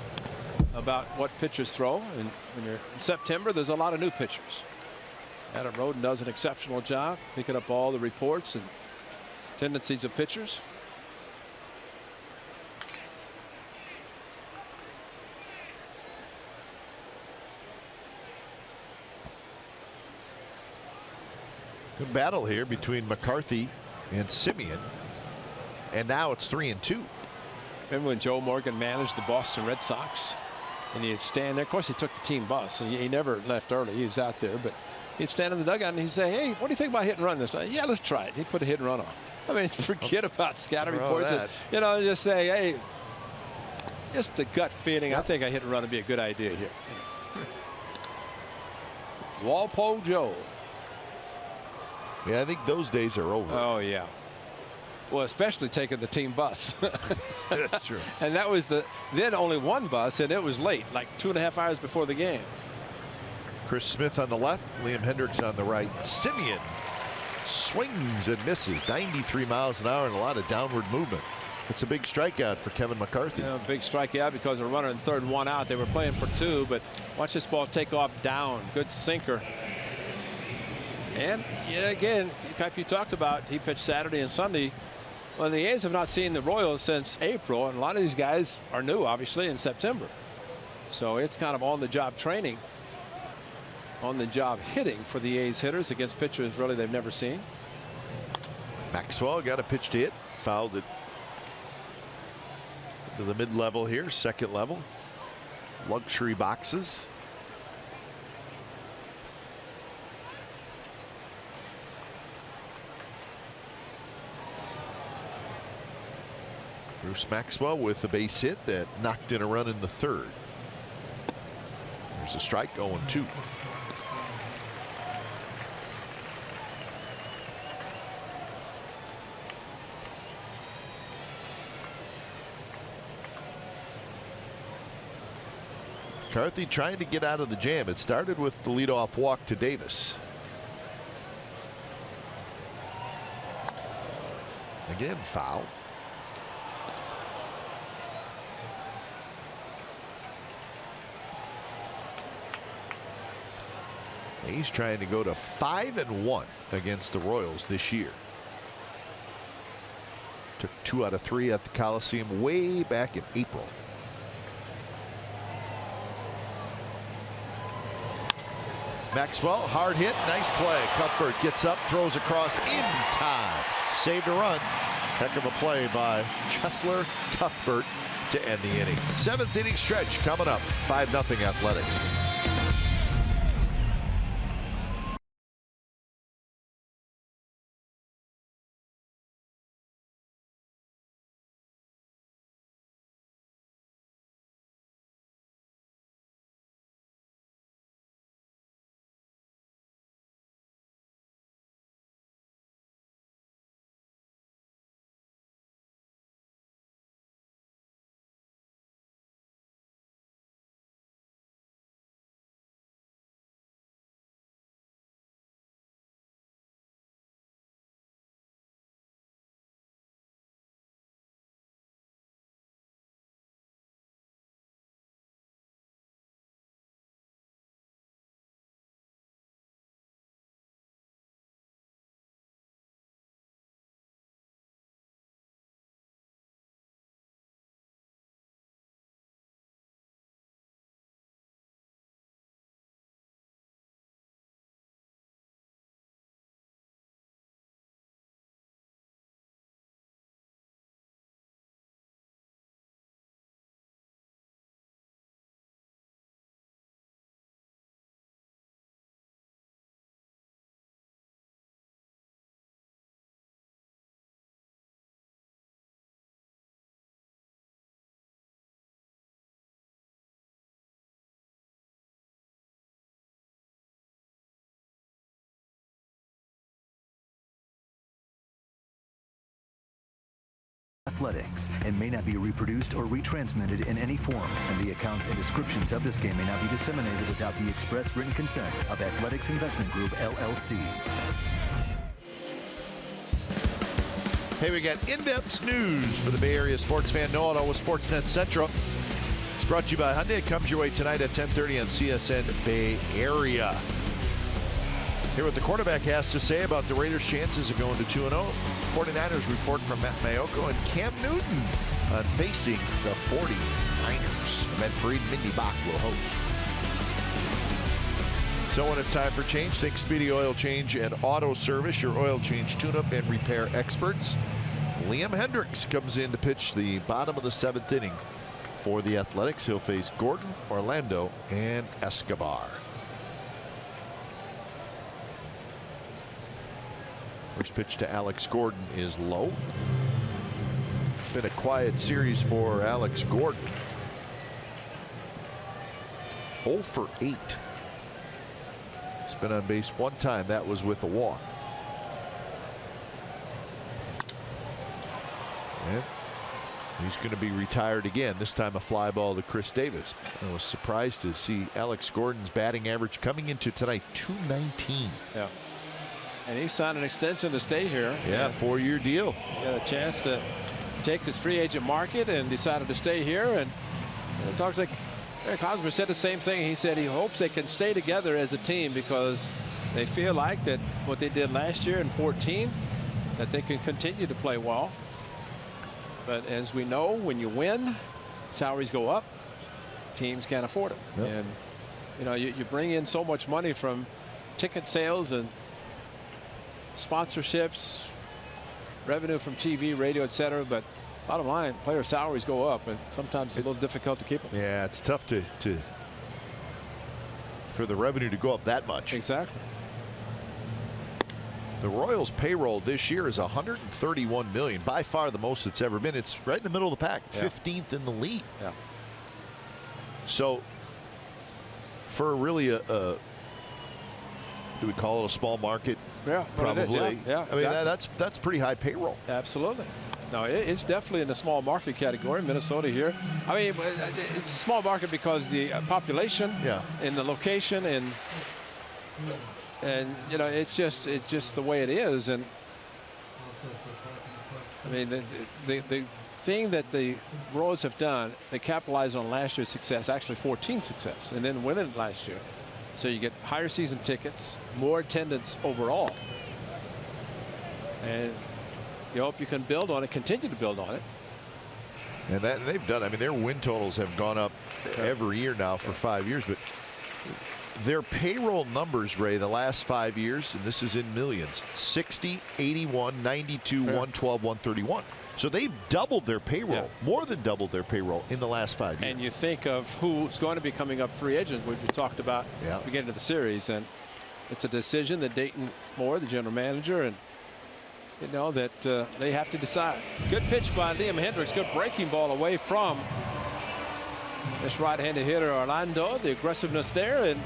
about what pitchers throw. And when you're in September, there's a lot of new pitchers. Adam Roden does an exceptional job picking up all the reports and tendencies of pitchers. Good battle here between McCarthy and Semien. And now it's 3-2. Remember when Joe Morgan managed the Boston Red Sox? And he'd stand there. Of course, he took the team bus, and he never left early. He was out there, but he'd stand in the dugout and he'd say, "Hey, what do you think about hit and run this time?" "Yeah, let's try it." He'd put a hit and run on. I mean, forget about scouting reports. And, you know, just say, "Hey, just the gut feeling. I think a hit and run would be a good idea here." Walpole Joe. Yeah, I think those days are over. Oh yeah. Well, especially taking the team bus. That's true. And that was then only one bus, and it was late, like 2.5 hours before the game. Chris Smith on the left, Liam Hendricks on the right. Semien swings and misses, 93 miles an hour and a lot of downward movement. It's a big strikeout for Kevin McCarthy. Yeah, big strikeout because a runner in third, one out. They were playing for two, but watch this ball take off down. Good sinker. And yeah, again, like you talked about, he pitched Saturday and Sunday. Well, the A's have not seen the Royals since April, and a lot of these guys are new, obviously, in September. So it's kind of on-the-job training, on-the-job hitting for the A's hitters against pitchers really they've never seen. Maxwell got a pitch to hit, fouled it to the mid-level here, second level. Luxury boxes. Bruce Maxwell with the base hit that knocked in a run in the third. There's a strike, 0-2. McCarthy trying to get out of the jam. It started with the leadoff walk to Davis. Again, foul. He's trying to go to 5-1 against the Royals this year. Took 2 out of 3 at the Coliseum way back in April. Maxwell, hard hit, nice play. Cuthbert gets up, throws across in time. Saved a run. Heck of a play by Chesler Cuthbert to end the inning. 7th inning stretch coming up. 5-0 Athletics. Athletics and may not be reproduced or retransmitted in any form, and the accounts and descriptions of this game may not be disseminated without the express written consent of Athletics Investment Group, LLC. Hey, we got in-depth news for the Bay Area sports fan. Know it all with Sportsnet Central. It's brought to you by Hyundai. It comes your way tonight at 10:30 on CSN Bay Area. Hear what the quarterback has to say about the Raiders' chances of going to 2-0. 49ers report from Matt Mayoko and Cam Newton on facing the 49ers. Ahmed Fareed and Mindy Bach will host. So when it's time for change, think Speedy Oil Change and Auto Service, your oil change tune-up and repair experts. Liam Hendricks comes in to pitch the bottom of the 7th inning for the Athletics. He'll face Gordon, Orlando, and Escobar. First pitch to Alex Gordon is low. It's been a quiet series for Alex Gordon. 0 for 8. He's been on base one time. That was with a walk. And he's going to be retired again. This time a fly ball to Chris Davis. I was surprised to see Alex Gordon's batting average coming into tonight, .219. Yeah. And he signed an extension to stay here. Yeah, 4-year deal. Got a chance to take this free agent market and decided to stay here. And talked like Eric Hosmer said the same thing. He said he hopes they can stay together as a team because they feel like that what they did last year in 14, that they can continue to play well. But as we know, when you win, salaries go up. Teams can't afford it. Yep. And you know, you bring in so much money from ticket sales and sponsorships, revenue from TV, radio, etc. But bottom line, player salaries go up, and sometimes it's a little difficult to keep them. Yeah, it's tough for the revenue to go up that much. Exactly. The Royals' payroll this year is $131 million, by far the most it's ever been. It's right in the middle of the pack, yeah. 15th in the league. Yeah. So, for really do we call it a small market? Yeah, probably. Yeah, I mean, that's pretty high payroll. Absolutely. No, it's definitely in the small market category. Minnesota here. I mean, it's a small market because the population, yeah, and the location, and you know, it's just the way it is. And I mean, the thing that the Royals have done, they capitalized on last year's success, actually 14 success, and then winning it last year. So you get higher season tickets, more attendance overall. And you hope you can build on it, continue to build on it. And they've done. I mean, their win totals have gone up every year now for 5 years. But Their payroll numbers, Ray, the last 5 years, and this is in millions: 60, 81, 92, 112, 131. So they've doubled their payroll, more than doubled their payroll in the last 5 years. And you think of who's going to be coming up free agent, which we talked about at the beginning of the series, and it's a decision that Dayton Moore, the general manager, and you know that they have to decide. Good pitch by Liam Hendricks. Good breaking ball away from this right-handed hitter Orlando. The aggressiveness there, and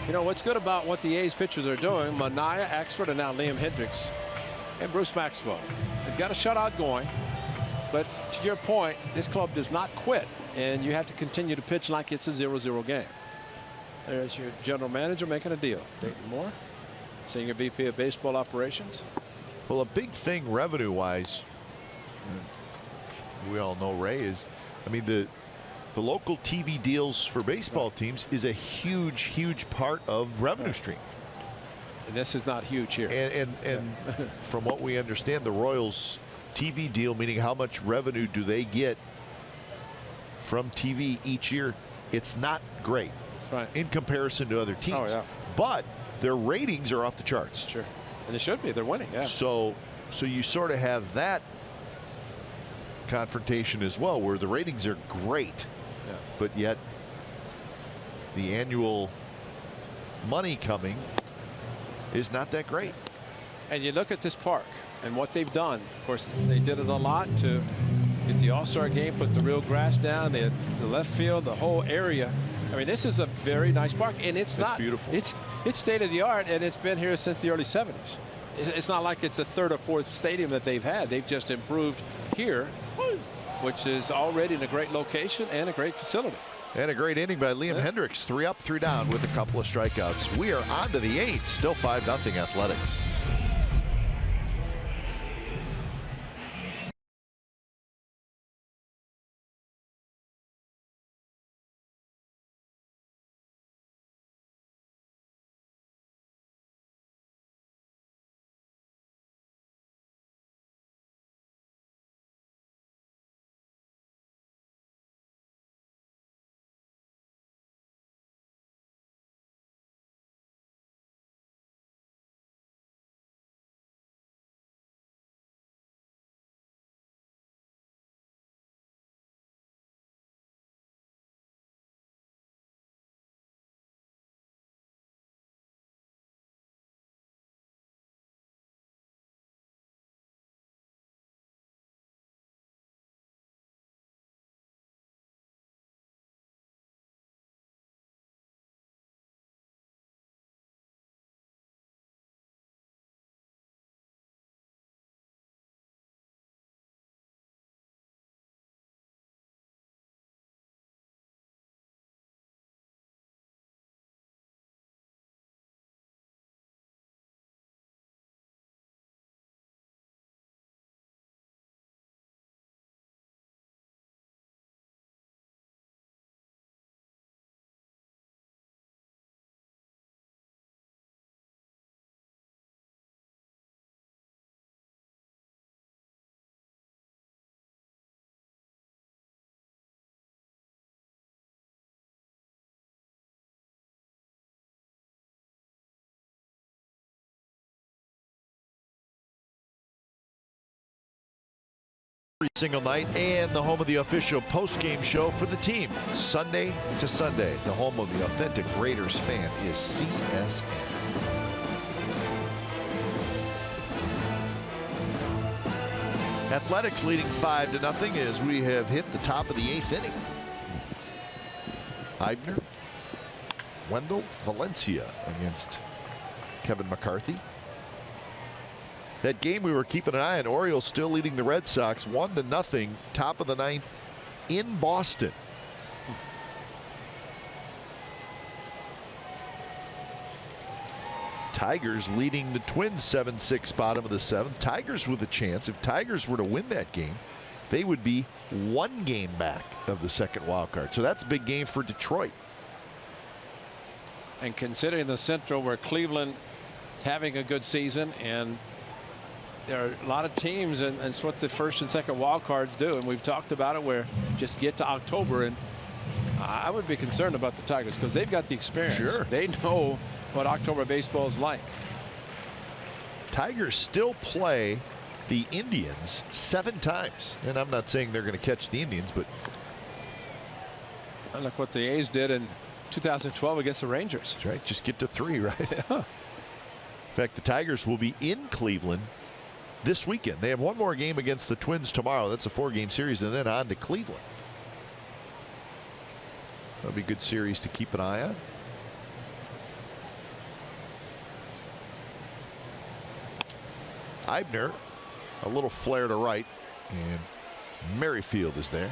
you know what's good about what the A's pitchers are doing. Manaea, Axford, and now Liam Hendricks and Bruce Maxwell. They've got a shutout going, but to your point, this club does not quit, and you have to continue to pitch like it's a 0-0 game. There's your general manager making a deal. Dayton Moore, senior VP of baseball operations. Well, a big thing revenue-wise, we all know, Ray, is, I mean, the local TV deals for baseball teams is a huge part of revenue stream. And this is not huge here. And from what we understand, the Royals TV deal, meaning how much revenue do they get from TV each year, it's not great in comparison to other teams. But their ratings are off the charts. Sure. And they should be. They're winning. So you sort of have that confrontation as well, where the ratings are great, but yet the annual money coming is not that great. And you look at this park and what they've done. Of course, they did it a lot to get the All-Star game, put the real grass down, the left field, the whole area. I mean, this is a very nice park, and it's not beautiful. It's state of the art, and it's been here since the early 70s. It's not like it's a third or fourth stadium that they've had. They've just improved here, which is already in a great location and a great facility. And a great inning by Liam Hendricks. 3 up, 3 down with a couple of strikeouts. We are on to the 8th. Still 5-0 Athletics. Every single night, and the home of the official post-game show for the team. Sunday to Sunday, the home of the authentic Raiders fan is CSN. Athletics leading 5-0 as we have hit the top of the 8th inning. Eibner, Wendell, Valencia against Kevin McCarthy. That game we were keeping an eye on, Orioles still leading the Red Sox 1-0, top of the 9th in Boston. Tigers leading the Twins 7-6, bottom of the 7th. Tigers with a chance. If Tigers were to win that game, they would be 1 game back of the second wild card. So that's a big game for Detroit. And considering the Central, where Cleveland is having a good season, and there are a lot of teams, and it's what the first and second wild cards do, and we've talked about it, where just get to October and I would be concerned about the Tigers because they've got the experience. Sure. They know what October baseball is like. Tigers still play the Indians 7 times. And I'm not saying they're going to catch the Indians, but. And look what the A's did in 2012 against the Rangers. That's right. Just get to 3, right? Yeah. In fact, the Tigers will be in Cleveland this weekend. They have one more game against the Twins tomorrow. That's a 4-game series, and then on to Cleveland. That'll be a good series to keep an eye on. Eibner, a little flare to right, and Merrifield is there.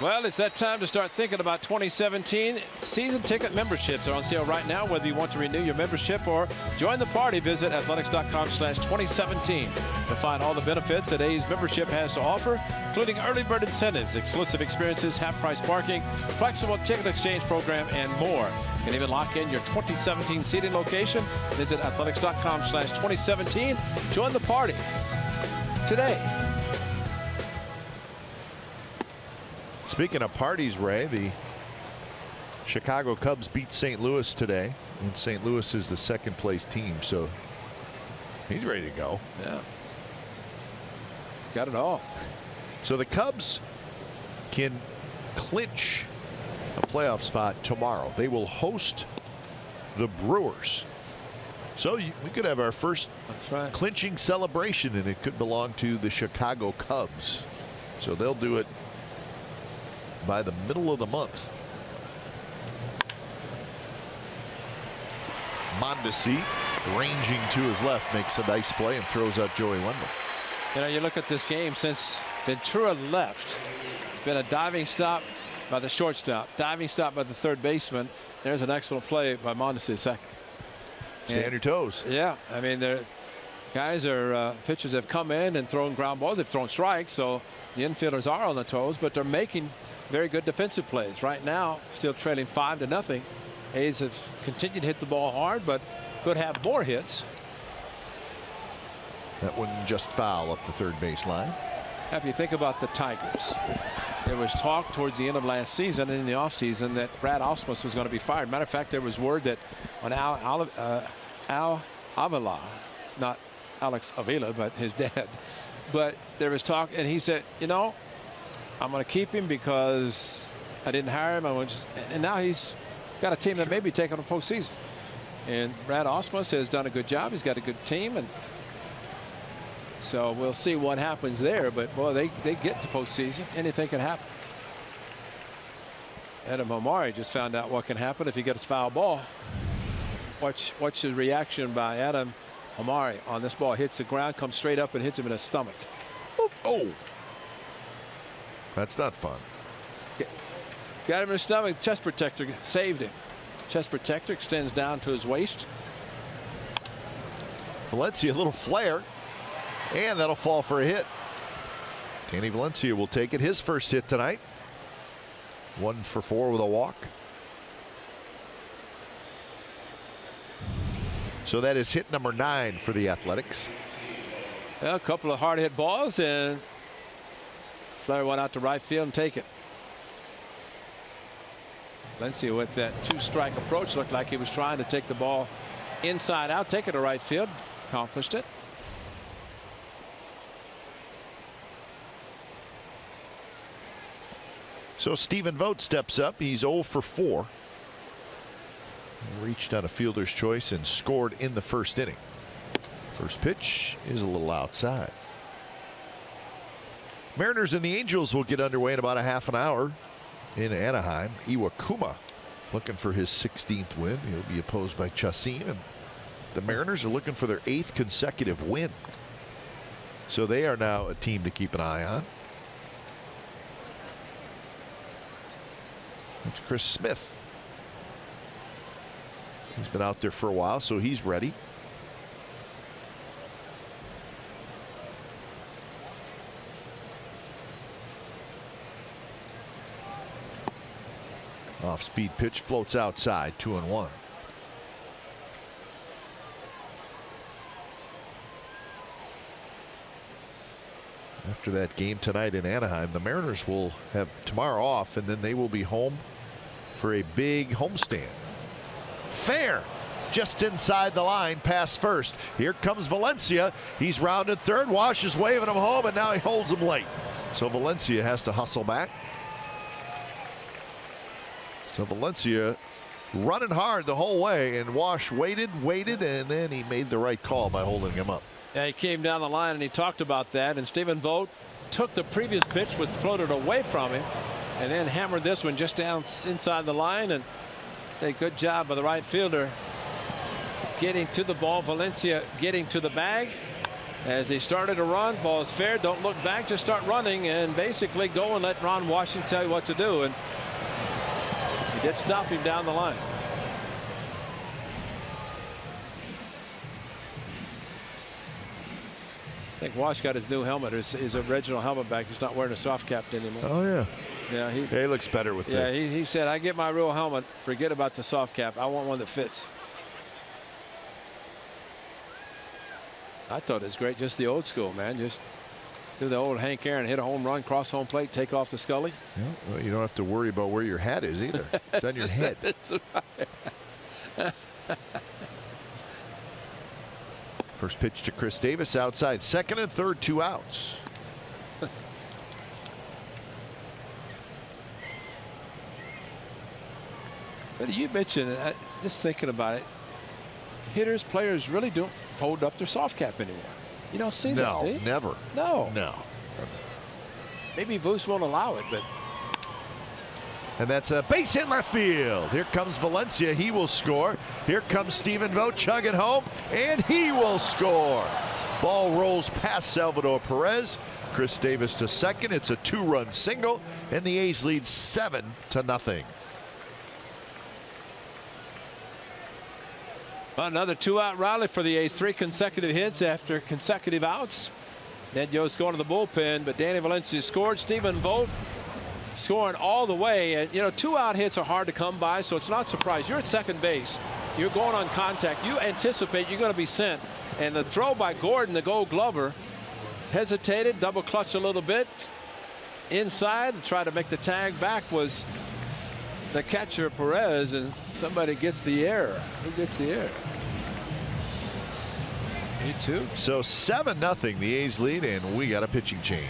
Well, it's that time to start thinking about 2017. Season ticket memberships are on sale right now. Whether you want to renew your membership or join the party, visit athletics.com/2017 to find all the benefits that A's membership has to offer, including early bird incentives, exclusive experiences, half-price parking, flexible ticket exchange program, and more. You can even lock in your 2017 seating location. Visit athletics.com/2017. Join the party today. Speaking of parties, Ray, the Chicago Cubs beat St. Louis today, and St. Louis is the 2nd place team, so he's ready to go. Yeah. Got it all. So the Cubs can clinch a playoff spot tomorrow. They will host the Brewers. So we could have our first clinching celebration, and it could belong to the Chicago Cubs. So they'll do it by the middle of the month. Mondesi, ranging to his left, makes a nice play and throws out Joey Wendell. You know, you look at this game since Ventura left. It's been a diving stop by the shortstop, diving stop by the 3rd baseman. There's an excellent play by Mondesi, second. Stay on your toes. Yeah, I mean, pitchers have come in and thrown ground balls. They've thrown strikes, so the infielders are on the toes, but they're making very good defensive plays. Right now, still trailing 5-0. A's have continued to hit the ball hard, but could have more hits. That one just foul up the 3rd baseline. Now, if you think about the Tigers, there was talk towards the end of last season and in the offseason that Brad Ausmus was going to be fired. Matter of fact, there was word that on Al Avila, not Alex Avila, but his dad. But there was talk, and he said, you know, I'm going to keep him because I didn't hire him. And now he's got a team that may be taking a postseason. And Brad Ausmus has done a good job. He's got a good team, and so we'll see what happens there. But boy, they get to postseason. Anything can happen. Adam Omari just found out what can happen if he gets a foul ball. Watch the reaction by Adam Omari on this ball. Hits the ground, comes straight up and hits him in the stomach. Boop. Oh. That's not fun. Got him in the stomach. Chest protector saved him. Chest protector extends down to his waist. Valencia, a little flare, and that'll fall for a hit. Danny Valencia will take it. His first hit tonight. 1 for 4 with a walk. So that is hit number 9 for the Athletics. Well, a couple of hard hit balls, and Flair went out to right field and take it. Valencia with that 2-strike approach looked like he was trying to take the ball inside out, take it to right field, accomplished it. So Stephen Vogt steps up. He's 0 for 4. He reached on a fielder's choice and scored in the 1st inning. First pitch is a little outside. Mariners and the Angels will get underway in about a half an hour in Anaheim. Iwakuma looking for his 16th win. He'll be opposed by Chacin, and the Mariners are looking for their 8th consecutive win. So they are now a team to keep an eye on. It's Chris Smith. He's been out there for a while, so he's ready. Off-speed pitch floats outside, 2-1. After that game tonight in Anaheim, the Mariners will have tomorrow off, and then they will be home for a big homestand. Fair, just inside the line, pass first. Here comes Valencia. He's rounded third. Wash is waving him home, and now he holds him late. So Valencia has to hustle back. So Valencia running hard the whole way, and Wash waited, and then he made the right call by holding him up. Yeah, he came down the line and he talked about that, and Stephen Vogt took the previous pitch, which floated away from him, and then hammered this one just down inside the line, and a good job by the right fielder getting to the ball. Valencia getting to the bag as he started to run. Ball is fair, don't look back, just start running and basically go and let Ron Washington tell you what to do, and he did stop him down the line. I think Wash got his new helmet, his original helmet back. He's not wearing a soft cap anymore. Oh yeah. Yeah, he looks better with that. Yeah, he said, I get my real helmet, forget about the soft cap. I want one that fits. I thought it was great, just the old school, man. Just do the old Hank Aaron, hit a home run, cross home plate, take off the Scully. Yeah, well, you don't have to worry about where your hat is either. It's on your head. That's right. First pitch to Chris Davis outside, second and third, 2 outs. But you mentioned, just thinking about it, hitters, players really don't fold up their soft cap anymore. You don't see that. No, never. No. No. Maybe Voos won't allow it, but. And that's a base hit left field. Here comes Valencia. He will score. Here comes Stephen Vogt chugging home, and he will score. Ball rolls past Salvador Perez. Chris Davis to second. It's a 2-run single, and the A's lead 7-0. Another 2-out rally for the A's. 3 consecutive hits after consecutive outs. Ned Yost going to the bullpen, but Danny Valencia scored. Stephen Vogt scoring all the way. And, you know, 2-out hits are hard to come by, so it's not surprised. You're at second base. You're going on contact. You anticipate you're going to be sent. And the throw by Gordon, the Gold Glover, hesitated, double clutched a little bit inside, and tried to make the tag back was the catcher Perez, and somebody gets the error. Who gets the error? Me too. So 7-0 the A's lead, and we got a pitching change.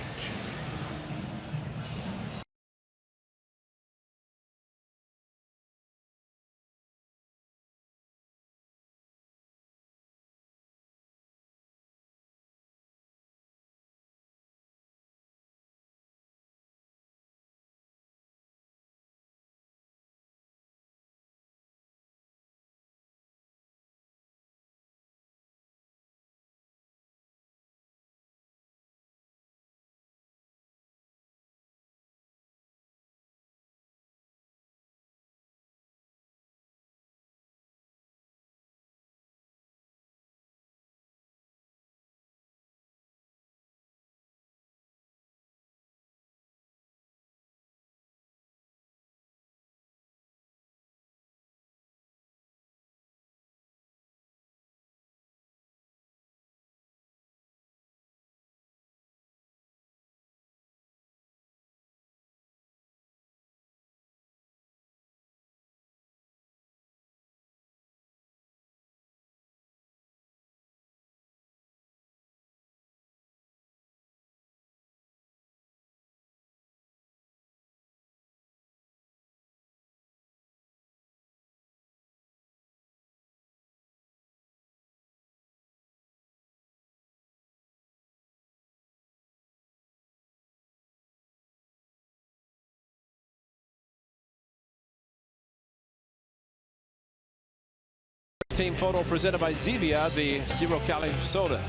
Team photo presented by Zevia, the Zero Calorie soda.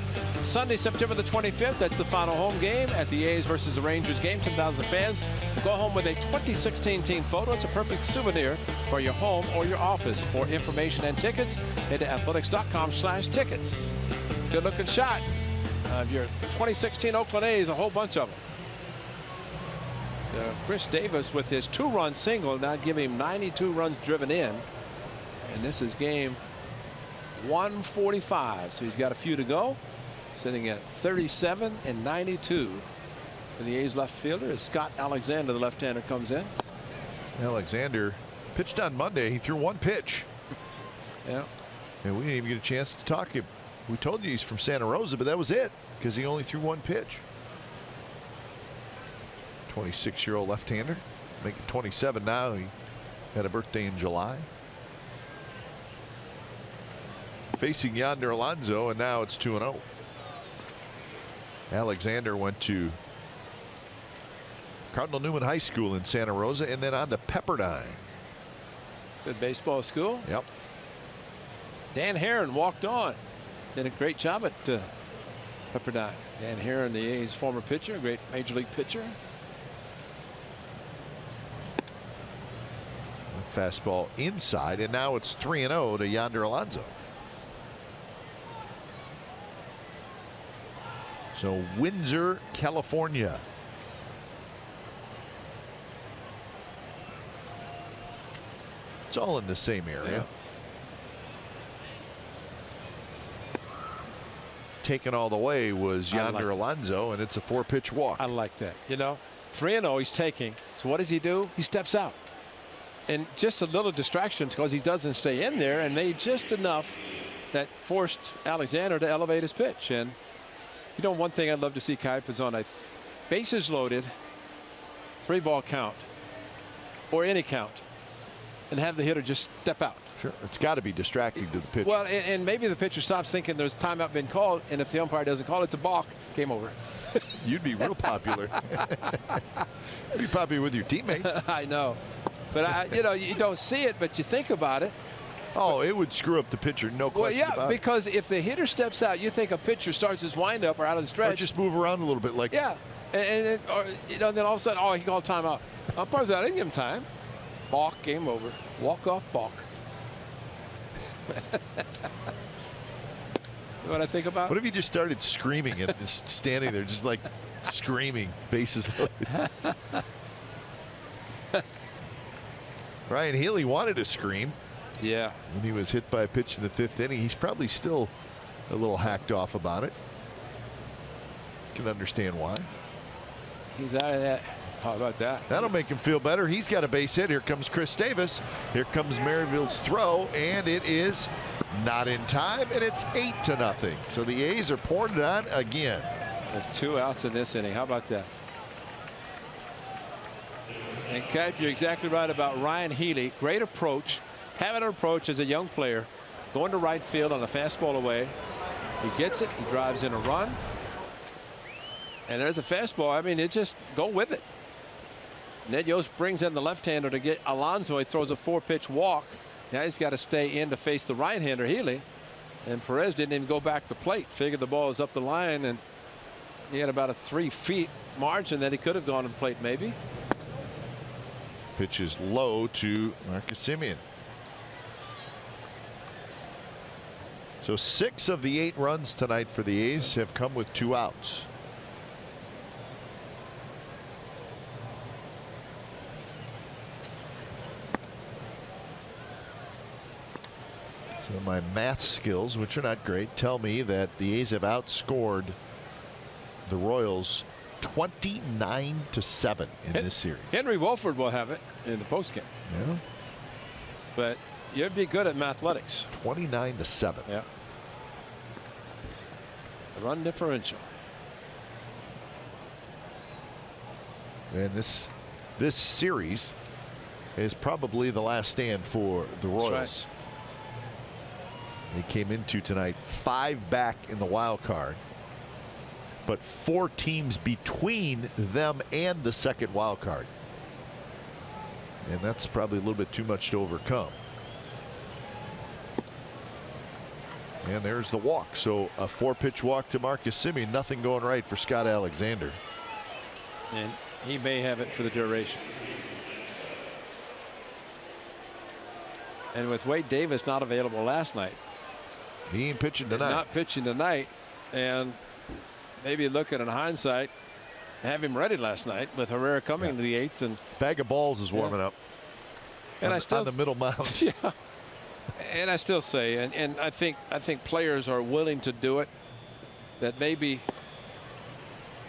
Sunday, September the 25th. That's the final home game at the A's versus the Rangers game. 10,000 fans will go home with a 2016 team photo. It's a perfect souvenir for your home or your office. For information and tickets, head to athletics.com/tickets. It's a good looking shot of your 2016 Oakland A's, a whole bunch of them. So Chris Davis with his 2-run single now give him 92 runs driven in. And this is game 145, so he's got a few to go, sitting at 37 and 92 And the A's left fielder is Scott Alexander. The left-hander comes in. Alexander pitched on Monday. He threw one pitch. Yeah. And we didn't even get a chance to talk to him. We told you he's from Santa Rosa, but that was it because he only threw one pitch. 26-year-old left-hander, making 27 now. He had a birthday in July. Facing Yonder Alonso, and now it's 2-0. Alexander went to Cardinal Newman High School in Santa Rosa and then on to Pepperdine. Good baseball school. Yep. Dan Herron walked on. Did a great job at Pepperdine. Dan Herron, the A's former pitcher, great major league pitcher. Fastball inside, and now it's 3-0 to Yonder Alonso. So Windsor, California. It's all in the same area. Yeah. Taken all the way was Yonder Alonso, and it's a 4-pitch walk. I like that. You know, 3-0 he's taking. So what does he do? He steps out. And just a little distraction because he doesn't stay in there, and made just enough that forced Alexander to elevate his pitch. And you know, one thing I'd love to see Kuip is on a bases loaded 3-ball count or any count and have the hitter just step out. Sure, it's got to be distracting to the pitcher. Well, and maybe the pitcher stops thinking there's timeout been called, and if the umpire doesn't call it, it's a balk. Game over. You'd be real popular. You'd be popular with your teammates. I know. But, you know, you don't see it, but you think about it. Oh, it would screw up the pitcher, no question about it. Well, yeah, because if the hitter steps out, you think a pitcher starts his windup or out of the stretch. Or just move around a little bit like. Yeah. Or, you know, then all of a sudden, oh, he called timeout. Umpire's out. I didn't give him time. Balk, game over. Walk off, balk. What I think about? What if you just started screaming and just standing there, just like screaming, bases loaded? Ryan Healy wanted to scream. Yeah. When he was hit by a pitch in the 5th inning, he's probably still a little hacked off about it. Can understand why. He's out of that. How about that? That'll make him feel better. He's got a base hit. Here comes Chris Davis. Here comes Maryville's throw, and it is not in time, and it's 8-0. So the A's are pouring it on again. There's 2 outs in this inning. How about that? And Kuip, you're exactly right about Ryan Healy. Great approach. Having an approach as a young player. Going to right field on a fastball away. He gets it. He drives in a run. And there's a fastball. I mean, it just go with it. Ned Yost brings in the left-hander to get Alonso. He throws a 4-pitch walk. Now he's got to stay in to face the right-hander, Healy. And Perez didn't even go back to plate. Figured the ball was up the line, and he had about a 3 feet margin that he could have gone to the plate maybe. Pitch is low to Marcus Semien. So 6 of the 8 runs tonight for the A's have come with 2 outs. So my math skills, which are not great, tell me that the A's have outscored the Royals 29-7 in this series. Henry Wolford will have it in the postgame. Yeah. But you'd be good at mathletics. 29-7. Yeah. The run differential. And this series is probably the last stand for the Royals. That's right. They came into tonight 5 back in the wild card, but 4 teams between them and the second wild card. And that's probably a little bit too much to overcome. And there's the walk. So a 4-pitch walk to Marcus Semien. Nothing going right for Scott Alexander. And he may have it for the duration. And with Wade Davis not available last night. He ain't pitching tonight. Not pitching tonight. And maybe looking in hindsight, have him ready last night with Herrera coming into the 8th. And bag of balls is warming up. And on the middle mound. Yeah. And I still say, and I think players are willing to do it, that maybe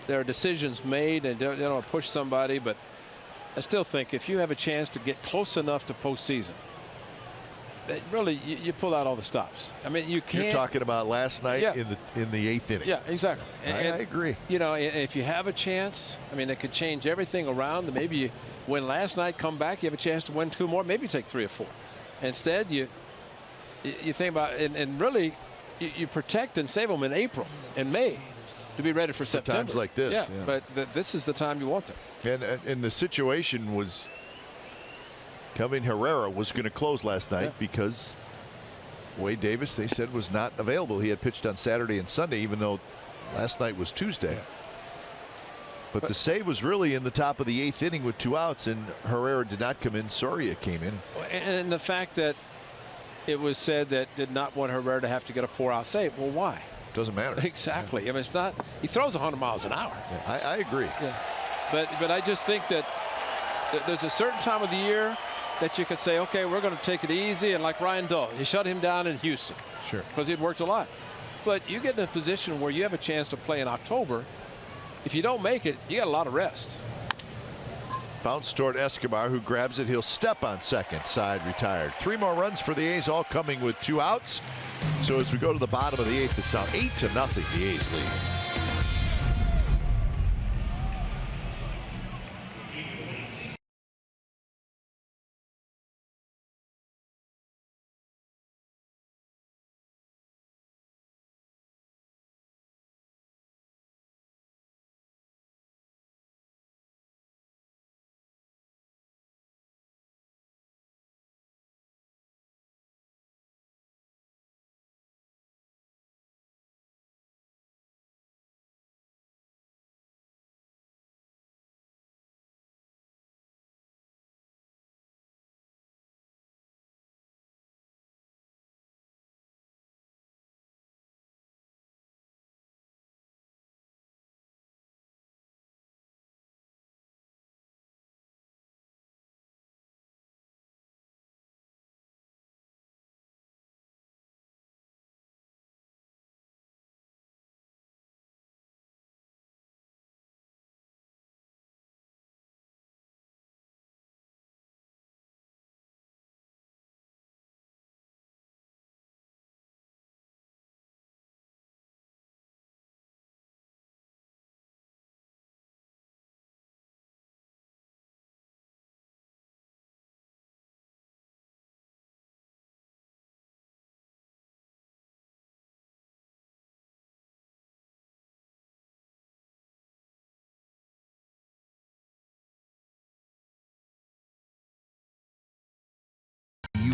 there are decisions made and they don't push somebody, but I still think if you have a chance to get close enough to postseason, really you pull out all the stops. I mean, you can't. You're talking about last night in the 8th inning. Yeah, exactly. And I agree. You know, if you have a chance, I mean, it could change everything around. Maybe you win last night, come back, you have a chance to win 2 more, maybe take 3 or 4. Instead, you think about and really you protect and save them in April and May to be ready for September. Times like this. Yeah. But this is the time you want them. And the situation was, Kelvin Herrera was going to close last night because Wade Davis, they said, was not available. He had pitched on Saturday and Sunday, even though last night was Tuesday. Yeah. But the save was really in the top of the 8th inning with 2 outs, and Herrera did not come in. Soria came in. And the fact that it was said that did not want Herrera to have to get a 4-out save. Well, why? Doesn't matter. Exactly. I mean, it's not. He throws 100 miles an hour. Yeah, I agree. Yeah. But I just think that there's a certain time of the year that you could say, okay, we're going to take it easy. And like Ryan Dull, he shut him down in Houston. Sure. Because he'd worked a lot. But you get in a position where you have a chance to play in October. If you don't make it, you got a lot of rest. Bounce toward Escobar, who grabs it. He'll step on second. Side retired. 3 more runs for the A's, all coming with 2 outs. So as we go to the bottom of the 8th, it's now 8-0. The A's lead.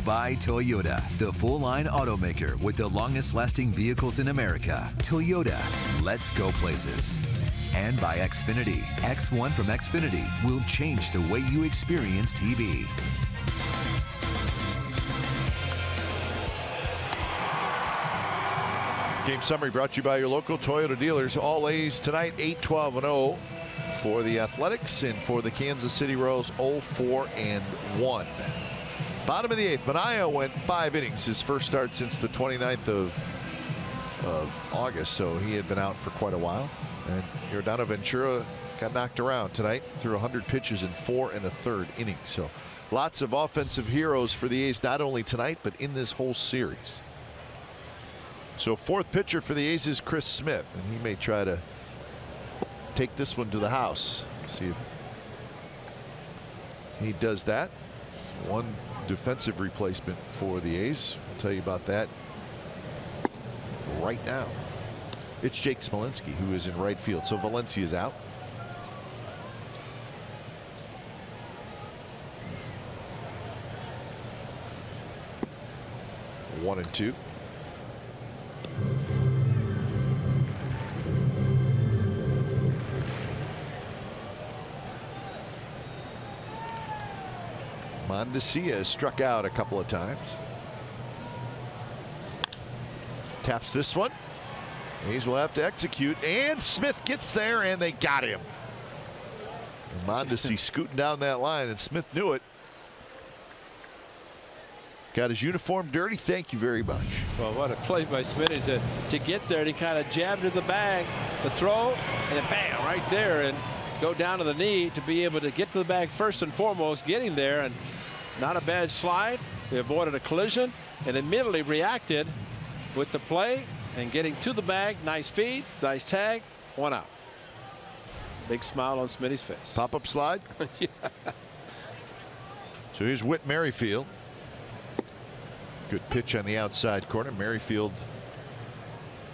By Toyota, the full-line automaker with the longest-lasting vehicles in America. Toyota, let's go places. And by Xfinity. X1 from Xfinity will change the way you experience TV. Game summary brought to you by your local Toyota dealers. All A's tonight, 8-12-0 for the Athletics, and for the Kansas City Royals, 0-4-1. Bottom of the 8th, Manaea went 5 innings, his first start since the 29th of August, so he had been out for quite a while. And Yordano Ventura got knocked around tonight, threw 100 pitches in 4 1/3 innings. So lots of offensive heroes for the A's, not only tonight, but in this whole series. So 4th pitcher for the A's is Chris Smith, and he may try to take this one to the house. See if he does that. One defensive replacement for the A's. I'll tell you about that right now. It's Jake Smolinski, who is in right field. So Valencia's out. One and two. Mondesi has struck out a couple of times. Taps this one. A's will have to execute, and Smith gets there, and they got him. And Mondesi scooting down that line, and Smith knew it. Got his uniform dirty. Thank you very much. Well, what a play by Smitty to get there. And he kind of jabbed to the bag, the throw, and then bam, right there, and go down to the knee to be able to get to the bag first and foremost, getting there, and not a bad slide. They avoided a collision and immediately reacted with the play and getting to the bag. Nice feed, nice tag, 1 out. Big smile on Smitty's face. Pop-up slide. Yeah. So here's Whit Merrifield. Good pitch on the outside corner. Merrifield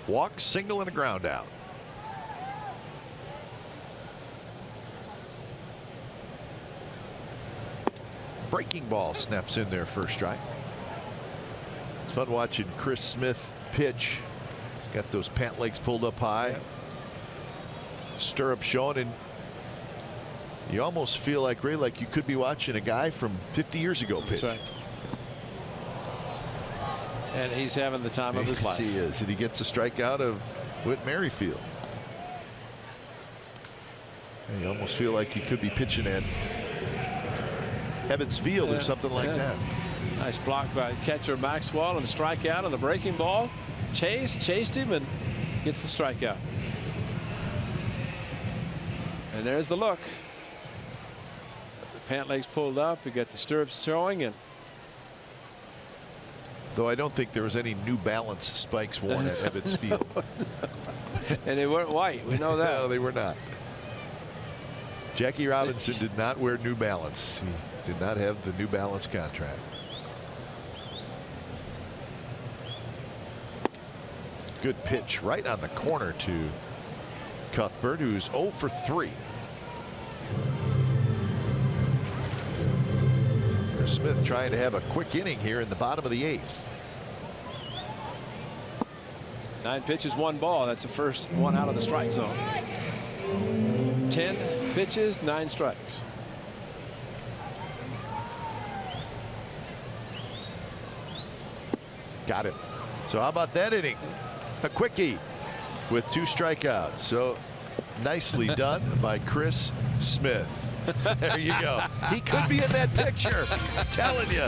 walks, single, and a ground out. Breaking ball snaps in there, first strike. It's fun watching Chris Smith pitch. He's got those pant legs pulled up high. Yep. Stirrup showing, and you almost feel like, Ray, like you could be watching a guy from 50 years ago pitch. That's right. And he's having the time of his life. He is, and he gets a strikeout of Whit Merrifield. And you almost feel like he could be pitching at Ebbets Field or something like that. Nice block by catcher Maxwell and a strikeout on the breaking ball. Chased him and gets the strikeout. And there's the look. Got the pant legs pulled up. You got the stirrups showing, and though I don't think there was any New Balance spikes worn at Ebbets Field. And they weren't white. We know that. No, they were not. Jackie Robinson did not wear New Balance. He did not have the New Balance contract. Good pitch right on the corner to Cuthbert, who's 0 for 3. Smith trying to have a quick inning here in the bottom of the 8th. 9 pitches, 1 ball. That's the first one out of the strike zone. 10 pitches, 9 strikes. Got it. So how about that inning? A quickie with 2 strikeouts. So nicely done by Chris Smith. There you go. He could be in that picture. I'm telling you.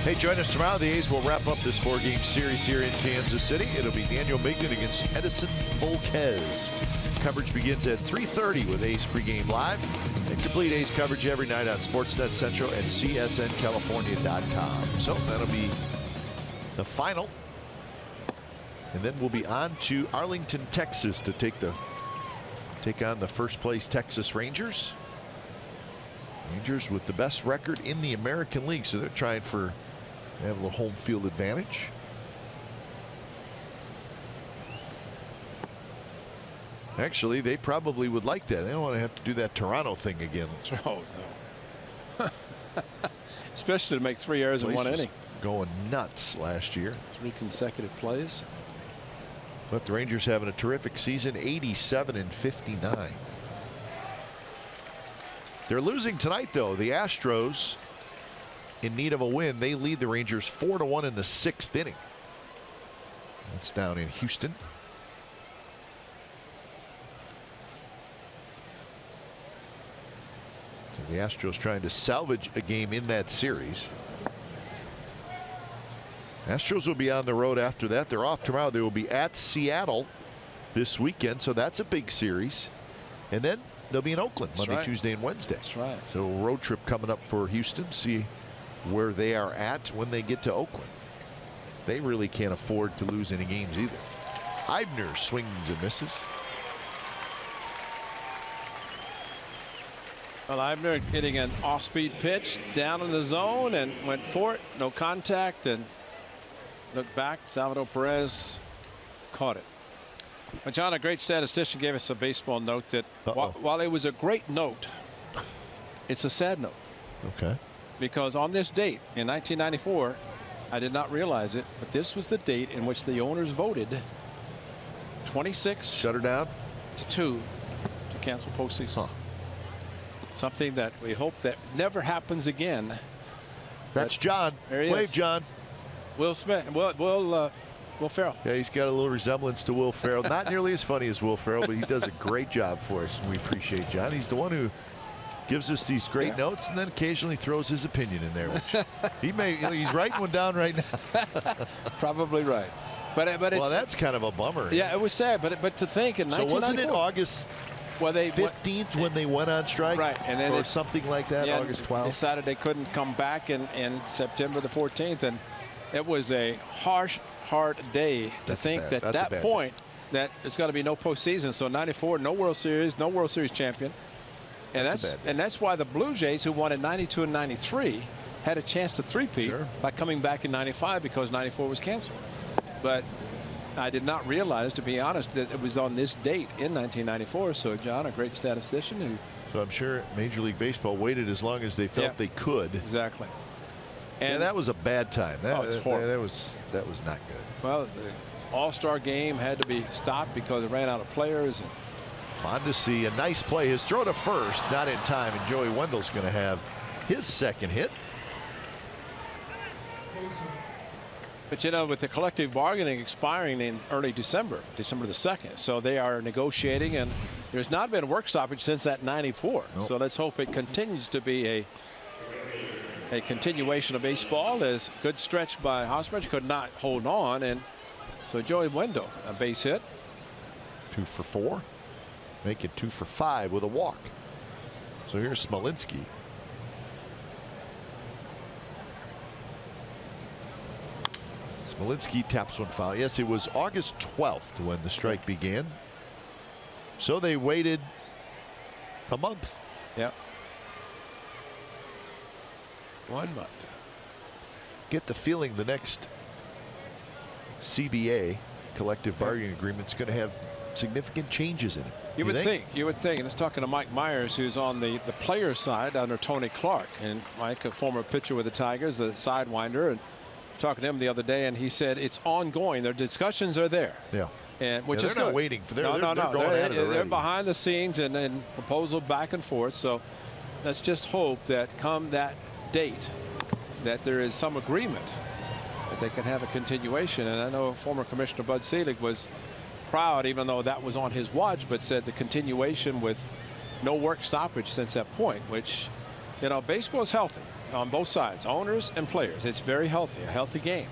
Hey, join us tomorrow. The A's will wrap up this 4-game series here in Kansas City. It'll be Daniel Mignon against Edison Volquez. Coverage begins at 3:30 with A's pregame live. And complete A's coverage every night on Sportsnet Central and CSNCalifornia.com. So that'll be the final. And then we'll be on to Arlington, Texas to take on the first place Texas Rangers. Rangers with the best record in the American League, so they're trying to have a little home field advantage. Actually, they probably would like that. They don't want to have to do that Toronto thing again. Oh, no. Especially to make 3 errors in 1 inning. going nuts last year. 3 consecutive plays. But the Rangers having a terrific season, 87-59. They're losing tonight, though. The Astros in need of a win. They lead the Rangers 4-1 in the 6th inning. That's down in Houston. So the Astros trying to salvage a game in that series. Astros will be on the road after that. They're off tomorrow. They will be at Seattle this weekend, so that's a big series. And then they'll be in Oakland Monday, Tuesday, and Wednesday. That's right. So a road trip coming up for Houston. See where they are at when they get to Oakland. They really can't afford to lose any games either. Eibner swings and misses. Well, Eibner hitting an off-speed pitch down in the zone and went for it. No contact and looked back. Salvador Perez caught it. But John, a great statistician, gave us a baseball note that while it was a great note, it's a sad note. Okay. Because on this date in 1994, I did not realize it, but this was the date in which the owners voted 26 shut her down to 2 to cancel postseason. Something that we hope that never happens again. That's John. Wave, John. Will Smith. Will Ferrell. Yeah, he's got a little resemblance to Will Ferrell. Not nearly as funny as Will Ferrell, but he does a great job for us, and we appreciate John. He's the one who gives us these great notes and then occasionally throws his opinion in there. Which he's writing one down right now. Probably right. But it's, well, that's kind of a bummer. Yeah, it was sad. But to think in 1994. So wasn't it August 15th when they went on strike? Right. And then or something like that, August 12th. Decided they couldn't come back in September the 14th. And it was a harsh, hard day to think that that point that it's got to be no postseason. So 94, no World Series, no World Series champion. And that's why the Blue Jays, who won in 92 and 93, had a chance to three-peat by coming back in 95 because 94 was canceled. But I did not realize, to be honest, that it was on this date in 1994. So, John, a great statistician. So I'm sure Major League Baseball waited as long as they felt they could. Exactly. And that was a bad time. That was not good. Well, the All-Star game had to be stopped because it ran out of players. Mondesi, a nice play. His throw to first, not in time, and Joey Wendell's going to have his second hit. But, you know, with the collective bargaining expiring in early December the 2nd, so they are negotiating, and there's not been a work stoppage since that 94. Nope. So let's hope it continues to be a continuation of baseball. As good stretch by Hosmer, could not hold on, and so Joey Wendell, a base hit. 2 for 4. Make it 2 for 5 with a walk. So here's Smolinski. Smolinski taps one foul. Yes, it was August 12th when the strike began. So they waited a month. Yeah. 1 month. Get the feeling the next CBA, collective bargaining agreement, is going to have significant changes in it. You would think. And it's talking to Mike Myers, who's on the player side under Tony Clark. And Mike, a former pitcher with the Tigers, the sidewinder, and talking to him the other day, and he said it's ongoing. Their discussions are there. Yeah. And which is good. They're not waiting for. They're going at it already. They're behind the scenes and proposal back and forth. So let's just hope that come that date that there is some agreement that they can have a continuation. And I know former Commissioner Bud Selig was proud, even though that was on his watch, but said the continuation with no work stoppage since that point, which, you know, baseball is healthy on both sides, owners and players. It's very healthy, a healthy game.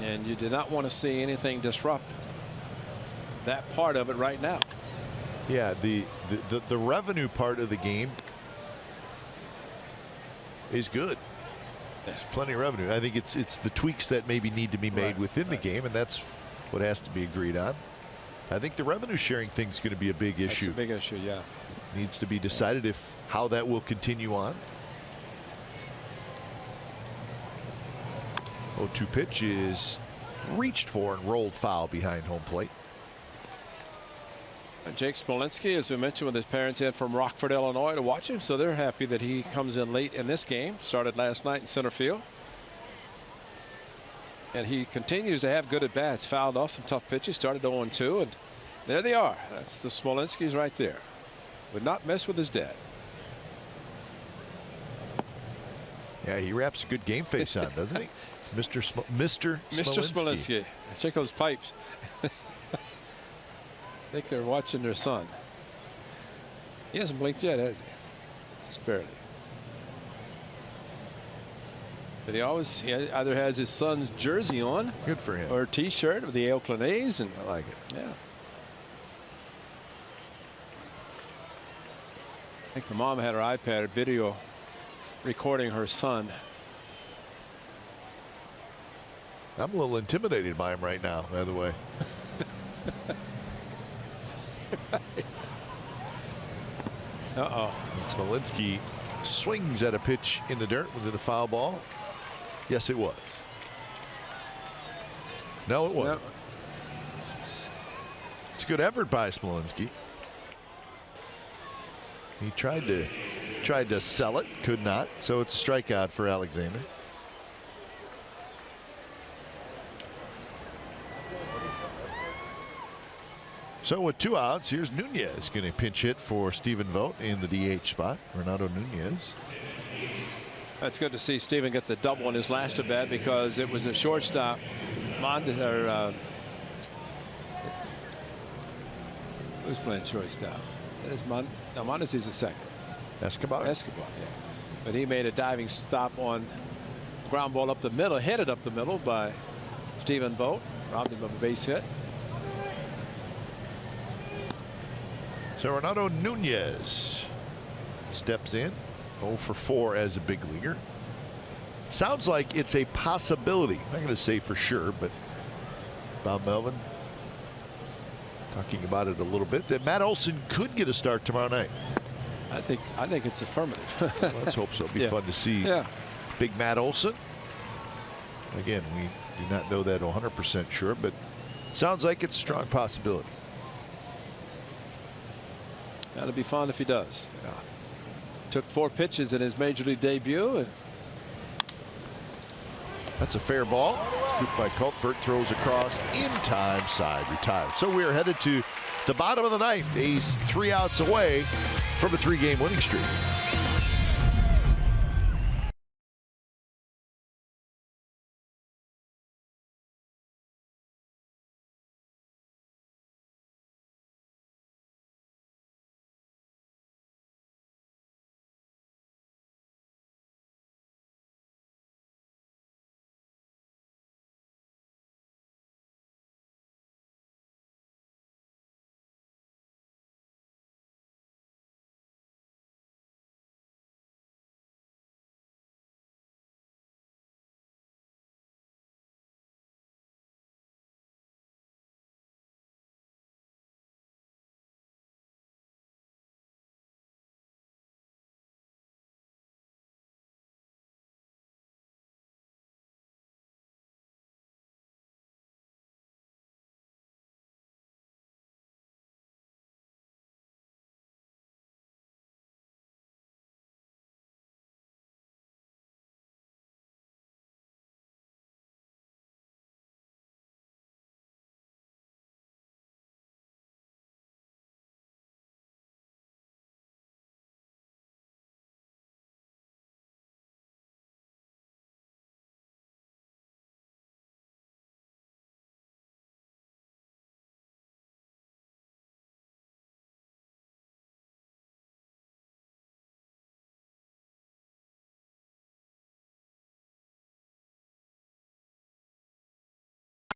And you do not want to see anything disrupt that part of it right now. Yeah, the revenue part of the game is good. There's plenty of revenue. I think it's the tweaks that maybe need to be made within the game, and that's what has to be agreed on. I think the revenue sharing thing is going to be a big issue. It's a big issue, yeah. Needs to be decided how that will continue on. 0-2 pitch is reached for and rolled foul behind home plate. Jake Smolinski, as we mentioned, with his parents in from Rockford, Illinois, to watch him, so they're happy that he comes in late in this game. Started last night in center field. And he continues to have good at bats. Fouled off some tough pitches. Started 0-2, and there they are. That's the Smolinskis right there. Would not mess with his dad. Yeah, he wraps a good game face on, doesn't he? Mr. Smolinski. Check those pipes. I think they're watching their son. He hasn't blinked yet, has he? Just barely. But he either has his son's jersey on. Good for him. Or a T-shirt of the Oakland A's. And I like it. Yeah. I think the mom had her iPad video recording her son. I'm a little intimidated by him right now, by the way. Uh-oh. Smolinski swings at a pitch in the dirt. Was it a foul ball? Yes, it was. No, it wasn't. No. It's a good effort by Smolinski. He tried to sell it, could not. So it's a strikeout for Alexander. So with 2 outs, here's Nunez going to pinch hit for Stephen Vogt in the DH spot. Renato Nunez. That's good to see Stephen get the double in his last at bat because it was a shortstop. Who's playing shortstop? That is Mondesi's the second. Escobar, yeah. But he made a diving stop on ground ball up the middle, headed up the middle by Stephen Vogt, robbed him of a base hit. So Renato Nunez steps in, 0 for 4 as a big leaguer. Sounds like it's a possibility. I'm not going to say for sure, but Bob Melvin talking about it a little bit, that Matt Olson could get a start tomorrow night. I think it's affirmative. Well, let's hope so. It'll be fun to see big Matt Olson. Again, we do not know that 100% sure, but sounds like it's a strong possibility. That'll be fun if he does. Yeah. Took 4 pitches in his major league debut. That's a fair ball. Scooped by Cuthbert, throws across in time, side retired. So we are headed to the bottom of the ninth. A's 3 outs away from a 3-game winning streak.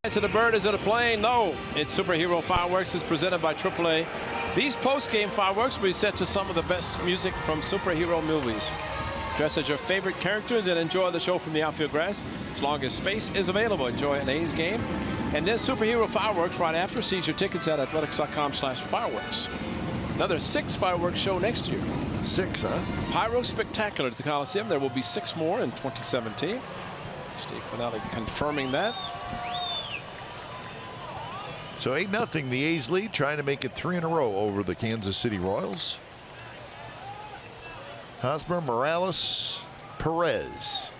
Is it a bird? Is it a plane? No. It's Superhero Fireworks. It's presented by AAA. These post-game fireworks will be set to some of the best music from superhero movies. Dress as your favorite characters and enjoy the show from the outfield grass. As long as space is available, enjoy an A's game. And then Superhero Fireworks right after. Seize your tickets at athletics.com/fireworks. Another 6 fireworks show next year. 6, huh? Pyro Spectacular at the Coliseum. There will be 6 more in 2017. Steve Finale confirming that. So 8-0, the A's lead, trying to make it 3 in a row over the Kansas City Royals. Hosmer, Morales, Perez.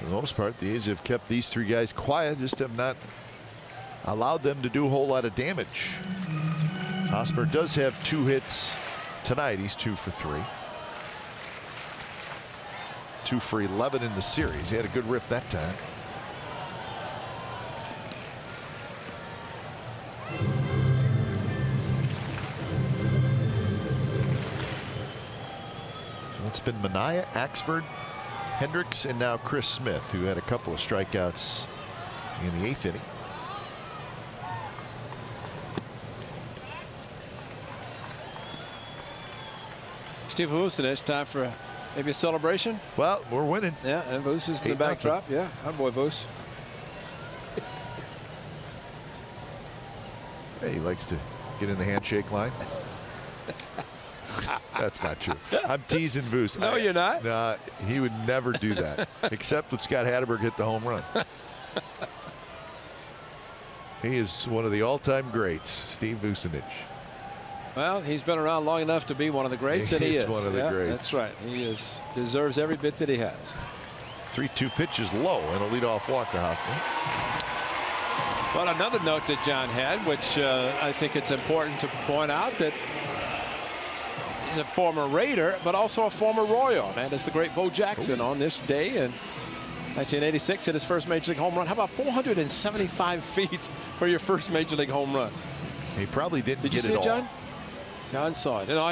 For the most part, the A's have kept these three guys quiet, just have not allowed them to do a whole lot of damage. Hosmer does have 2 hits tonight. He's 2 for 3. 2 for 11 in the series. He had a good rip that time. So it's been Manaea, Axford, Hendricks, and now Chris Smith, who had a couple of strikeouts in the 8th inning. Steve Vucinich, time for maybe a celebration. Well, we're winning. Yeah, and Vus is in the backdrop. Yeah, our boy Vus. Hey, he likes to get in the handshake line. That's not true. I'm teasing Vus. No, you're not. Nah, he would never do that, except when Scott Hatterberg hit the home run. He is one of the all-time greats, Steve Vucinich. Well, he's been around long enough to be one of the greats, and he is one of the greats. That's right. He deserves every bit that he has. 3-2 pitches low and a leadoff walk to Hosmer. Well, another note that John had, which I think it's important to point out, that he's a former Raider, but also a former Royal. And it's the great Bo Jackson on this day in 1986 hit his first Major League home run. How about 475 feet for your first Major League home run? He probably didn't Did you get see it it, John? all. John saw it. You know,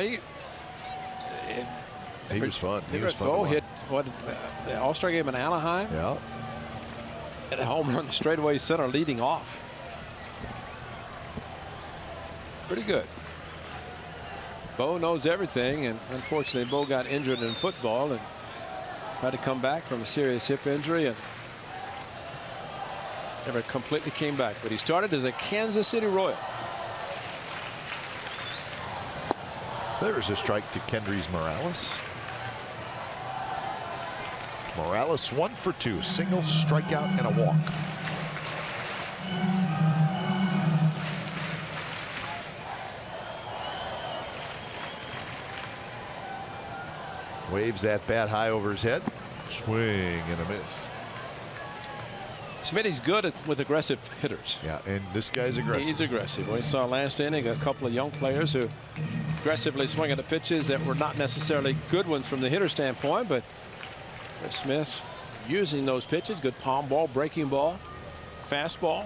He was fun. He was fun. Bo hit what the All-Star game in Anaheim. Yeah. And a home run straightaway center leading off. Pretty good. Bo knows everything, and unfortunately Bo got injured in football and tried to come back from a serious hip injury and never completely came back. But he started as a Kansas City Royal. There's a strike to Kendrys Morales. Morales 1 for 2, single, strikeout, and a walk. Waves that bat high over his head. Swing and a miss. Smitty's good with aggressive hitters. Yeah, and this guy's aggressive. He's aggressive. We saw last inning a couple of young players who aggressively swing at the pitches that were not necessarily good ones from the hitter standpoint, but Smith using those pitches. Good palm ball, breaking ball, fastball.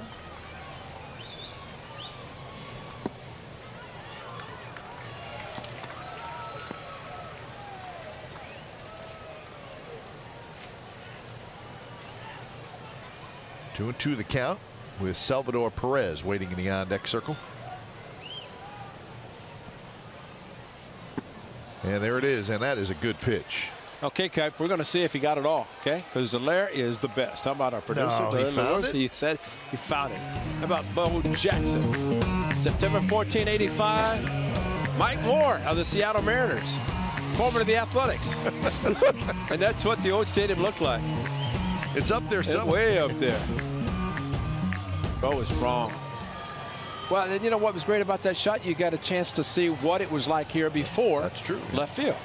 Two and two the count with Salvador Perez waiting in the on-deck circle. And there it is, and that is a good pitch. Okay, Kip, we're going to see if he got it all, okay? Because Dallaire is the best. How about our producer? No, he found it? He said he found it. How about Bo Jackson? September 14, 85. Mike Moore of the Seattle Mariners, former of the Athletics. And that's what the old stadium looked like. It's up there somewhere. Way up there. Bo was strong. Well, and you know what was great about that shot? You got a chance to see what it was like here before. That's true. Left field.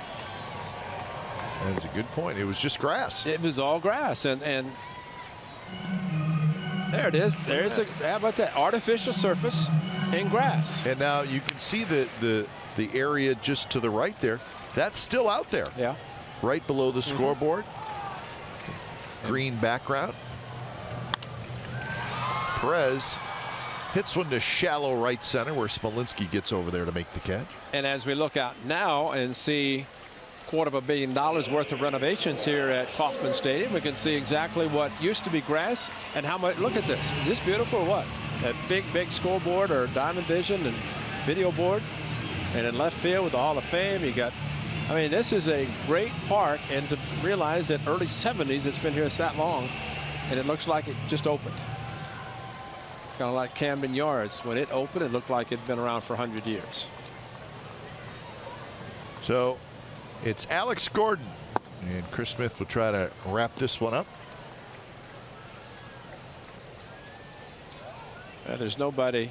That's a good point. It was just grass. It was all grass, and there it is. There's a, how about that artificial surface and grass. And now you can see the area just to the right there. That's still out there. Yeah. Right below the scoreboard. Green background. Perez hits one to shallow right center where Smolinski gets over there to make the catch. And as we look out now and see $250 million worth of renovations here at Kauffman Stadium, we can see exactly what used to be grass and how much. Look at this. Is this beautiful or what? That big scoreboard or Diamond Vision and video board. And in left field with the Hall of Fame, you got, I mean, this is a great park, and to realize that early 70s, it's been here that long, and it looks like it just opened. Kind of like Camden Yards. When it opened, it looked like it'd been around for 100 years. So it's Alex Gordon, and Chris Smith will try to wrap this one up. There's nobody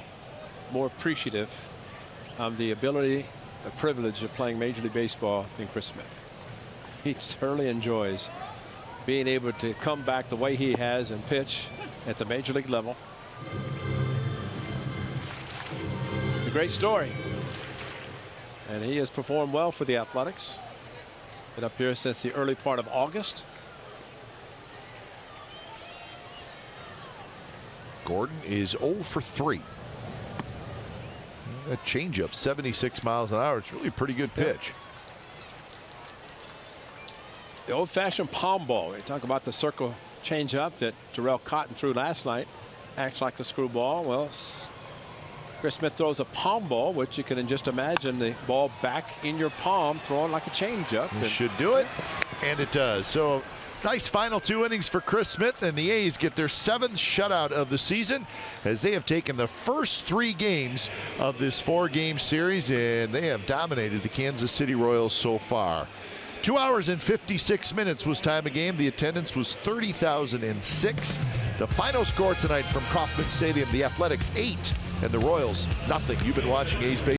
more appreciative of the ability, the privilege of playing Major League Baseball than Chris Smith. He thoroughly enjoys being able to come back the way he has and pitch at the major league level. It's a great story. And he has performed well for the Athletics. Been up here since the early part of August. Gordon is 0 for 3. A changeup, 76 miles an hour. It's really a pretty good pitch. The old-fashioned palm ball. We talk about the circle changeup that Terrell Cotton threw last night. Acts like the screwball. Well, Chris Smith throws a palm ball, which you can just imagine the ball back in your palm, throwing like a changeup. It should do it, and it does. So nice final 2 innings for Chris Smith, and the A's get their 7th shutout of the season as they have taken the first 3 games of this 4-game series, and they have dominated the Kansas City Royals so far. 2 hours and 56 minutes was time of game. The attendance was 30,006. The final score tonight from Kauffman Stadium, the Athletics 8 and the Royals nothing. You've been watching A's Baseball.